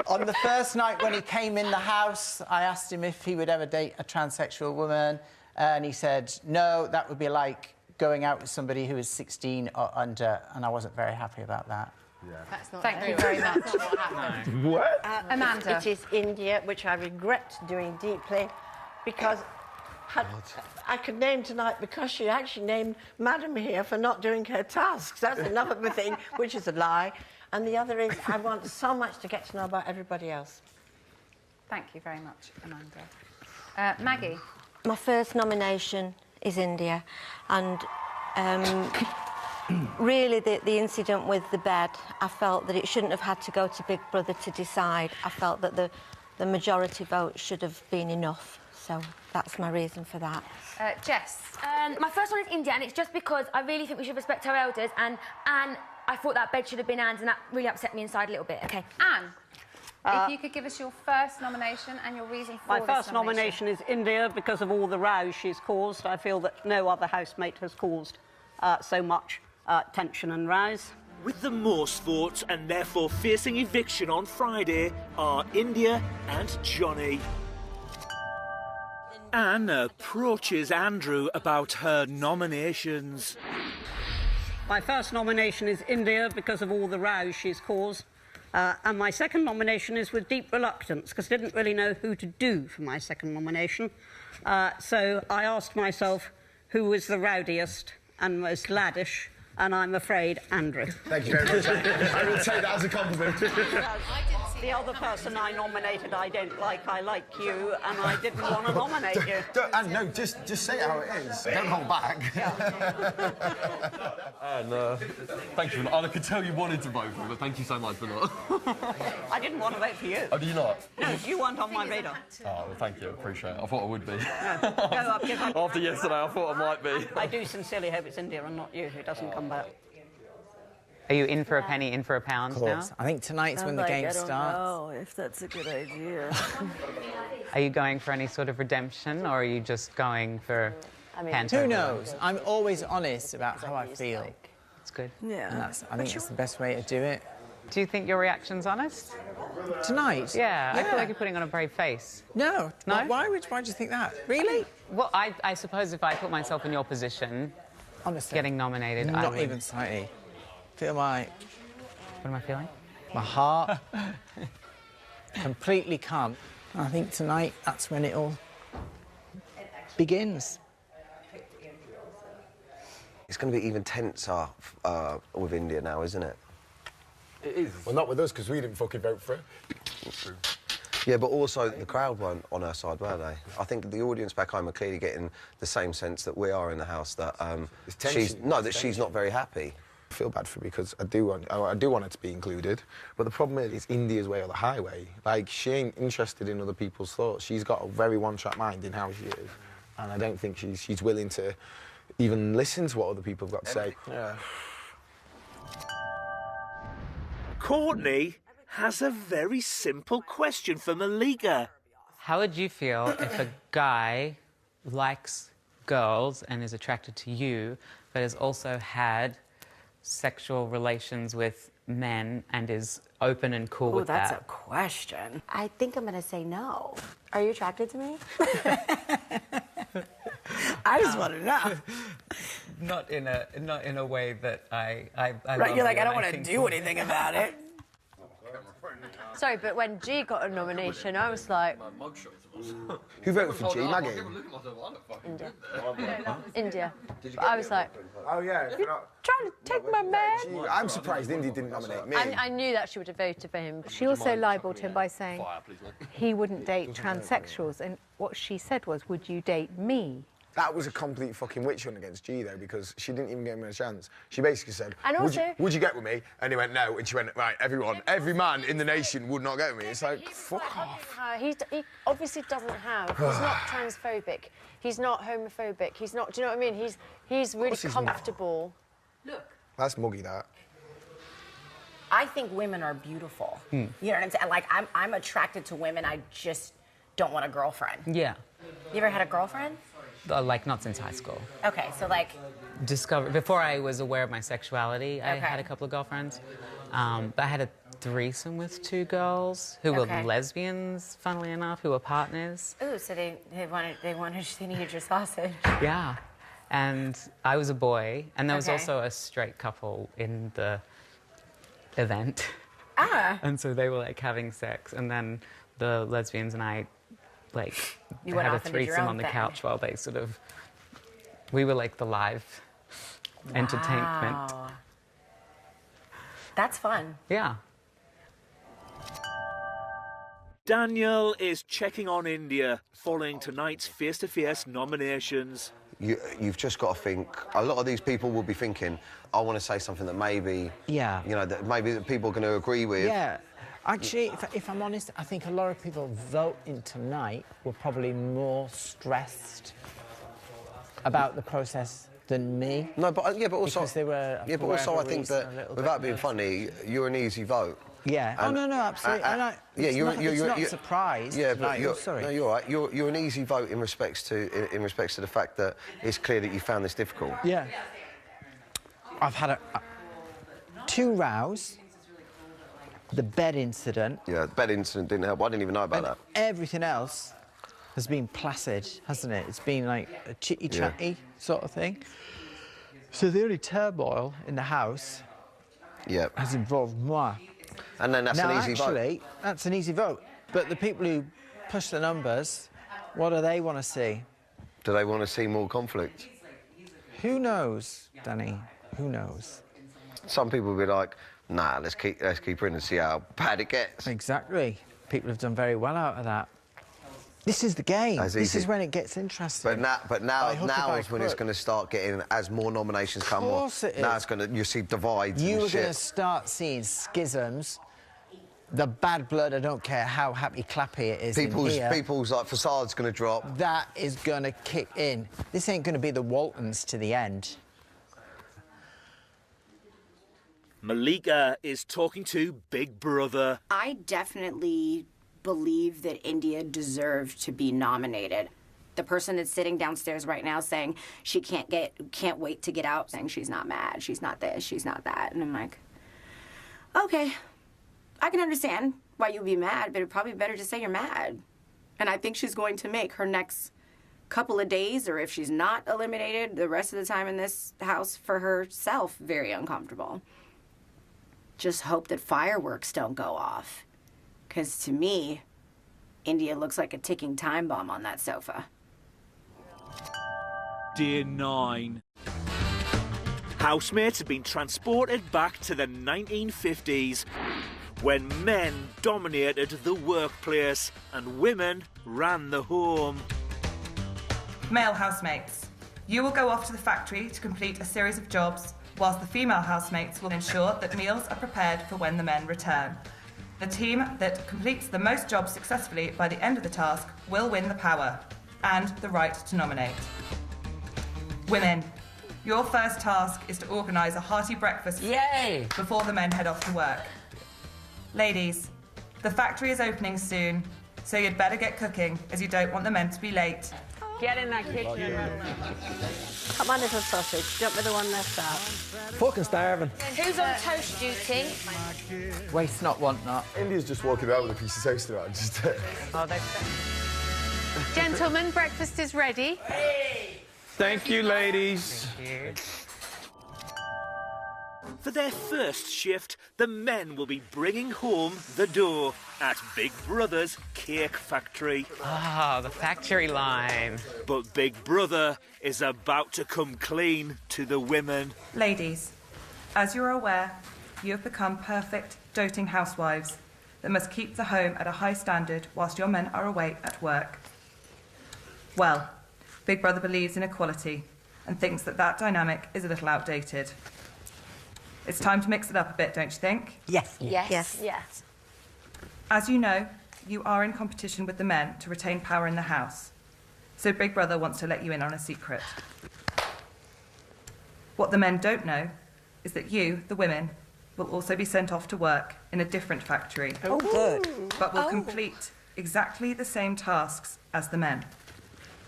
On the first night when he came in the house, I asked him if he would ever date a transsexual woman, and he said, no, that would be like going out with somebody who is 16 or under, and I wasn't very happy about that. Yeah. That's not Thank you very much. That's not what happened. What? Amanda. It is India, which I regret doing deeply, because I could name tonight because she actually named Madam here for not doing her tasks. That's another thing, which is a lie. And the other is I want so much to get to know about everybody else. Thank you very much, Amanda. Maggie. My first nomination is India, and really the incident with the bed, I felt that it shouldn't have had to go to Big Brother to decide. I felt that the majority vote should have been enough, so that's my reason for that. Jess. My first one is India, and it's just because I really think we should respect our elders, and I thought that bed should have been Anne's, and that really upset me inside a little bit. Okay. Anne. If you could give us your first nomination and your reason for My this first nomination is India because of all the row she's caused. I feel that no other housemate has caused so much tension and rows. With the most votes and therefore facing eviction on Friday are India and Johnny. Anne approaches Andrew about her nominations. My first nomination is India because of all the row she's caused. And my second nomination is with deep reluctance, because I didn't really know who to do for my second nomination. So I asked myself who was the rowdiest and most laddish, and I'm afraid Andrew. Thank you very much. I will take that as a compliment. The other person I nominated I don't like. I like you, and I didn't want to nominate you. And no, just say it how it is. Don't hold back. And thank you. I could tell you wanted to vote for me, but thank you so much for not. I didn't want to vote for you. Oh, do you not? No, you weren't on my radar. Oh, well, thank you. Appreciate it. I thought I would be. No, go up, give up. After yesterday, I thought I might be. I do sincerely hope it's India and not you who doesn't come back. Are you in for a penny, in for a pound now? I think tonight's when the game starts. I don't know if that's a good idea. Are you going for any sort of redemption, or are you just going for hand who over? knows? I'm always honest about how I feel. That's good. Yeah. And I think that's the best way to do it. Do you think your reaction's honest? Tonight? Yeah, I feel like you're putting on a brave face. No. No? Why do you think that? Really? Well, I suppose if I put myself in your position, honestly, getting nominated, I not would... even slightly. Feel my... What am I feeling? My heart. Completely calm. I think tonight, that's when it all begins. It's going to be even tenser with India now, isn't it? It is. Well, not with us, because we didn't fucking vote for it. Yeah, but also the crowd weren't on her side, were they? I think the audience back home are clearly getting the same sense that we are in the house, that she's not very happy. I feel bad for her because I do want her to be included, but the problem is it's India's way or the highway. Like, she ain't interested in other people's thoughts. She's got a very one-track mind in how she is, and I don't think she's willing to even listen to what other people have got to say. Yeah. Courtney has a very simple question for Malika. How would you feel if a guy likes girls and is attracted to you, but has also had sexual relations with men and is open and cool with that? Oh, that's a question. I think I'm going to say no. Are you attracted to me? I just want to know. Not in a way that I right, you're like, I don't want to do anything about it. Sorry, but when G got a nomination, I was like... Who voted for G? Maggie? India. India. But I was like... Oh, yeah. You're trying to take my man? I'm surprised India didn't nominate me. I knew that she would have voted for him. She also libelled him by saying he wouldn't date transsexuals, and what she said was, would you date me? That was a complete fucking witch hunt against G, though, because she didn't even give him a chance. She basically said, would you get with me? And he went, no. And she went, right, every man in the nation would not get with me. It's like, fuck off. He obviously doesn't have... He's not transphobic. He's not homophobic. He's not... Do you know what I mean? He's really comfortable. Look. That's muggy, that. I think women are beautiful. You know what I'm saying? Like, I'm attracted to women. I just don't want a girlfriend. Yeah. You ever had a girlfriend? Like, not since high school. Okay, so like... Before I was aware of my sexuality, I had a couple of girlfriends. But I had a threesome with 2 girls who were lesbians, funnily enough, who were partners. Ooh, so they needed your sausage. Yeah. And I was a boy, and there was also a straight couple in the event. Ah. And so they were, like, having sex, and then the lesbians and I, like, had a threesome on the couch while they sort of... We were, like, the live entertainment. That's fun. Yeah. Daniel is checking on India following tonight's face-to-face nominations. You've just got to think, a lot of these people will be thinking, I want to say something that maybe, that maybe that people are going to agree with. Yeah. Actually, if I'm honest, I think a lot of people voting tonight were probably more stressed about the process than me. No, but also, because they were. Yeah, but also I think that without being funny, you're an easy vote. Yeah. And, no, absolutely. You're not surprised. Yeah, but sorry. No, you're right. You're an easy vote in respects to the fact that it's clear that you found this difficult. Yeah. I've had 2 rows. The bed incident. Yeah, the bed incident didn't help. I didn't even know about that. Everything else has been placid, hasn't it? It's been like a chitty-chatty sort of thing. So the only turmoil in the house has involved moi. And then that's an easy vote. Actually, that's an easy vote. But the people who push the numbers, what do they want to see? Do they want to see more conflict? Who knows, Danny? Who knows? Some people will be like, nah, let's keep her in and see how bad it gets. Exactly. People have done very well out of that. This is the game. This is when it gets interesting. But now is when it's going to start getting, as more nominations come on. Of course it is. Now it's going to, you see divides and shit. You are going to start seeing schisms. The bad blood, I don't care how happy-clappy it is People's like, facade's going to drop. That is going to kick in. This ain't going to be the Waltons to the end. Malika is talking to Big Brother. I definitely believe that India deserved to be nominated. The person that's sitting downstairs right now saying she can't wait to get out, saying she's not mad, she's not this, she's not that. And I'm like, okay, I can understand why you'd be mad, but it'd probably be better to say you're mad. And I think she's going to make her next couple of days, or if she's not eliminated, the rest of the time in this house for herself, very uncomfortable. Just hope that fireworks don't go off. Because to me, India looks like a ticking time bomb on that sofa. Day 9. Housemates have been transported back to the 1950s, when men dominated the workplace and women ran the home. Male housemates. You will go off to the factory to complete a series of jobs, whilst the female housemates will ensure that meals are prepared for when the men return. The team that completes the most jobs successfully by the end of the task will win the power and the right to nominate. Women, your first task is to organise a hearty breakfast before the men head off to work. Ladies, the factory is opening soon, so you'd better get cooking, as you don't want the men to be late. Get in that kitchen and run around. Come on, little sausage. Don't be the one left out. Fucking starving. Who's on toast duty? Waste not, want not. India's just walking out with a piece of toast around. Just Gentlemen, breakfast is ready. Thank you, ladies. Thank you. For their first shift, the men will be bringing home the dough at Big Brother's cake factory. Ah, the factory line. But Big Brother is about to come clean to the women. Ladies, as you're aware, you have become perfect, doting housewives that must keep the home at a high standard whilst your men are away at work. Well, Big Brother believes in equality and thinks that that dynamic is a little outdated. It's time to mix it up a bit, don't you think? Yes. Yes. As you know, you are in competition with the men to retain power in the house. So Big Brother wants to let you in on a secret. What the men don't know is that you, the women, will also be sent off to work in a different factory. Oh, good. But will complete exactly the same tasks as the men.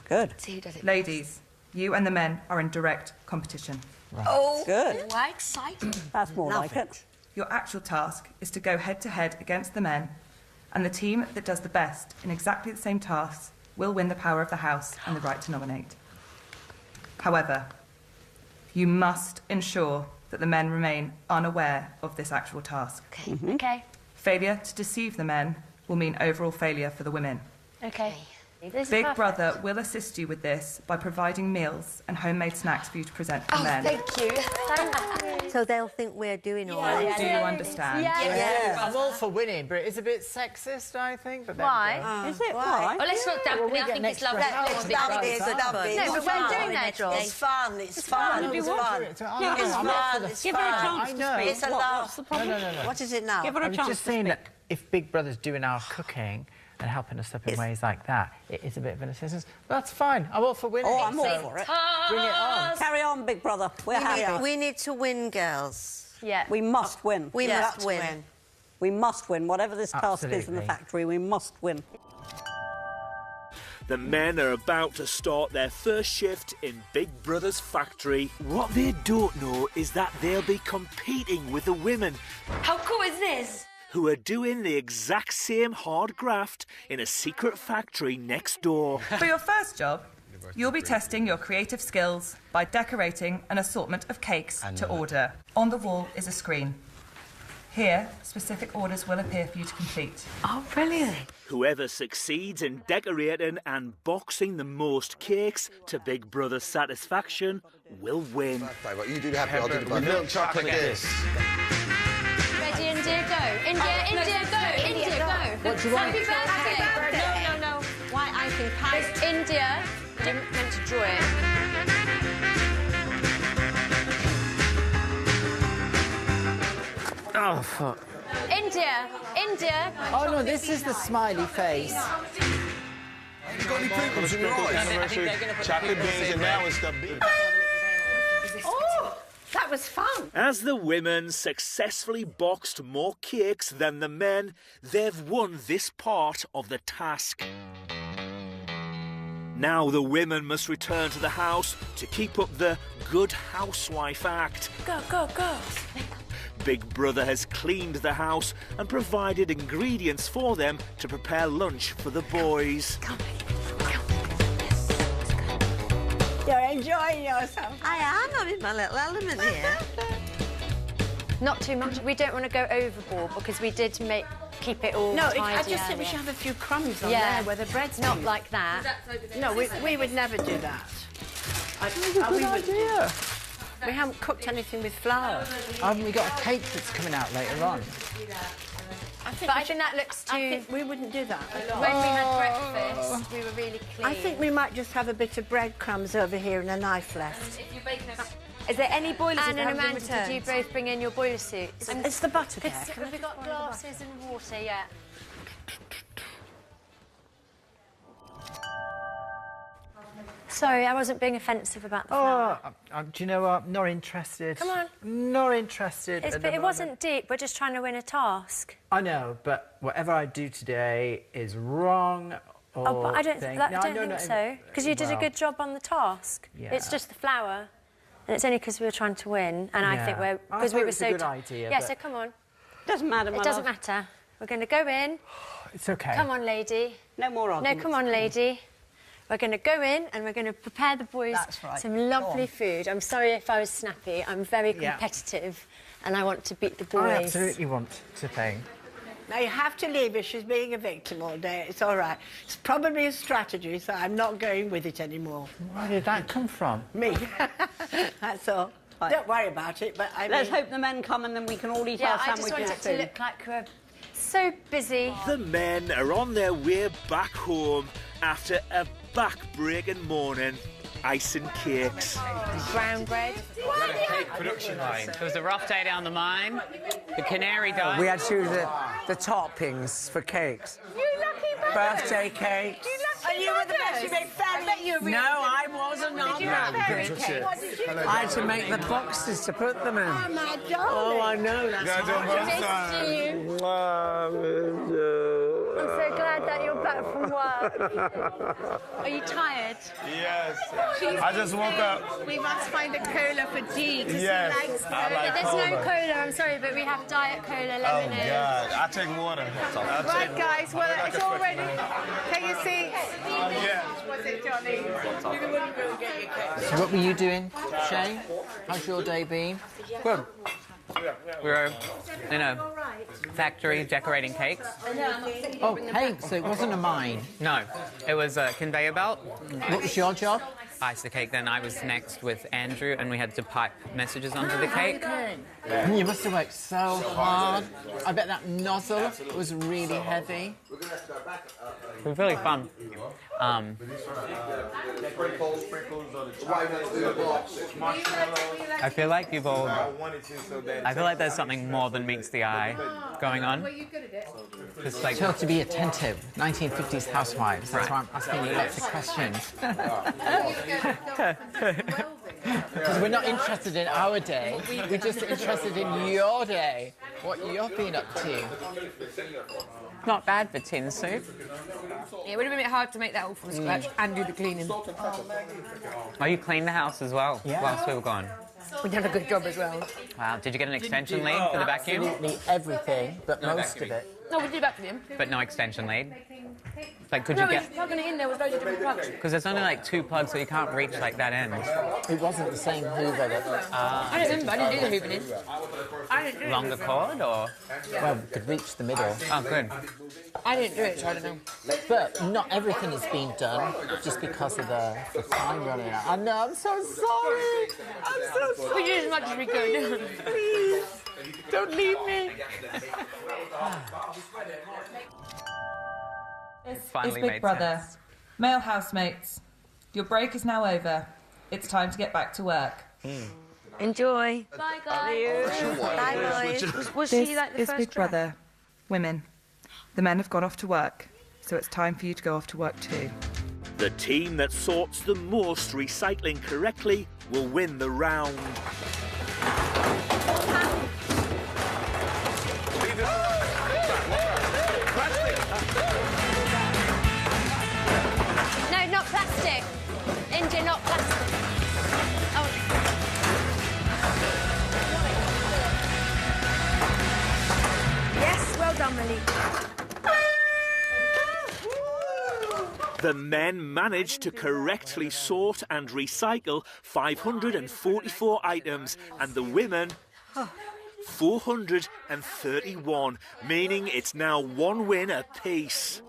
Good. Ladies, you and the men are in direct competition. Right. Oh, good. Why exciting? That's more like it. Your actual task is to go head-to-head against the men, and the team that does the best in exactly the same tasks will win the power of the house and the right to nominate. However, you must ensure that the men remain unaware of this actual task. Okay. Okay. Failure to deceive the men will mean overall failure for the women. Okay. Big Brother will assist you with this by providing meals and homemade snacks for you to present to the men. Thank you. So they'll think we're doing all right. Do you understand? Yeah. I'm all for winning, but it's a bit sexist, I think. But Why? Is it? Why? Oh, let's not dampen it. I think it's lovely. That'll be a good idea. No, but we're doing their job. It's fun. It's fun. It's fun. It's fun. Give her a chance to speak. It's a What's the problem? No. What is it now? Give her a chance. I was just saying that if Big Brother's doing our cooking and helping us up in ways like that, it is a bit of an assistance. But that's fine. I'm all for winning. Oh, I'm all for it. Bring it on. Carry on, Big Brother. We're happy. We need to win, girls. Yeah. We must win. We must win. We must win. Whatever this task is in the factory, we must win. The men are about to start their first shift in Big Brother's factory. What they don't know is that they'll be competing with the women. How cool is this? Who are doing the exact same hard graft in a secret factory next door. For your first job, you'll be testing your creative skills by decorating an assortment of cakes to order. On the wall is a screen. Here, specific orders will appear for you to complete. Oh, brilliant. Whoever succeeds in decorating and boxing the most cakes to Big Brother's satisfaction will win. You do the happy, I'll do the milk chocolate kiss. Ready, India, go. India, go. India, go. What do you want? Happy birthday. No. White icing pie. It's India. You're meant to draw it. Oh, fuck. India. Oh, no, this is the smiley face. You got any pickles in your eyes? Chocolate beans and now it's the beef. Oh, that was fun. As the women successfully boxed more cakes than the men, they've won this part of the task. Now the women must return to the house to keep up the good housewife act. Go. Big Brother has cleaned the house and provided ingredients for them to prepare lunch for the boys. You're enjoying yourself. I am. I'm in my little element here. Not too much. We don't want to go overboard because we did keep it all tidy. I just think we should have a few crumbs on there where the bread's not like that. No, we would never do that. We haven't cooked anything with flour. Haven't we got a cake that's coming out later on? But I think that looks too... I think we wouldn't do that. When we had breakfast, we were really clean. I think we might just have a bit of breadcrumbs over here and a knife left. Is there any boilers Anne that and haven't been Amanda, returned? Did you both bring in your boiler suits? It's the butter there. Have we got glasses and water yet? Sorry, I wasn't being offensive about the flower. Do you know what? I'm not interested. Come on. Not interested. But it wasn't deep. We're just trying to win a task. I know, but whatever I do today is wrong. Or Oh, but I don't think think so. Because you did a good job on the task. Yeah. It's just the flower. And it's only because we were trying to win. And I think we're... Because we were so... a good idea, Yeah, but- so come on. Doesn't matter, It doesn't matter. We're going to go in. It's okay. Come on, lady. No more No, arguments. come on, lady. We're going to go in and we're going to prepare the boys some lovely food. I'm sorry if I was snappy. I'm very competitive and I want to beat the boys. I absolutely want to think. Now, you have to leave her. She's being a victim all day. It's all right. It's probably a strategy, so I'm not going with it anymore. Where did that come from? Me. That's all. Right. Don't worry about it, but I Let's mean... hope the men come and then we can all eat our I just sandwiches want it soon. to look like we're so busy. The men are on their way back home after a back-breaking morning. Ice and cakes. Brown bread. Production line. It was a rough day down the mine. The canary died. We had to do the toppings for cakes. You lucky bastard. Birthday cakes. And you were the best. You made fairy. I bet you were No, I wasn't. Did you have fairy cake? What did you do? I had to make the boxes to put them in. Oh, my darling. Oh, I know. That's I'm so glad that you're back from work. Are you tired? Yes. I just woke up. We must find a cola for G because Yes, he likes I cola. like There's no cola. cola, I'm sorry, but we have diet cola, Oh, lemonade. God. I take water. Right, guys, well, it's all ready. Take your seats. Yeah. Was it, Johnny? So what were you doing, Shay? How's your day been? Good. We were in a factory decorating cakes. Oh, cakes, so it wasn't a mine. No, it was a conveyor belt. What was your job? Iced the cake, then I was next with Andrew and we had to pipe messages onto the cake. You must have worked so hard. I bet that nozzle was really heavy. It was really fun. I feel like you've all... I feel like there's something more than meets the eye going on. It's like... Tell to be attentive. 1950s housewives. That's why I'm asking you lots of questions. Because we're not interested in our day. We're just interested in your day. What you've been up to. Not bad for tin soup. Yeah, it would have been a bit hard to make that all from scratch and do the cleaning. Oh, you cleaned the house as well whilst we were gone? We did a good job as well. Wow, did you get an extension lead for the vacuum? Absolutely everything, but most of it. No, we did vacuum. But no extension lead? Like, could No, you we get... just plugging it in there with loads of different plugs. Because there's only like 2 plugs, so you can't reach like that end. It wasn't the same Hoover that... I don't remember, I didn't do the hooving in. I didn't do it. Longer cord, or...? Well, we could reach the middle. Oh, good. I didn't do it, so I don't know. But not everything has been done just because of the time running out. I know, I'm so sorry. I'm so sorry. We did as much as we could. Please, don't leave me. This Finally is Big made Brother. sense. Male housemates, your break is now over. It's time to get back to work. Enjoy. Bye, guys. Bye, boys. Was This she like the is first Big Brother. Women. The men have gone off to work, so it's time for you to go off to work too. The team that sorts the most recycling correctly will win the round. No, not plastic. India, not plastic. Oh. Yes, well done, Malik. The men managed to correctly sort and recycle 544 items, and the women 431, meaning it's now 1 win apiece.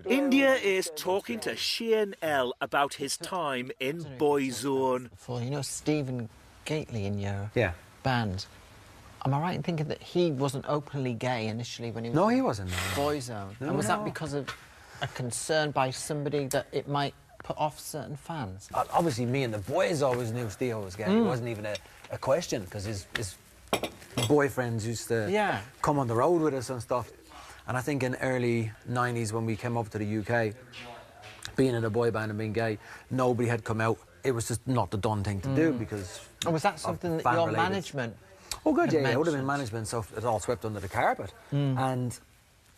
India is talking to Shane L about his time in Boyzone. You know Stephen Gately in your Yeah. band? Am I right in thinking that he wasn't openly gay initially when he was... No, he wasn't. Boy Zone. No, and was no. that because of a concern by somebody that it might put off certain fans? Obviously, me and the boys always knew Theo was gay. It wasn't even a question, because his boyfriends used to come on the road with us and stuff. And I think in early 90s, when we came up to the UK, being in a boy band and being gay, nobody had come out. It was just not the done thing to do, because... And was that something that your management... Oh, God, yeah, it would have been management, so it's all swept under the carpet. And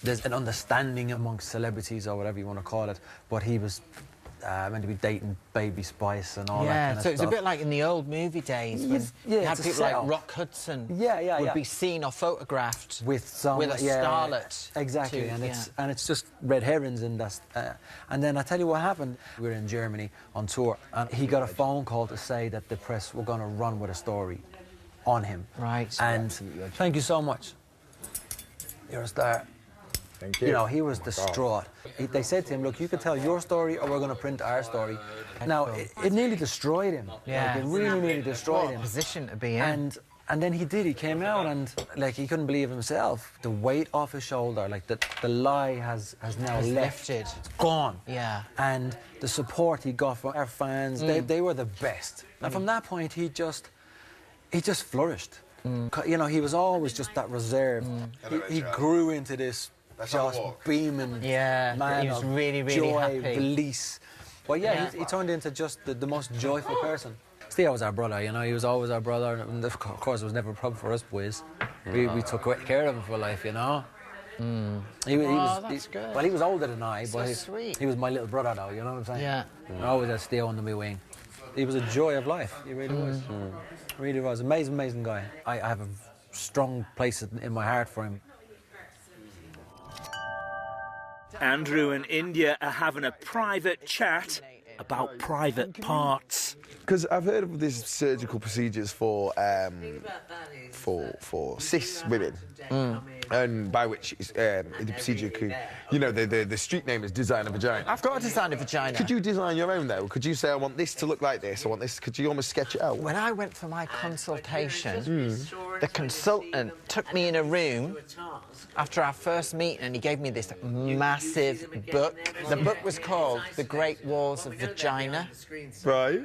there's an understanding amongst celebrities, or whatever you want to call it, but he was meant to be dating Baby Spice and all that kind of so stuff. it's a bit like in the old movie days when you had people like Rock Hudson would be seen or photographed with a starlet. Exactly, and it's just red herrings, and that's... and then I tell you what happened. We were in Germany on tour, and he got a phone call to say that the press were going to run with a story on him. Right. And thank you so much. You're a star. Thank you. You know, he was distraught. They said to him, look, you can tell your story or we're going to print our story. Now, it nearly destroyed him. Yeah. Like, it really nearly destroyed him. Position to be in. And then he did. He came out and, like, he couldn't believe himself. The weight off his shoulder, like, the lie has now lifted. It's gone. Yeah. And the support he got from our fans, they were the best. And from that point, he just flourished. You know, he was always just that reserved. He grew into this just beaming man he was of really, really joy, happy. release. Well, he turned into just the most joyful person. Theo was our brother, you know, he was always our brother, and of course it was never a problem for us boys. We took great care of him for life, you know. That's good. Well, he was older than I, So but sweet. he was my little brother, though, you know what I'm saying? Yeah. I always had Theo under my wing. He was a joy of life, he really was. Really was. Amazing guy. I have a strong place in my heart for him. Andrew and India are having a private chat about private parts. Because I've heard of these surgical procedures for cis women, and by which the procedure could, you know, the street name is design a vagina. I've got a design a vagina. Could you design your own though? Could you say I want this to look like this? I want this. Could you almost sketch it out? When I went for my consultation, the consultant took me in a room after our first meeting, and he gave me this massive book. The book was called The Great Walls of Vagina. Right.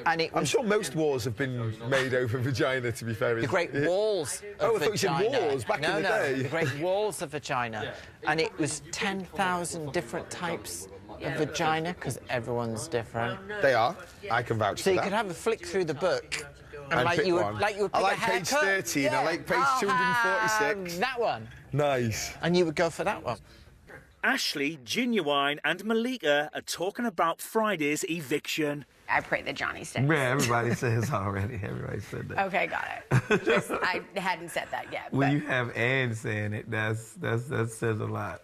And I'm sure most wars have been made over vagina, to be fair. The Great Walls of I thought you said Vagina. wars back in the day. The Great Walls of Vagina. And it was 10,000 different types of vagina, because everyone's different. They are. I can vouch So for you that. could have a flick through the book, and And like pick you would, one. like you would I pick like a page haircut. 13, I like page 246. That one. Nice. And you would go for that one. Ashley, Ginuwine and Malika are talking about Friday's eviction. I pray that Johnny stays. Yeah, everybody says already. Everybody said that. Okay, got it. Just, I hadn't said that yet. When but. you have Anne saying it, that says a lot.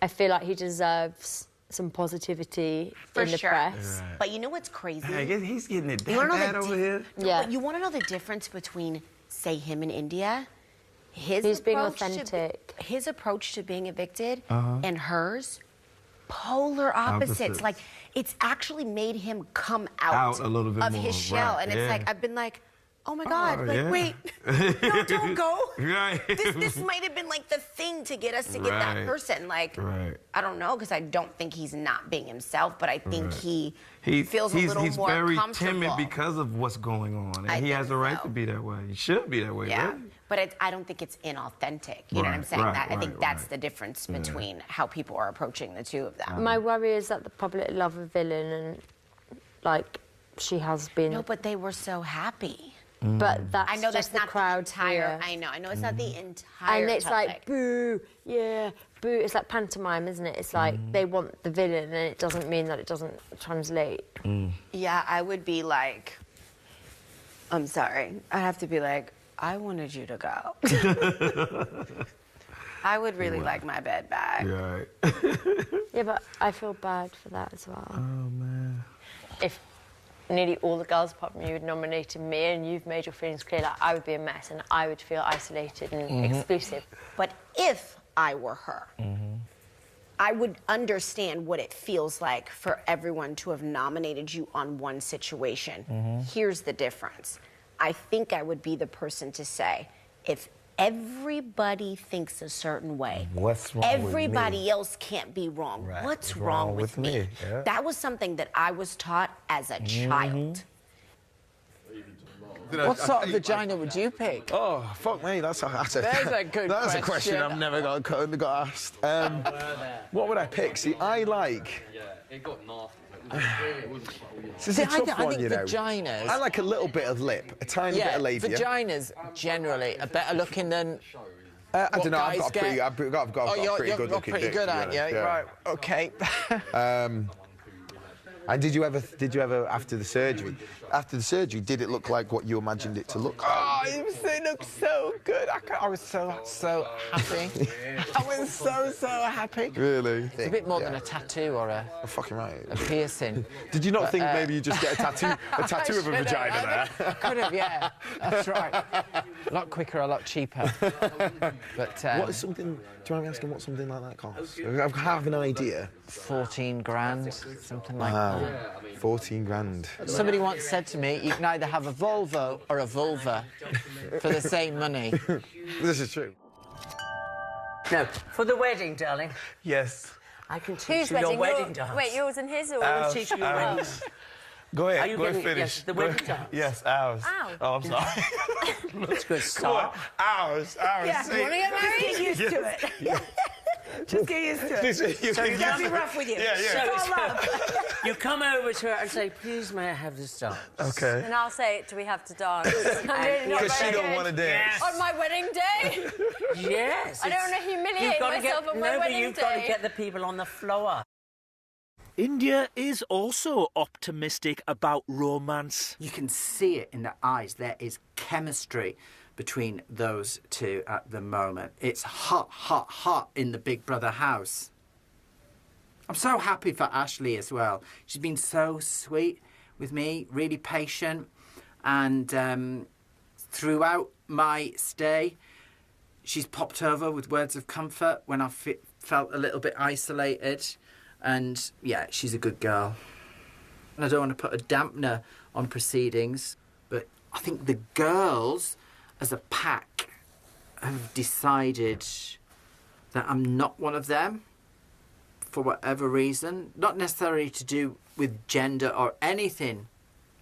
I feel like he deserves some positivity For in the sure. press. Right. But you know what's crazy? I guess he's getting it You wanna know bad the over here. Yeah. But you want to know the difference between, say, him and India? He's being authentic. His approach to being evicted Uh-huh. and hers, polar opposites. Opposites. Like, it's actually made him come out, a little bit of more, his shell. right, And it's yeah. like, I've been like, oh my God, like, yeah. wait, no, don't go. Right. This might have been like the thing to get us to get that Right. person. Like, Right. I don't know, because I don't think he's not being himself, but I think Right. he He's feels a little he's more very comfortable. timid because of what's going on, and I he has think a right so. to be that way. He should be that way. Yeah, Right? but I don't think it's inauthentic. You know what I'm Right, saying? right, I think right, that's right. the difference between how people are approaching the two of them. My worry is that the public love a villain, and like she has been. No, but they were so happy. But that's I know that's just the not crowd the entire. here. I know it's not the entire. And it's public. like boo, yeah, boo. It's like pantomime, isn't it? It's like they want the villain, and it doesn't mean that it doesn't translate. Yeah, I would be like, I'm sorry. I'd have to be like, I wanted you to go. I would really like my bed back. Right. Yeah, but I feel bad for that as well. Oh man. If nearly all the girls apart from you had nominated me and you've made your feelings clear, like, I would be a mess and I would feel isolated and exclusive. But if I were her, I would understand what it feels like for everyone to have nominated you on one situation. Here's the difference. I think I would be the person to say, if everybody thinks a certain way, what's wrong everybody with me? else can't be wrong. Right. What's wrong with me? Yeah. That was something that I was taught as a child. What sort of vagina would you pick? Oh, fuck me, that's a good that's a question I've never got asked. What would I pick? See, I like... It got nasty. This is a tough one, you know. Vaginas... I like a little bit of lip, a tiny bit of labia. Vaginas generally are better looking than... I don't know, I've got a pretty good looking You're pretty good, aren't you? Yeah. Right, OK. And did you ever, after the surgery, did it look like what you imagined it to look like? Oh, it looked so good. I was so happy. I was so happy. Really? It's a bit more than a tattoo or a... Oh, fucking right. A piercing. Did you not think maybe you just get a tattoo of a vagina there? I could have, yeah. That's right. A lot quicker, a lot cheaper. But what is something? Do you mind me asking what something like that costs? I have an idea. 14 grand, something like that. 14 grand. Somebody once said to me, you can either have a Volvo or a vulva for the same money. This is true. No, for the wedding, darling. Yes. I can teach you your wedding dance. Wait, yours and his, or I will teach you your wedding dance. Go ahead. Are you go getting, finish. yes, the wedding dance? Yes, ours. Ow. Oh, I'm sorry. That's a good start. Ours. Yeah, See? you want to get married? Just get used to it. Yeah. Just get used to it. So you can't be rough with you. Yeah. So you come over to her and say, please, may I have this dance? Okay. And I'll say, do we have to dance? I'm really not Because she very don't good. want to dance. On my wedding day? Yes. I don't want to humiliate myself on my wedding day. You've got to get the people on the floor. India is also optimistic about romance. You can see it in their eyes. There is chemistry between those two at the moment. It's hot, hot, hot in the Big Brother house. I'm so happy for Ashley as well. She's been so sweet with me, really patient. And throughout my stay, she's popped over with words of comfort when I felt a little bit isolated. And, yeah, she's a good girl. And I don't want to put a dampener on proceedings, but I think the girls, as a pack, have decided that I'm not one of them for whatever reason. Not necessarily to do with gender or anything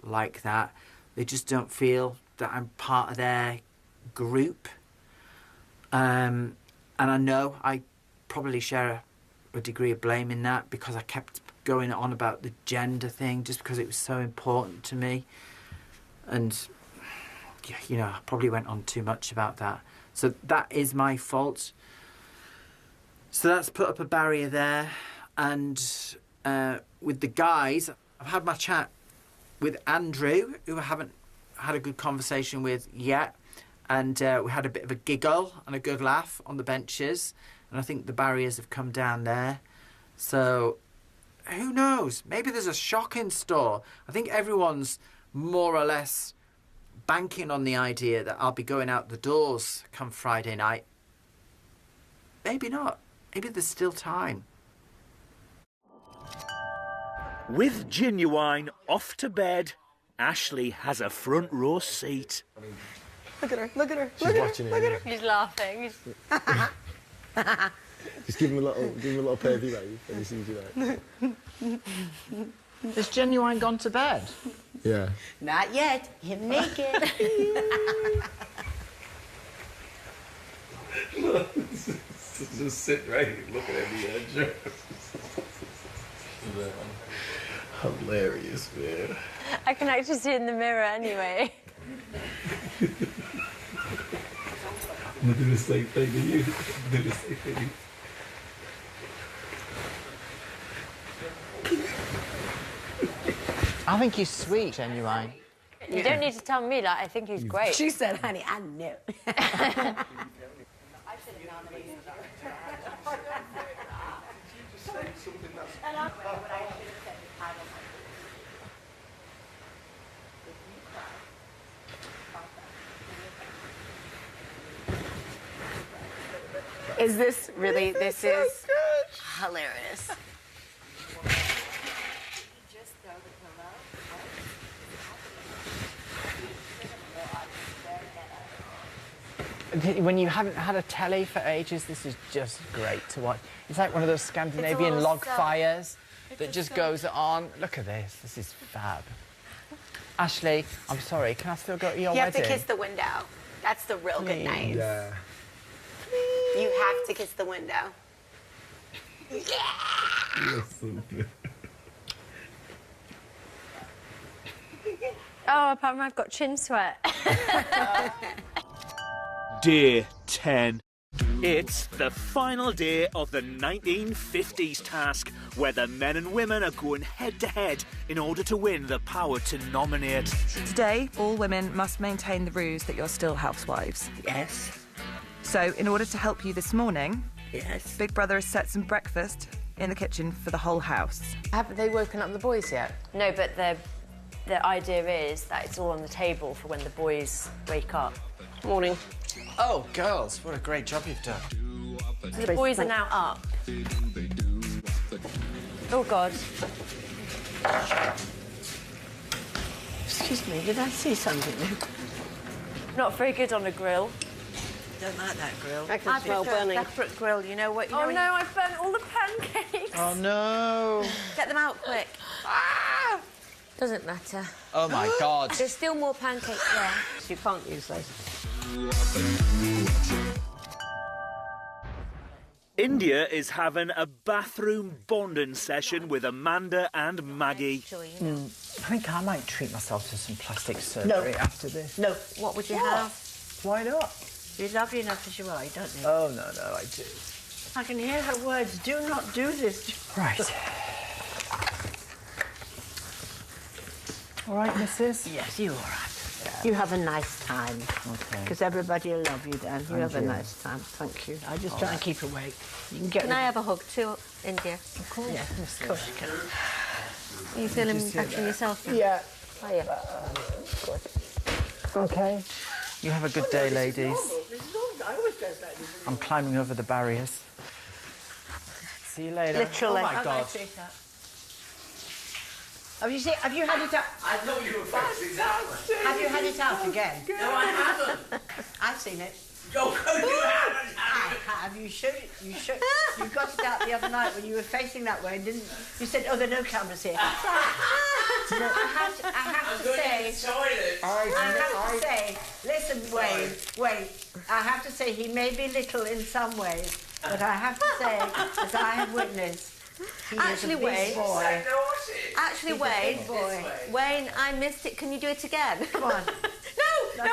like that. They just don't feel that I'm part of their group. And I know I probably share a degree of blame in that because I kept going on about the gender thing just because it was so important to me. And, you know, I probably went on too much about that. So that is my fault. So that's put up a barrier there. And with the guys, I've had my chat with Andrew, who I haven't had a good conversation with yet. And we had a bit of a giggle and a good laugh on the benches. And I think the barriers have come down there. So, who knows? Maybe there's a shock in store. I think everyone's more or less banking on the idea that I'll be going out the doors come Friday night. Maybe not. Maybe there's still time. With Ginuwine off to bed, Ashley has a front row seat. Look at her, look at her. She's watching look it. at her. He's laughing. Just give him a little pervy wave when he sees you like. Has Ginuwine gone to bed? Yeah. Not yet. Him naked. Just sit right here looking at me at you. Hilarious, man. I can actually see it in the mirror anyway. I'm gonna do the same thing to you. Do the same thing. I think he's sweet, Ginuwine. You don't need to tell me that. I think he's great. She said, honey, I know. Is this really, this is hilarious. When you haven't had a telly for ages, this is just great to watch. It's like one of those Scandinavian log fires that just goes on. Look at this. This is fab. Ashley, I'm sorry, can I still go to your wedding? You have to kiss the window. That's the real good night. Yeah. You have to kiss the window. Oh, apart from I've got chin sweat. Day 10. It's the final day of the 1950s task, where the men and women are going head-to-head in order to win the power to nominate. Today, all women must maintain the ruse that you're still housewives. Yes. So, in order to help you this morning, yes, Big Brother has set some breakfast in the kitchen for the whole house. Haven't they woken up the boys yet? No, but the idea is that it's all on the table for when the boys wake up. Morning. Oh, girls, what a great job you've done. The boys are now up. Oh, God. Excuse me, did I see something? Not very good on a grill. Don't like that grill. I can smell prefer burning. a separate grill, you know what? You know Oh, when no, I've burnt all the pancakes. Oh, no. Get them out quick. Ah! Doesn't matter. Oh, my God. There's still more pancakes there. You can't use those. India is having a bathroom bonding session with Amanda and Maggie. I think I might treat myself to some plastic surgery after this. No. What would you What? have? Why not? You love you enough as you are, don't you? Oh, no, I do. I can hear her words. Do not do this. Right. All right, missus? Yes, you're all right. Yeah. You have a nice time. Okay. Because everybody will love you, Dan. You And have a you. nice time. Thank you. I just All try right. and keep awake. You can get. Can I have a hug too, India? Of course. Yeah, of course you can. Are you feeling Just better sit than there. yourself now? Yeah. Are you? Okay. You have a good day, ladies. I always dress like this. I'm climbing over the barriers. See you later. Literally. Oh, my God. Have you had it out? I thought you were fancy that. Have you had it out again? No, I haven't. I've seen it. Go, you haven't. I have. You showed it. You got it out the other night when you were facing that way, didn't you? Said, "Oh, there are no cameras here." I have to say, listen, wait. I have to say, he may be little in some ways, but I have to say, as I have witnessed, he Actually, is a big boy. Actually, He's a Wayne. big boy. Wayne, I missed it. Can you do it again? Come on. No.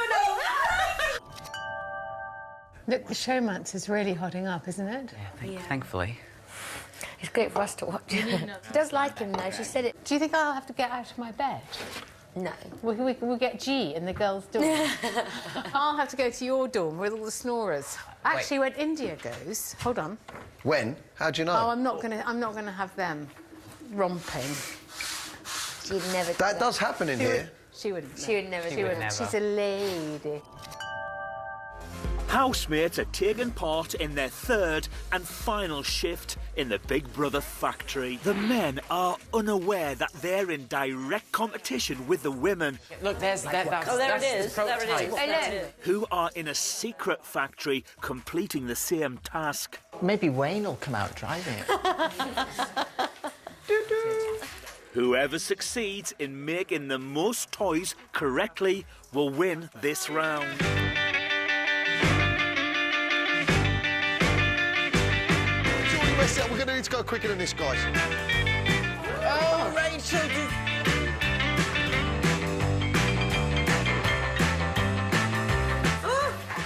Look, the showmance is really hotting up, isn't it? Thankfully. It's great for us to watch. She does like him, though. She said it. Do you think I'll have to get out of my bed? No. We'll get G in the girls' dorm. I'll have to go to your dorm with all the snorers. Actually, when India goes, hold on. When? How do you know? Oh, I'm not gonna have them romping. She'd never. That does happen in here. She wouldn't. She would never. She would never. She's a lady. Housemates are taking part in their third and final shift in the Big Brother factory. The men are unaware that they're in direct competition with the women. Look, there's that. Oh, there it is. There it is. Hello. Who are in a secret factory completing the same task. Maybe Wayne will come out driving it. Whoever succeeds in making the most toys correctly will win this round. We're going to need to go quicker than this, guys. Oh, Rachel.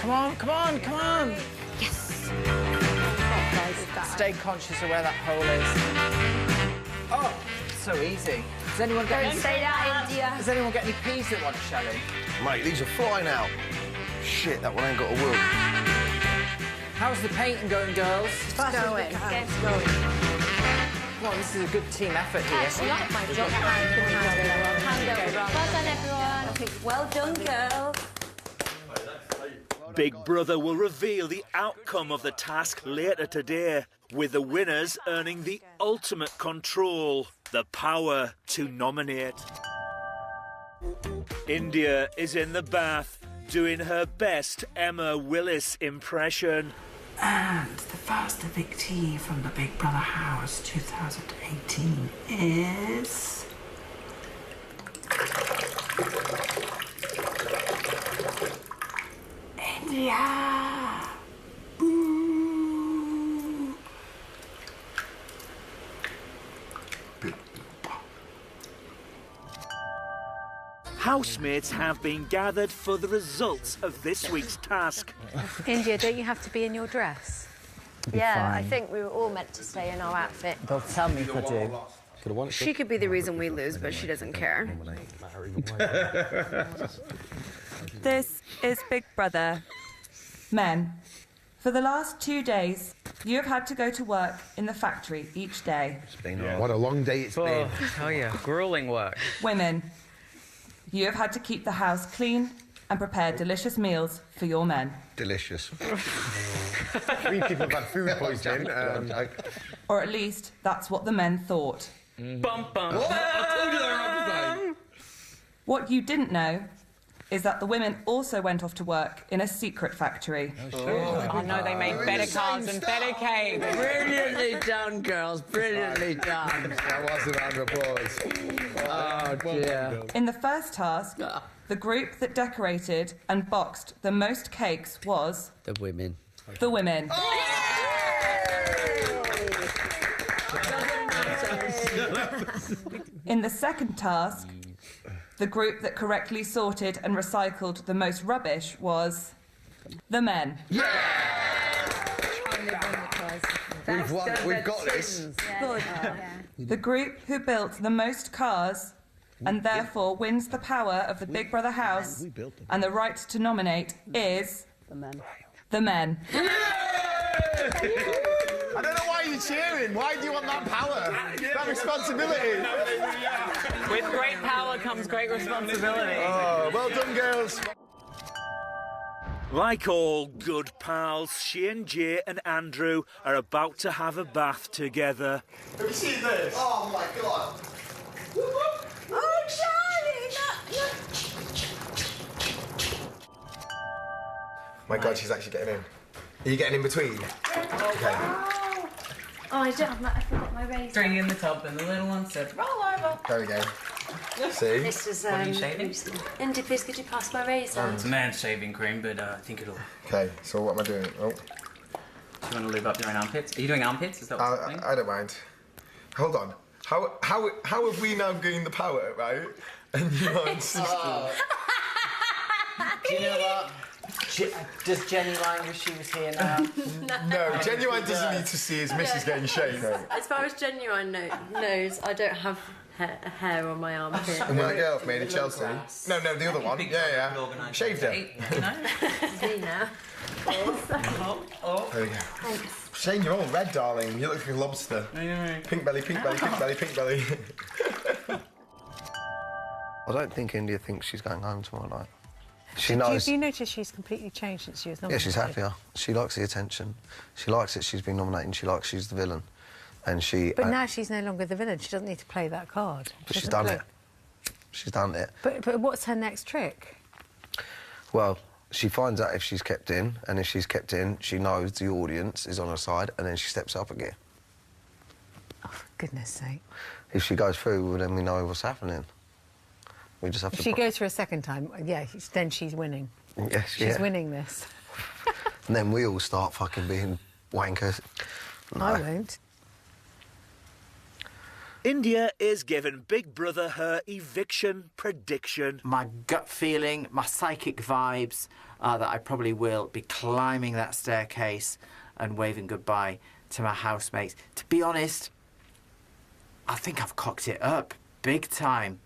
Come on. Yes. Stay conscious of where that hole is. Oh, so easy. Does anyone get any... Say that, India. Does anyone get any peas they want shelling? Mate, these are flying out. Shit, that one ain't got a wheel. How's the painting going, girls? It's going. It's going. Well, this is a good team effort here. Actually, like my job. Well done, everyone. Well done, girls. Big Brother will reveal the outcome of the task later today, with the winners earning the ultimate control, the power to nominate. India is in the bath, doing her best Emma Willis impression. And the first evictee from the Big Brother house 2018 is... India! Boo! Housemates have been gathered for the results of this week's task. India, don't you have to be in your dress? Yeah, I fine. think we were all meant to stay in our outfit. They'll tell me if I do. She could be the reason we lose, but she doesn't care. This is Big Brother. Men, for the last 2 days, you have had to go to work in the factory each day. What a long day it's been. Oh yeah, grueling work. Women, you have had to keep the house clean and prepare delicious meals for your men. Delicious. 3 people have had food poisoning. Or at least that's what the men thought. Bum bum. What you didn't know is that the women also went off to work in a secret factory. Oh no, they made better cards and better cakes. Brilliantly done, girls. Brilliantly done. That was a round of applause. Oh, dear. In the first task, the group that decorated and boxed the most cakes was... The women. The women. In the second task, the group that correctly sorted and recycled the most rubbish was... the men. We've won. We've got this. Good. The group who built the most cars and therefore wins the power of the Big Brother house and the right to nominate is... The men. The men. I don't know why you're cheering. Why do you want that power? That responsibility. With great power comes great responsibility. Oh, well done, girls. Like all good pals, she and Jay and Andrew are about to have a bath together. Have you seen this? Oh my god. Oh, Charlie! My god, she's actually getting in. Are you getting in between? Okay. Oh, I forgot my razor. Three in the tub and the little one said, roll over. There we go. See? This is, What are you shaving? Indy, please could you pass my razor? It's a man's shaving cream, but I think it'll... Okay, so what am I doing? Oh. Do you want to lube up your own armpits? Are you doing armpits? Is that what's happening? I don't mind. Hold on. How have we now gained the power, right? And you are insisting. Do you know what? Does Ginuwine wish she was here now? No, Ginuwine doesn't need to see his missus getting shaved. As far as Ginuwine knows, I don't have hair on my armpit. And when the girl made in Chelsea. No, the other one. Yeah. Shaved her. See now. There we go. Shane, you're all red, darling. You look like a lobster. Pink belly, pink belly, pink belly, pink belly. I don't think India thinks she's going home tomorrow night. She Do knows. you notice she's completely changed since she was Yeah, nominated? she's happier. She likes the attention. She likes that she's been nominated. And she likes she's the villain, and she. But now she's no longer the villain. She doesn't need to play that card. But she's done it. She's done it. But what's her next trick? Well, she finds out if she's kept in, and if she's kept in, she knows the audience is on her side, and then she steps up again. Oh, for goodness sake. If she goes through, well, then we know what's happening. We just have If to... she goes for a second time, yeah, then she's winning. Yes, She's winning this. And then we all start fucking being wankers. No. I won't. India is giving Big Brother her eviction prediction. My gut feeling, my psychic vibes are that I probably will be climbing that staircase and waving goodbye to my housemates. To be honest, I think I've cocked it up big time.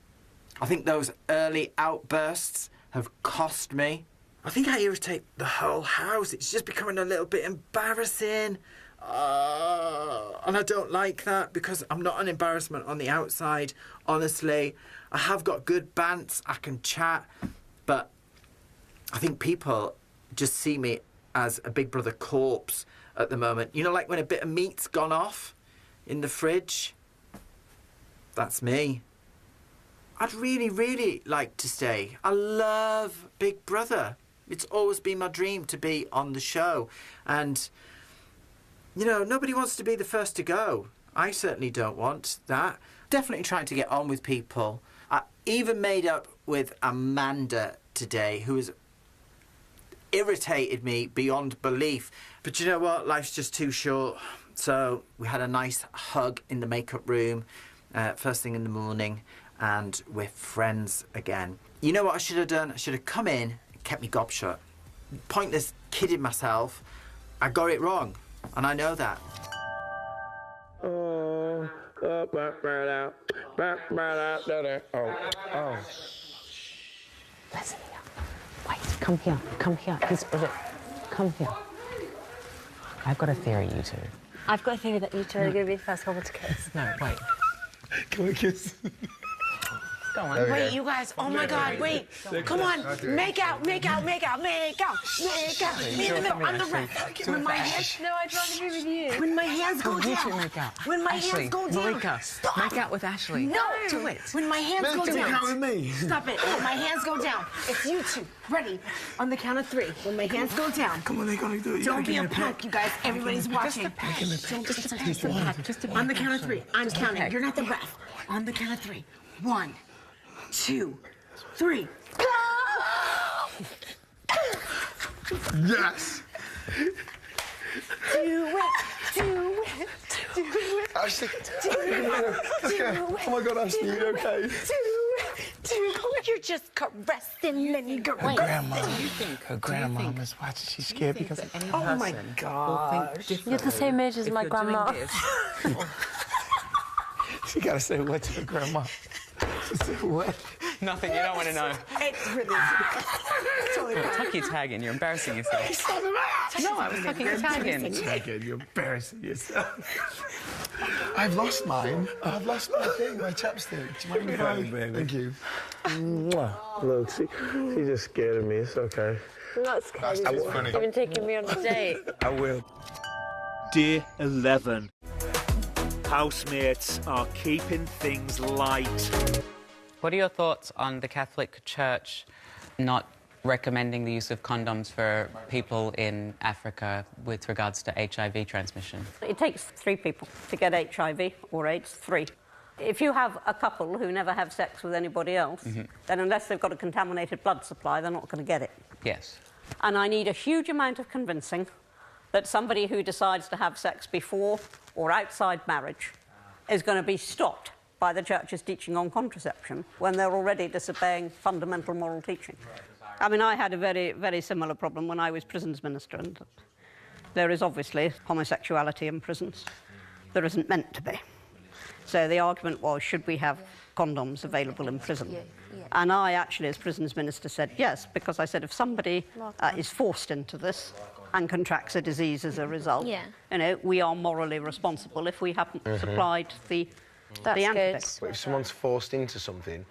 I think those early outbursts have cost me. I think I irritate the whole house. It's just becoming a little bit embarrassing. And I don't like that because I'm not an embarrassment on the outside, honestly. I have got good bants, I can chat, but I think people just see me as a Big Brother corpse at the moment. You know, like when a bit of meat's gone off in the fridge? That's me. I'd really, really like to stay. I love Big Brother. It's always been my dream to be on the show. And, you know, nobody wants to be the first to go. I certainly don't want that. Definitely trying to get on with people. I even made up with Amanda today, who has irritated me beyond belief. But you know what? Life's just too short. So we had a nice hug in the makeup room, first thing in the morning, and we're friends again. You know what I should have done? I should have come in and kept me gob shut. Pointless kidding myself. I got it wrong, and I know that. Oh. Listen here. Wait, come here. Come here. Come here. I've got a theory, you two. I've got a theory that you two are going to be the first couple to kiss. No, wait. Can we kiss? Go on. Wait, you guys, oh my God, wait. Come on, make out. Me in the middle, on the rest. When my hands... No, I'd rather be with you. When my hands go You two down. make out. When my Ashley, hands go down. Marika, Stop. make out with Ashley. No. Do it. When my hands go Make down. out with me. Stop it. When my hands go down. It's you two. Ready? On the count of 3. When my hands go down. Come on, they're gonna do it. Don't be a punk, you guys. Everybody's watching. On the count of 3. I'm counting. You're not the ref. On the count of 3. 1, 2, 3. Yes. Do it. Ashley. Oh my God, Ashley, you okay? You're just caressing and Grandma. Her grandma is watching. She's scared because. Oh my God. You're the same age as my grandma. She gotta say what to her grandma. She said what? Nothing, you don't want to know. It's really Tuck your tag in, you're embarrassing yourself. No, I was tucking your tag in. Tagging, you're embarrassing yourself. I've lost mine. I've lost my thing, my chapstick. Do you mind if I... Thank you. Mwah. Look, she just scared of me. It's okay. I'm not scared. That's funny. You've been taking me on a date. I will. Day 11. Housemates are keeping things light. What are your thoughts on the Catholic Church not recommending the use of condoms for people in Africa with regards to HIV transmission? It takes 3 people to get HIV or AIDS, 3. If you have a couple who never have sex with anybody else, then unless they've got a contaminated blood supply, they're not going to get it. Yes. And I need a huge amount of convincing that somebody who decides to have sex before or outside marriage is going to be stopped by the Church's teaching on contraception when they're already disobeying fundamental moral teaching. I mean, I had a very, very similar problem when I was prisons minister, and there is obviously homosexuality in prisons. There isn't meant to be. So the argument was, should we have condoms available in prison? And I actually, as prisons minister, said yes, because I said if somebody is forced into this and contracts a disease as a result, you know, we are morally responsible if we haven't supplied the antidote. But if someone's forced into something,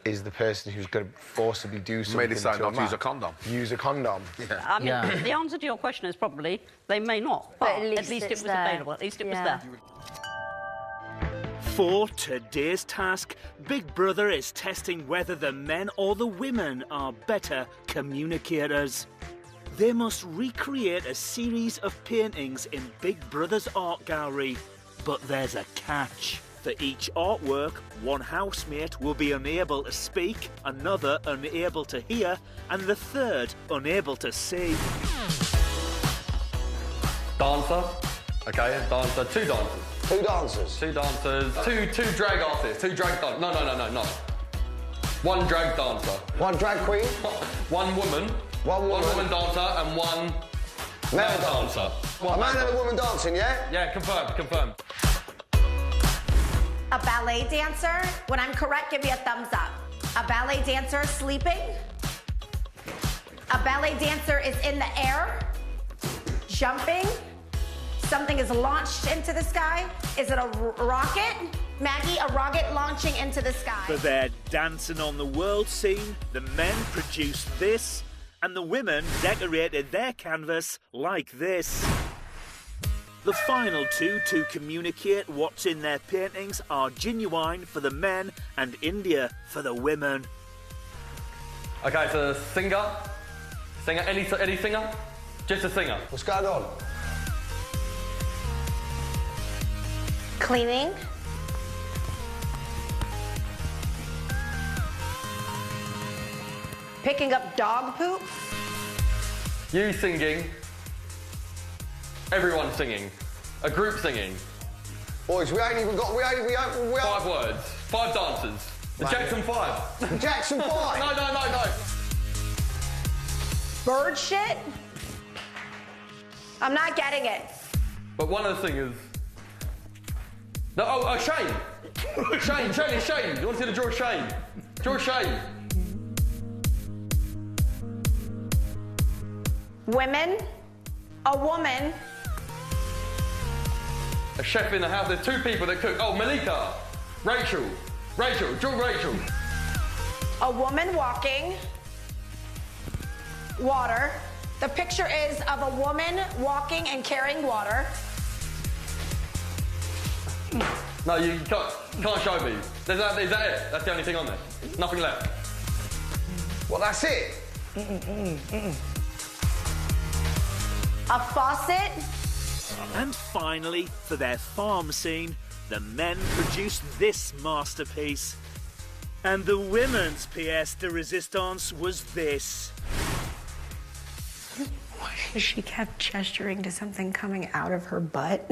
is the person who's going to forcibly do something... May decide not to use a condom. Use a condom. Yeah. I mean, the answer to your question is probably they may not, but at least it was available. At least it was there. For today's task, Big Brother is testing whether the men or the women are better communicators. They must recreate a series of paintings in Big Brother's art gallery, but there's a catch. For each artwork, one housemate will be unable to speak, another unable to hear, and the third unable to see. Dancer. Okay, dancer. 2 dancers. 2 dancers? 2 dancers. Two drag artists. 2 drag dancers. No. 1 drag dancer. 1 drag queen? 1 woman. 1 woman. 1 woman dancer and 1 male dancer. A man and a woman dancing, yeah? Yeah, confirmed. A ballet dancer, when I'm correct, give me a thumbs up. A ballet dancer sleeping. A ballet dancer is in the air, jumping. Something is launched into the sky. Is it a rocket? Maggie, a rocket launching into the sky. For their dancing on the world scene, the men produced this, and the women decorated their canvas like this. The final 2 to communicate what's in their paintings are Ginuwine for the men and India for the women. Okay, so singer, Singer, any singer? Just a singer. What's going on? Cleaning. Picking up dog poop. You singing. Everyone singing. A group singing. Boys, we ain't even got... 5 words. 5 dancers. The Jackson 5. The Jackson 5? No. Bird shit. I'm not getting it. But one of the singers... No, Shane. Shane. You want to see the draw Shane? Draw Shane. Women. A woman. A chef in the house. There's 2 people that cook. Oh, Malika. Rachel. Draw Rachel. A woman walking. Water. The picture is of a woman walking and carrying water. No, you can't show me. Is that it? That's the only thing on there. Nothing left. Well, that's it. A faucet. And finally, for their farm scene, the men produced this masterpiece. And the women's pièce de résistance was this. She kept gesturing to something coming out of her butt.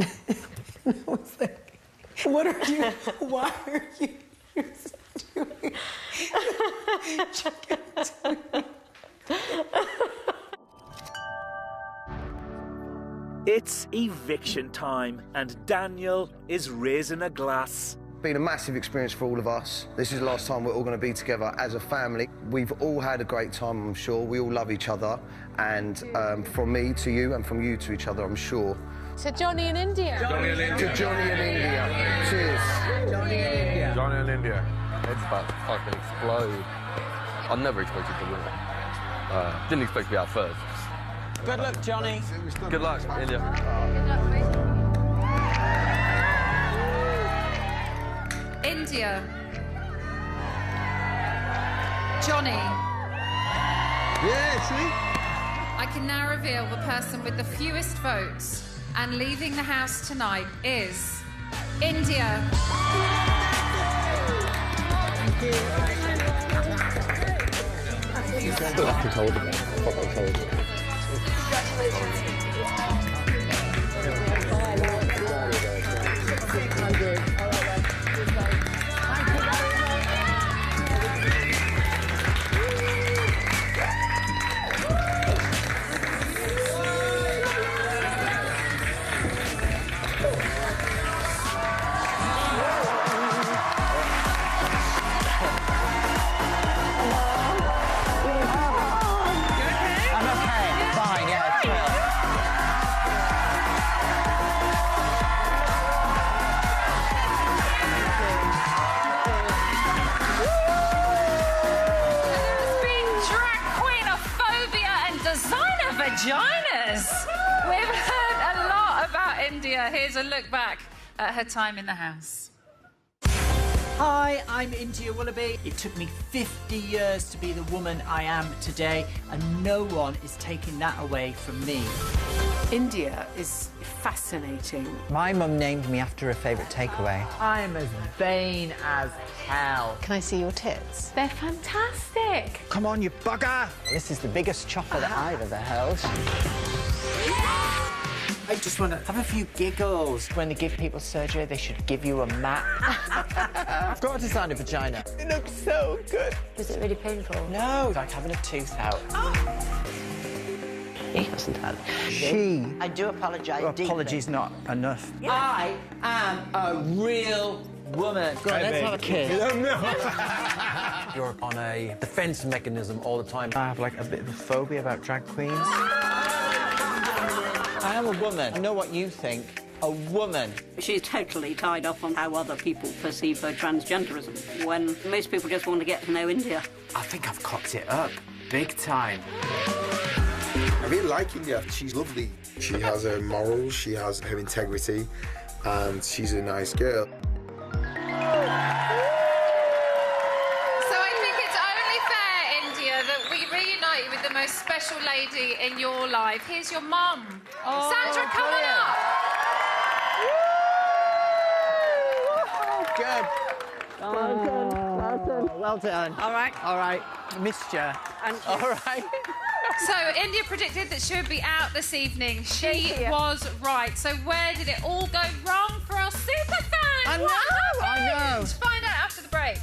I was like, what are you, why are you doing? She kept doing. It's eviction time, and Daniel is raising a glass. Been a massive experience for all of us. This is the last time we're all going to be together as a family. We've all had a great time, I'm sure. We all love each other. And from me to you and from you to each other, I'm sure. To Johnny in India. To Johnny in India. Cheers. Johnny in India. Head's about to fucking explode. I never expected to win. Didn't expect to be out first. Good luck, Johnny. Good luck, India. India. Johnny. Yeah, see? I can now reveal the person with the fewest votes, and leaving the house tonight is India. Thank you. I can hold it. Vaginas. We've heard a lot about India. Here's a look back at her time in the house. Hi, I'm India Willoughby. It took me 50 years to be the woman I am today, and no one is taking that away from me. India is fascinating. My mum named me after her favourite takeaway. I'm as vain as hell. Can I see your tits? They're fantastic. Come on, you bugger! This is the biggest chopper that I've ever held. I just want to have a few giggles. When they give people surgery, they should give you a map. I've got to design a vagina. It looks so good. Was it really painful? No, it's like having a tooth out. He hasn't had. She. I do apologise. Apology's not enough. I am a real woman. Go on, let's have a kiss. You're on a defense mechanism all the time. I have like a bit of a phobia about drag queens. I am a woman. I know what you think. A woman. She's totally tied up on how other people perceive her transgenderism, when most people just want to get to know India. I think I've cocked it up. Big time. I really like India. She's lovely. She has her morals, she has her integrity, and she's a nice girl. So I think it's only fair, India, that we reunite you with the most special lady in your life. Here's your mum. Oh, Sandra, come on up. Good. Well done. All right. All right. Missed you. All right. So, India predicted that she would be out this evening. She was right. So, where did it all go wrong for our super fans? I know, What happened? I know. Find out after the break.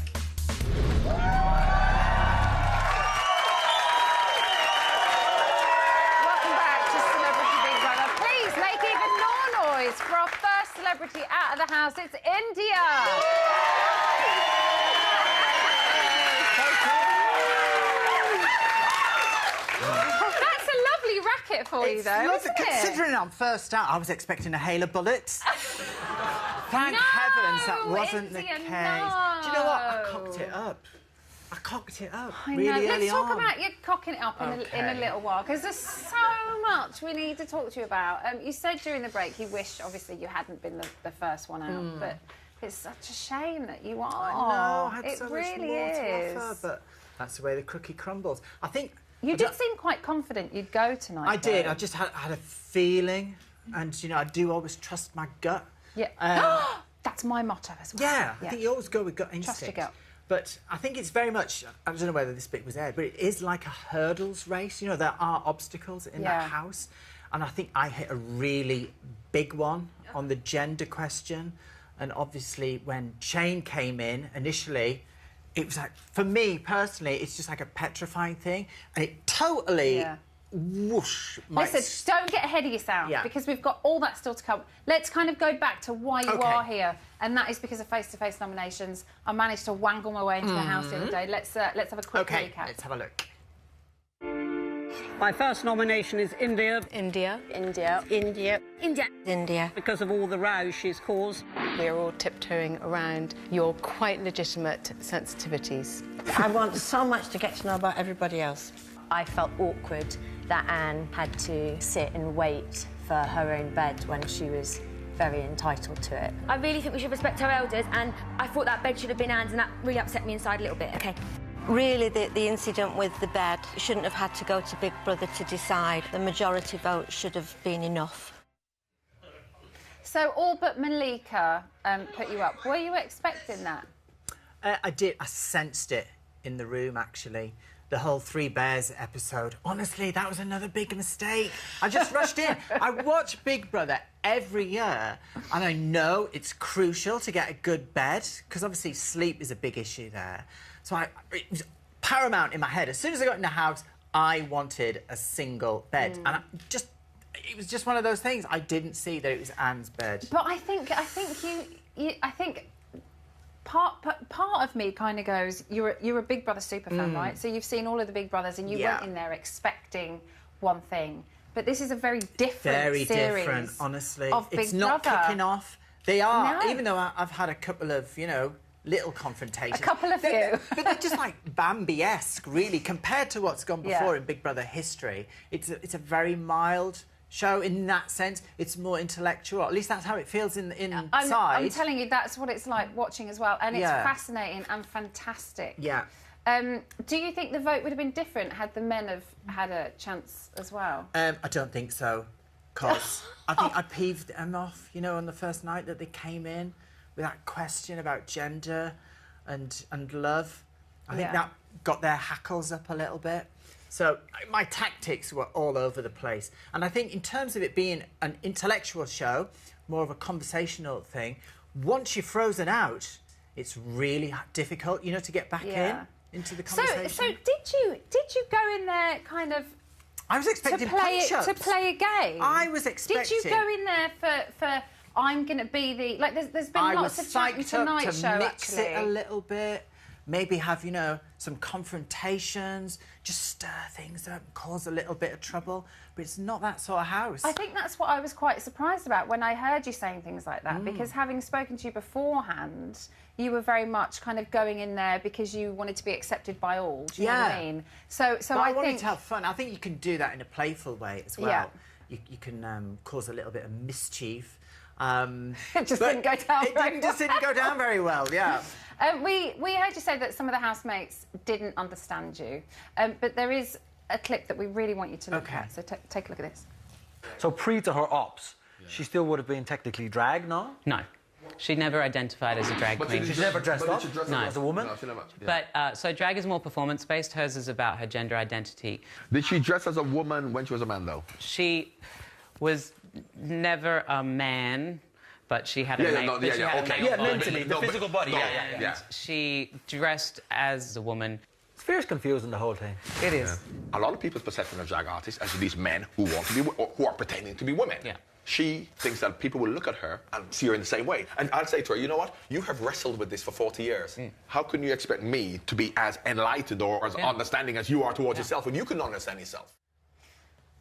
Welcome back to Celebrity Big Brother. Please make even more noise for our first celebrity out of the house. It's India. That's a lovely racket for you, though, isn't it? Considering I'm first out, I was expecting a hail of bullets. Thank heavens that wasn't the case. No. Do you know what? I cocked it up. I cocked it up I know. really early Let's talk on. about you cocking it up in a little while, because there's so much we need to talk to you about. You said during the break you wished, obviously, you hadn't been the first one out, but it's such a shame that you are. I know, I had it so really much more is. to offer, but that's the way the cookie crumbles. I think... You did seem quite confident you'd go tonight. I did. though. I just had a feeling, and, you know, I do always trust my gut. Yeah. That's my motto as well. Yeah, I think you always go with gut Trust instinct. your gut. But I think it's very much, I don't know whether this bit was aired, but it is like a hurdles race. You know, there are obstacles in that house. And I think I hit a really big one on the gender question. And obviously, when Shane came in, initially, it was like, for me personally, it's just like a petrifying thing. And it totally... whoosh. Listen, don't get ahead of yourself, because we've got all that still to come. Let's kind of go back to why you are here, and that is because of face-to-face nominations. I managed to wangle my way into the house the other day. Let's have a quick recap. Let's have a look. My first nomination is India. India. India. India. India. India. Because of all the rows she's caused. We're all tiptoeing around your quite legitimate sensitivities. I want so much to get to know about everybody else. I felt awkward that Anne had to sit and wait for her own bed when she was very entitled to it. I really think we should respect our elders, and I thought that bed should have been Anne's, and that really upset me inside a little bit. Okay. Really, the incident with the bed shouldn't have had to go to Big Brother to decide. The majority vote should have been enough. So all but Malika put you up. Were you expecting that? I did. I sensed it in the room, actually. The whole Three Bears episode. Honestly, that was another big mistake. I just rushed in. I watch Big Brother every year, and I know it's crucial to get a good bed, because obviously sleep is a big issue there. So it was paramount in my head. As soon as I got in the house, I wanted a single bed. And it was just one of those things. I didn't see that it was Anne's bed. But I think part of me kind of goes, you're a Big Brother super fan, right? So you've seen all of the Big Brothers, and you went in there expecting one thing. But this is a very different series. Very different, honestly. Of Big it's not Brother. kicking off. They are, No. even though I've had a couple of, you know, little confrontations. A couple of few. But they're just like Bambi-esque, really, compared to what's gone before in Big Brother history. It's a very mild show in that sense. It's more intellectual. At least that's how it feels inside. I'm telling you, that's what it's like watching as well. And it's Yeah. fascinating and fantastic. Yeah. Do you think the vote would have been different had the men have had a chance as well? I don't think so, because I think I peeved them off, you know, on the first night that they came in with that question about gender and love. I think that got their hackles up a little bit. So my tactics were all over the place. And I think in terms of it being an intellectual show, more of a conversational thing, once you're frozen out, it's really difficult, you know, to get back into the conversation. So did you go in there kind of... I was expecting punch-ups. To play a game? I was expecting... Did you go in there for I'm going to be the... Like, there's been lots of chat in Tonight Show, to mix actually. it a little bit, maybe have, you know, some confrontations, just stir things up, cause a little bit of trouble. But it's not that sort of house. I think that's what I was quite surprised about when I heard you saying things like that, because having spoken to you beforehand, you were very much kind of going in there because you wanted to be accepted by all. Do you know what I mean? So but I wanted think... to have fun. I think you can do that in a playful way as well. You can cause a little bit of mischief. It just didn't go down very well. Just didn't go down very well, yeah. We heard you say that some of the housemates didn't understand you, but there is a clip that we really want you to look at. So take a look at this. So pre to her ops, she still would have been technically drag, no? No. She never identified as a drag queen. She's never dressed up as a woman? No, she never. But, so drag is more performance-based. Hers is about her gender identity. Did she dress as a woman when she was a man, though? She was never a man, but she had a mentally, the physical body, yeah. She dressed as a woman. It's very confusing, the whole thing. It is. Yeah. A lot of people's perception of drag artists as these men who want to be, or who are pretending to be women. Yeah. She thinks that people will look at her and see her in the same way. And I'll say to her, you know what? You have wrestled with this for 40 years. How can you expect me to be as enlightened or as understanding as you are towards yourself when you can understand yourself?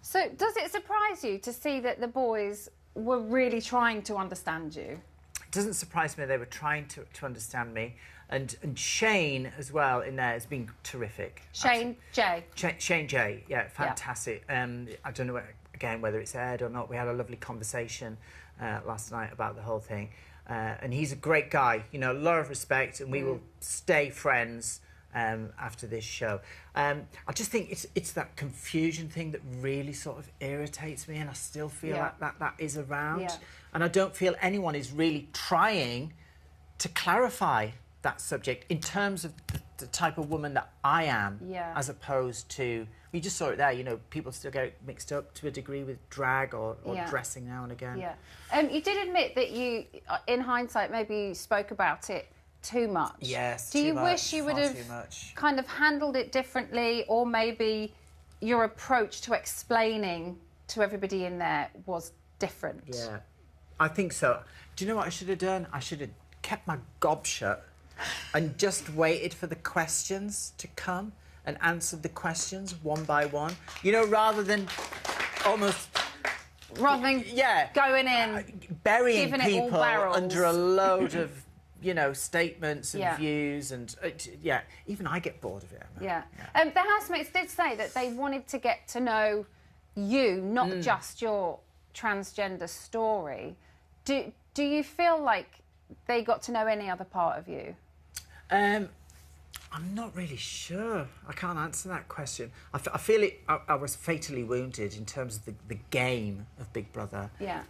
So does it surprise you to see that the boys were really trying to understand you? It doesn't surprise me they were trying to understand me. And Shane, as well, in there has been terrific. Shane J. Shane J, yeah, fantastic. I don't know, again, whether it's aired or not. We had a lovely conversation last night about the whole thing. And he's a great guy, you know, a lot of respect, and we will stay friends after this show. I just think it's that confusion thing that really sort of irritates me, and I still feel like that is around. Yeah. And I don't feel anyone is really trying to clarify that subject in terms of the type of woman that I am, as opposed to, you just saw it there, you know, people still get mixed up to a degree with drag or dressing now and again. Yeah. You did admit that you, in hindsight, maybe spoke about it too much. Yes, Do you wish you would have kind of handled it differently, or maybe your approach to explaining to everybody in there was different? Yeah, I think so. Do you know what I should have done? I should have kept my gob shut and just waited for the questions to come and answered the questions one by one. You know, rather than almost... Rather than going in, burying giving it all people barrels. under a load of, you know, statements and views and, even I get bored of it. Yeah. The housemates did say that they wanted to get to know you, not just your transgender story. Do you feel like they got to know any other part of you? I'm not really sure. I can't answer that question. I feel it. I was fatally wounded in terms of the game of Big Brother. Yeah.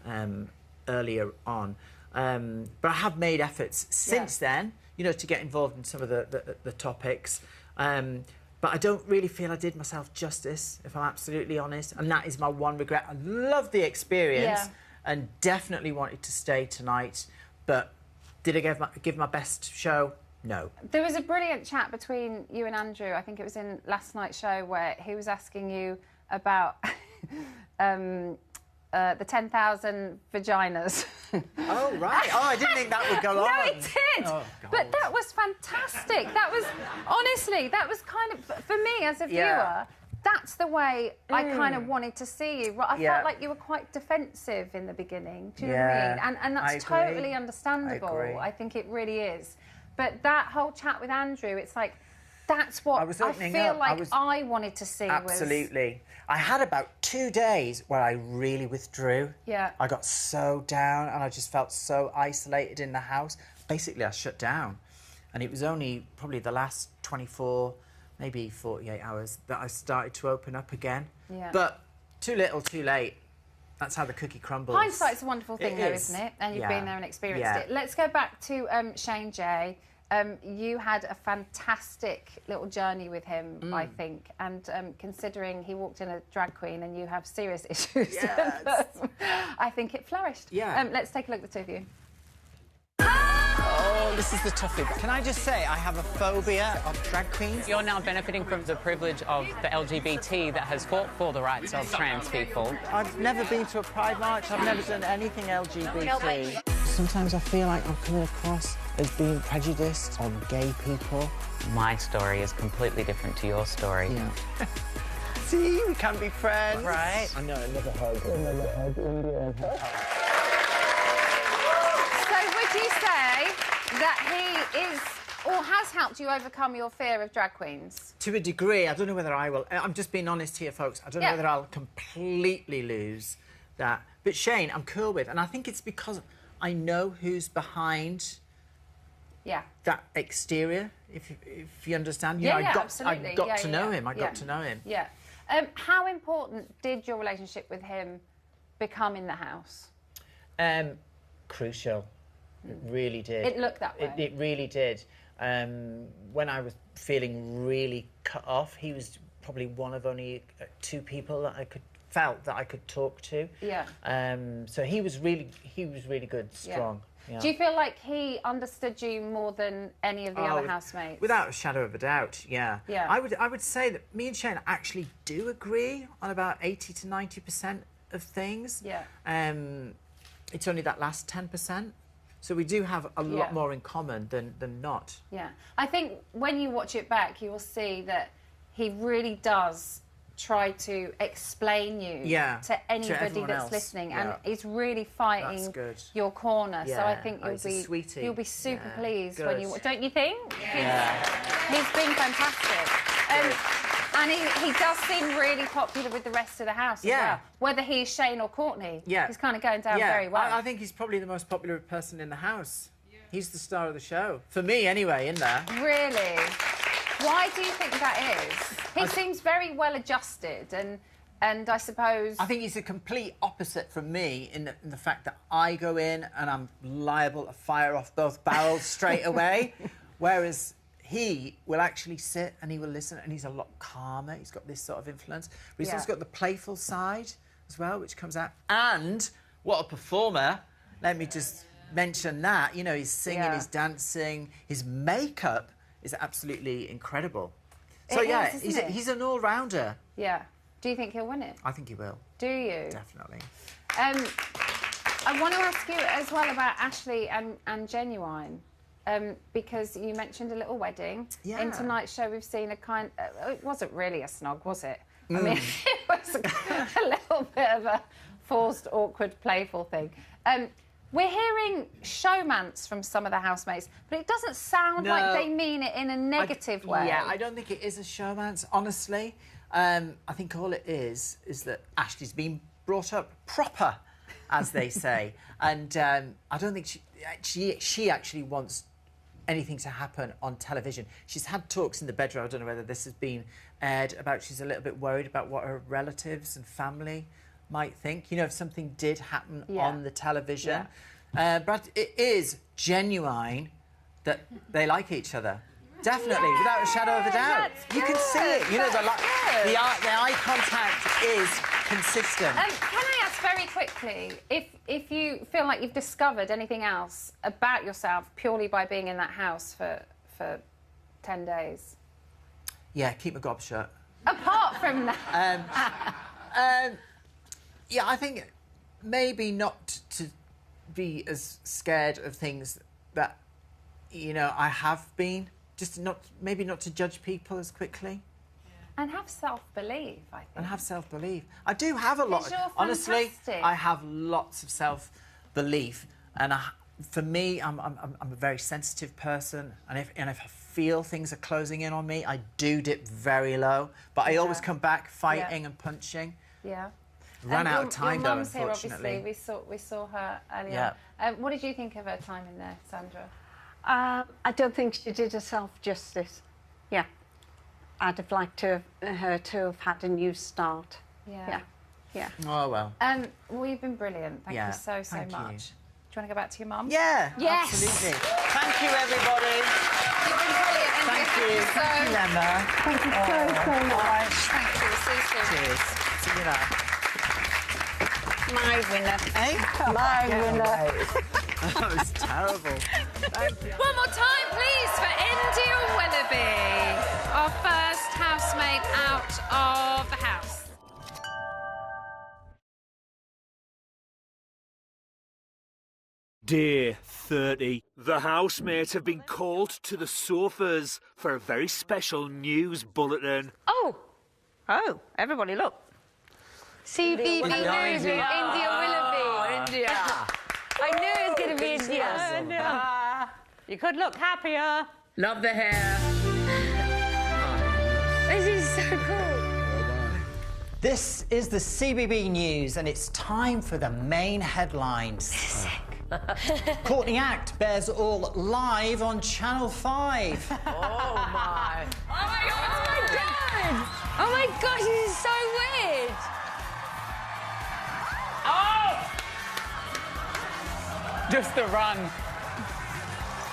Earlier on, but I have made efforts since then. You know, to get involved in some of the topics. But I don't really feel I did myself justice, if I'm absolutely honest. And that is my one regret. I loved the experience and definitely wanted to stay tonight. But did I give my best show? No. There was a brilliant chat between you and Andrew, I think it was in last night's show, where he was asking you about the 10,000 vaginas. Oh, right. Oh, I didn't think that would go on. No, it did. Oh, but that was fantastic. That was, honestly, that was kind of, for me as a viewer, that's the way I kind of wanted to see you. I felt like you were quite defensive in the beginning. Do you know what I mean? And that's totally understandable. I think it really is. But that whole chat with Andrew, it's like, that's what I feel like I wanted to see. Absolutely. I had about 2 days where I really withdrew. Yeah. I got so down and I just felt so isolated in the house. Basically, I shut down. And it was only probably the last 24, maybe 48 hours that I started to open up again. Yeah. But too little, too late. That's how the cookie crumbles. Hindsight's a wonderful thing, though, isn't it? And you've been there and experienced it. Let's go back to Shane J. You had a fantastic little journey with him, I think, and considering he walked in a drag queen and you have serious issues, I think it flourished. Yeah. Let's take a look at the two of you. Oh, this is the toughie. Can I just say I have a phobia of drag queens? You're now benefiting from the privilege of the LGBT that has fought for the rights of trans people. I've never been to a pride march. I've never done anything LGBT. Sometimes I feel like I'm coming across as being prejudiced on gay people. My story is completely different to your story. Yeah. See, we can be friends. Right? I know, another hug. Another hug, India. So would you say that he is or has helped you overcome your fear of drag queens? To a degree. I don't know whether I will. I'm just being honest here, folks. I don't know whether I'll completely lose that. But Shane, I'm cool with. And I think it's because I know who's behind that exterior, if you understand. You know, absolutely. I got to know him. I got to know him. Yeah. How important did your relationship with him become in the house? Crucial. It really did. It looked that way. It really did. When I was feeling really cut off, he was probably one of only 2 people that I felt that I could talk to. Yeah. So he was really good, strong. Yeah. Do you feel like he understood you more than any of the other housemates? Without a shadow of a doubt, yeah. Yeah. I would say that me and Shane actually do agree on about 80 to 90% of things. Yeah. It's only that last 10%. So we do have a lot more in common than not. Yeah. I think when you watch it back, you will see that he really does try to explain you to anybody that's listening, and he's really fighting your corner. So I think you'll be super pleased when you, don't you think? Yeah. He's been fantastic. And he does seem really popular with the rest of the house as well. Whether he's Shane or Courtney, he's kind of going down very well. I think he's probably the most popular person in the house. He's the star of the show. For me, anyway, in there. Really? Why do you think that is? He seems very well adjusted, and I suppose... I think he's a complete opposite from me in the fact that I go in and I'm liable to fire off both barrels straight away, whereas he will actually sit and he will listen, and he's a lot calmer. He's got this sort of influence. But he's also got the playful side as well, which comes out. And what a performer. Let me just mention that. You know, he's singing, he's dancing, his makeup is absolutely incredible. So he's an all-rounder. Yeah. Do you think he'll win it? I think he will. Do you? Definitely. I want to ask you as well about Ashley and Ginuwine, because you mentioned a little wedding. Yeah. In tonight's show, we've seen a kind... it wasn't really a snog, was it? I mean, it was a little bit of a forced, awkward, playful thing. We're hearing showmance from some of the housemates, but it doesn't sound like they mean it in a negative way. Yeah, I don't think it is a showmance, honestly. I think all it is that Ashley's been brought up proper, as they say. And I don't think she actually wants anything to happen on television. She's had talks in the bedroom, I don't know whether this has been aired, about she's a little bit worried about what her relatives and family might think, you know, if something did happen on the television. But it is genuine that they like each other. Definitely, without a shadow of a doubt. You can see it. You know, the eye contact is consistent. Can I ask very quickly, if you feel like you've discovered anything else about yourself purely by being in that house for 10 days? Yeah, keep my gob shut. Apart from that. Yeah, I think maybe not to be as scared of things that, you know, I have been. Just maybe not to judge people as quickly. And have self-belief, I think. And have self-belief. I do have a lot. Honestly, I have lots of self-belief. And for me, I'm a very sensitive person. And if I feel things are closing in on me, I do dip very low. But I always come back fighting and punching. Yeah. Ran out of time, though, mum's unfortunately. Here, obviously. We saw her earlier. Yeah. What did you think of her time in there, Sandra? I don't think she did herself justice. Yeah. I'd have liked her to have had a new start. Yeah. Yeah. Oh, well. Well, you've been brilliant. Thank you so much. You. Do you want to go back to your mum? Yeah, yes. Absolutely. Thank you, everybody. You've been brilliant. Thank you. Thank you, Emma. Thank you so much. Thank you. See you soon. Cheers. See you now. My winner. Eh? My winner. That was terrible. Thank you. One more time, please, for India Willoughby, our first housemate out of the house. Day 30. The housemates have been called to the sofas for a very special news bulletin. Oh, everybody look. CBB News with India Willoughby. Oh, India. I knew it was going to be India. India. You could look happier. Love the hair. This is so cool. This is the CBB News, and it's time for the main headlines. This is sick. Courtney Act bears all live on Channel 5. Oh, my. Oh, my God. weird! Oh my gosh, this is so weird! Oh! Just the run.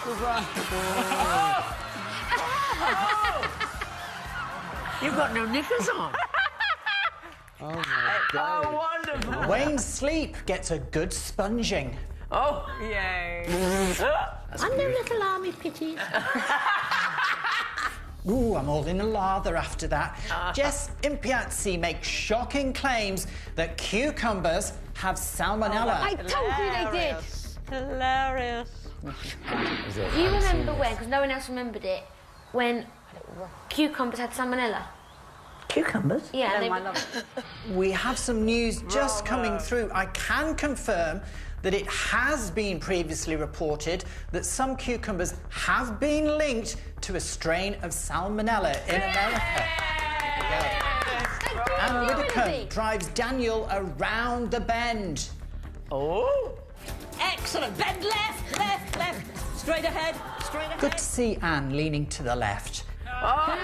The run. Oh! Oh! You've got no knickers on. Oh, my God. Oh, wonderful. Wayne's sleep gets a good sponging. Oh, yay. And no little army pitties. Ooh, I'm all in a lather after that. Jess Impiazzi makes shocking claims that cucumbers have salmonella. I told you they did. Hilarious. Do you remember when, because no one else remembered it, when cucumbers had salmonella? Cucumbers? Yeah, No, I love it. We have some news just coming through. I can confirm that it has been previously reported that some cucumbers have been linked to a strain of salmonella in America. And Whittaker drives Daniel around the bend. Oh! Excellent. Bend left, left, left. Straight ahead, straight ahead. Good to see Anne leaning to the left. Oh,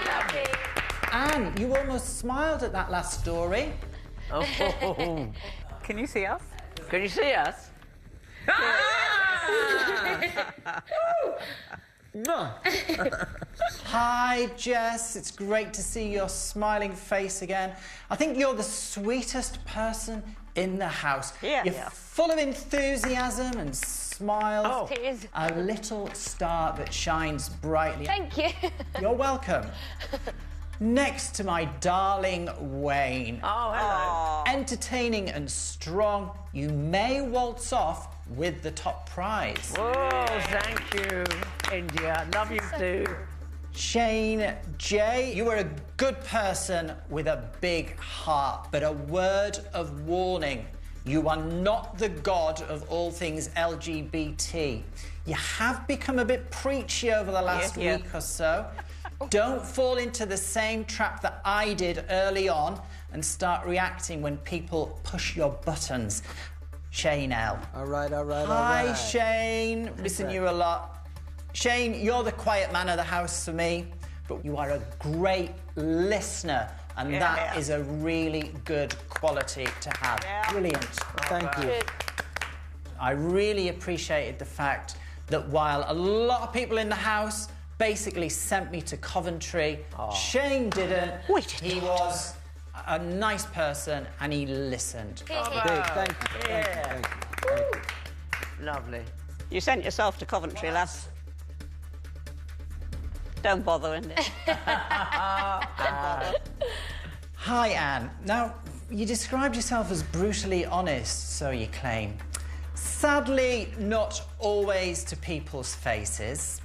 Anne, you almost smiled at that last story. oh. Can you see us? Can you see us? Hi, Jess. It's great to see your smiling face again. I think you're the sweetest person in the house. Yeah. You're full of enthusiasm and smiles. It is. A little star that shines brightly. Thank you. You're welcome. Next to my darling Wayne. Oh, hello. Entertaining and strong, you may waltz off with the top prize. Oh, thank you, India. Love you too. Shane J, you are a good person with a big heart, but a word of warning. You are not the god of all things LGBT. You have become a bit preachy over the last week or so. Don't fall into the same trap that I did early on and start reacting when people push your buttons. Shane L. All right. Hi, Shane. Missing you a lot. Shane, you're the quiet man of the house for me, but you are a great listener, and that is a really good quality to have. Brilliant. Thank you. I really appreciated the fact that while a lot of people in the house basically sent me to Coventry, Shane didn't. He was a nice person and he listened. Thank you. Lovely. You sent yourself to Coventry, lass. Don't bother, innit? Hi, Anne. Now, you described yourself as brutally honest, so you claim. Sadly, not always to people's faces.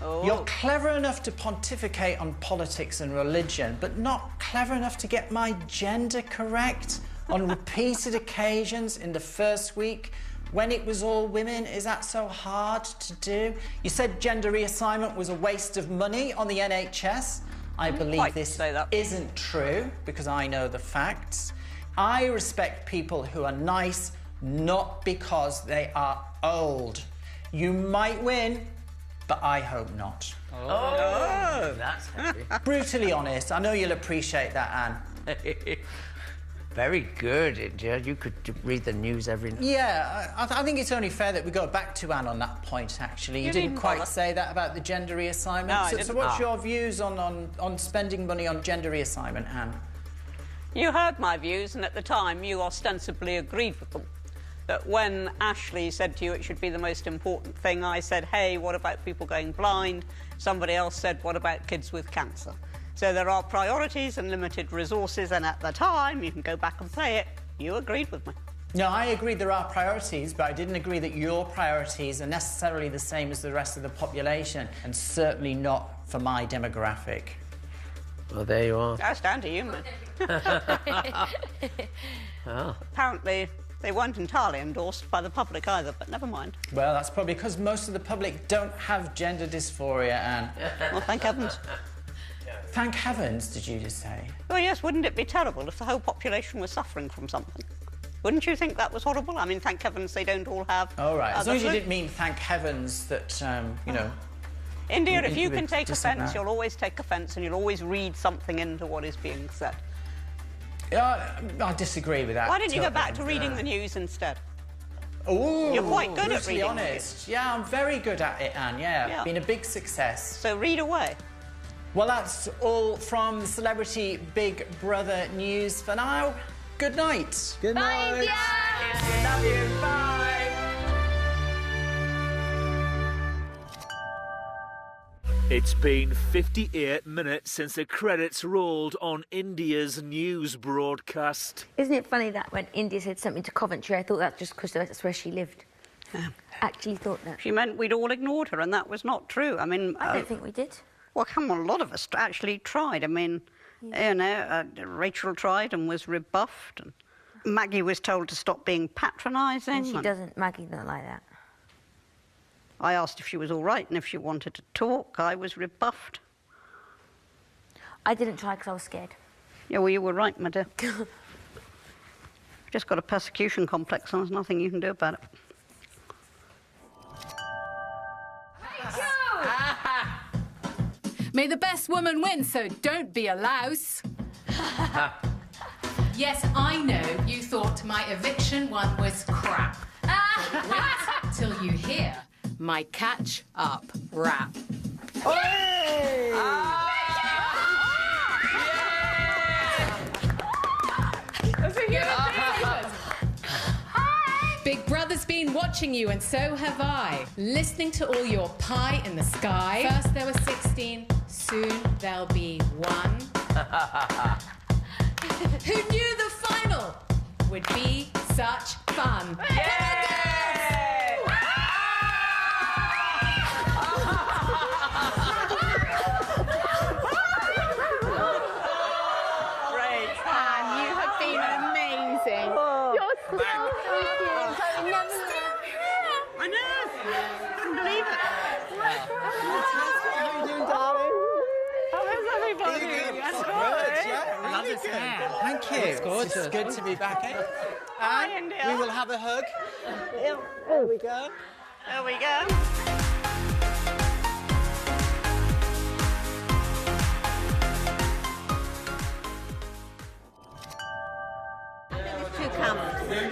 You're clever enough to pontificate on politics and religion, but not clever enough to get my gender correct on repeated occasions in the first week when it was all women. Is that so hard to do? You said gender reassignment was a waste of money on the NHS. I believe this isn't true because I know the facts. I respect people who are nice, not because they are old. You might win, but I hope not. Oh, that's heavy. Brutally honest. I know you'll appreciate that, Anne. Very good, India. You could read the news every night. Yeah, I think it's only fair that we go back to Anne on that point, actually. You didn't quite say that about the gender reassignment. No, I so, didn't. so what's your views on spending money on gender reassignment, Anne? You heard my views, and at the time you ostensibly agreed with them. But when Ashley said to you it should be the most important thing, I said, hey, what about people going blind? Somebody else said, what about kids with cancer? So there are priorities and limited resources, and at the time, you can go back and play it, you agreed with me. No, I agree there are priorities, but I didn't agree that your priorities are necessarily the same as the rest of the population, and certainly not for my demographic. Well, there you are. That's down to you, man. Apparently, they weren't entirely endorsed by the public either, but never mind. Well, that's probably because most of the public don't have gender dysphoria, Anne. Well, thank heavens. Thank heavens, did you just say? Well, yes, wouldn't it be terrible if the whole population was suffering from something? Wouldn't you think that was horrible? I mean, thank heavens they don't all have... Oh, right. As long as you flu. didn't mean thank heavens that, you know, India, if you can take offence, you'll always take offence and you'll always read something into what is being said. I disagree with that. Why don't you go back to reading the news instead? Ooh, you're quite good at reading. Honest. Yeah, I'm very good at it, Anne. Yeah, been a big success. So read away. Well, that's all from the Celebrity Big Brother news for now. Good night. Good night. Bye, India. Love you. Bye. It's been 58 minutes since the credits rolled on India's news broadcast. Isn't it funny that when India said something to Coventry, I thought that's just because that's where she lived. Actually thought that. She meant we'd all ignored her, and that was not true. I mean... I don't think we did. Well, come on, a lot of us actually tried. I mean, you know, Rachel tried and was rebuffed, and Maggie was told to stop being patronising. And she doesn't... Maggie's not like that. I asked if she was all right and if she wanted to talk. I was rebuffed. I didn't try because I was scared. Yeah, well, you were right, my dear. Just got a persecution complex and there's nothing you can do about it. May the best woman win, so don't be a louse. Yes, I know you thought my eviction one was crap. But wait till you hear my catch-up rap. Hey! Big Brother's been watching you, and so have I. Listening to all your pie in the sky. First there were 16, soon there'll be 1. Who knew the final would be such fun? Thank you. It's good. It's good to be back in. And we will have a hug. Yeah. There we go. There we go.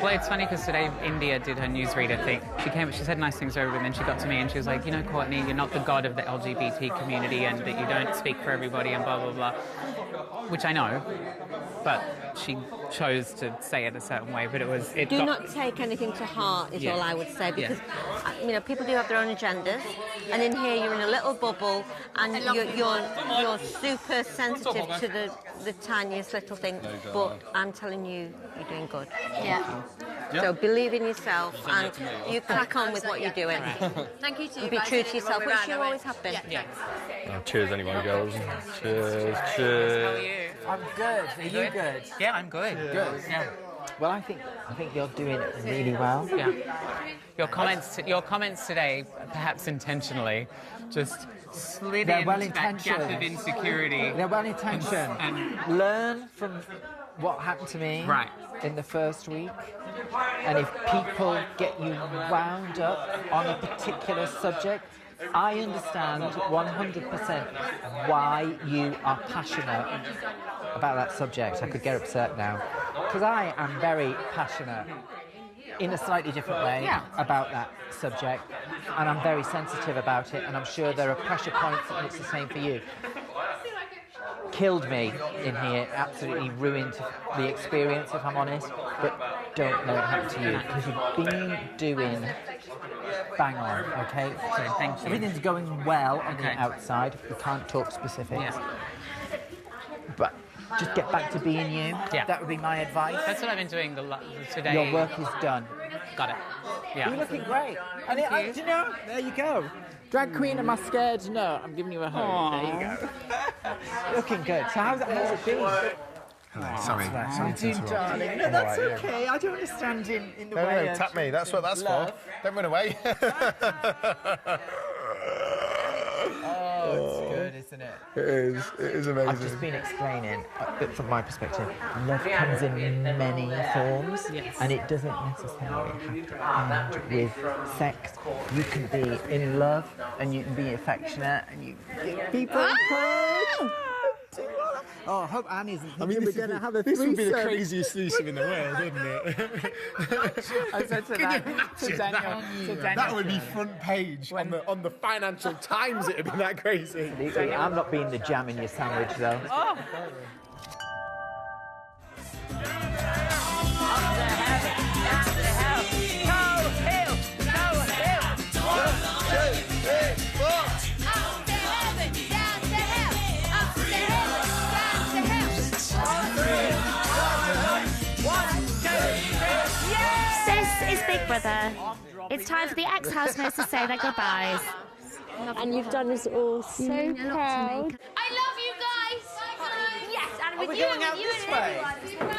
Well, it's funny because today India did her newsreader thing. She said nice things to everyone, and then she got to me and she was like, you know, Courtney, you're not the god of the LGBT community and that you don't speak for everybody and blah, blah, blah. Which I know, but she chose to say it a certain way, but Do not take anything to heart is all I would say, because you know, people do have their own agendas, and in here you're in a little bubble and you're super sensitive to the tiniest little thing, but I'm telling you, you're doing good. Yeah. So believe in yourself and you crack on with what you're doing. Thank you to you and be guys. true to yourself, which you always have been. Yeah. Cheers anyway, girls. Cheers. How are you? I'm good. Are you good? Yeah, I'm good. Good. Yeah. Well, I think you're doing really well. Yeah. Your comments today, perhaps intentionally, just slid They're into that gap of insecurity. They're well intentioned. And learn from what happened to me in the first week. And if people get you wound up on a particular subject, I understand 100% why you are passionate about that subject. I could get upset now, because I am very passionate in a slightly different way about that subject, and I'm very sensitive about it, and I'm sure there are pressure points, and it's the same for you. Killed me in here, absolutely ruined the experience, if I'm honest, but don't let it happen to you, because you've been doing bang on, okay? So thank you. Everything's going well on the outside. We can't talk specifics. But just get back to being you. Yeah. That would be my advice. That's what I've been doing today. Your work is done. Got it. Yeah. You're looking great. And you know, there you go. Drag queen, am I scared? No, I'm giving you a hug. Aww. There you go. Looking good. So how's it been? Hello, sorry to interrupt. Darling. No, that's okay. I don't want to stand in the way. No, tap me. That's what that's love. for. Don't run away. Oh, it's good, isn't it? It is amazing. I've just been explaining, from my perspective, love comes in many forms, and it doesn't necessarily have to end with sex. You can be in love, and you can be affectionate, and you can give people Oh, I hope Anne isn't thinking we're going to have a threesome. This would be the craziest threesome in the world, wouldn't it? I said to Daniel. That would be front page on the Financial Times. It'd be that crazy. I'm not being the jam in your sandwich, though. Oh. Big Brother. It's time for the ex-housemates to say their goodbyes. And you've done us all so proud. I love you guys! Yes, and with Are we you going out and you this and way? everyone.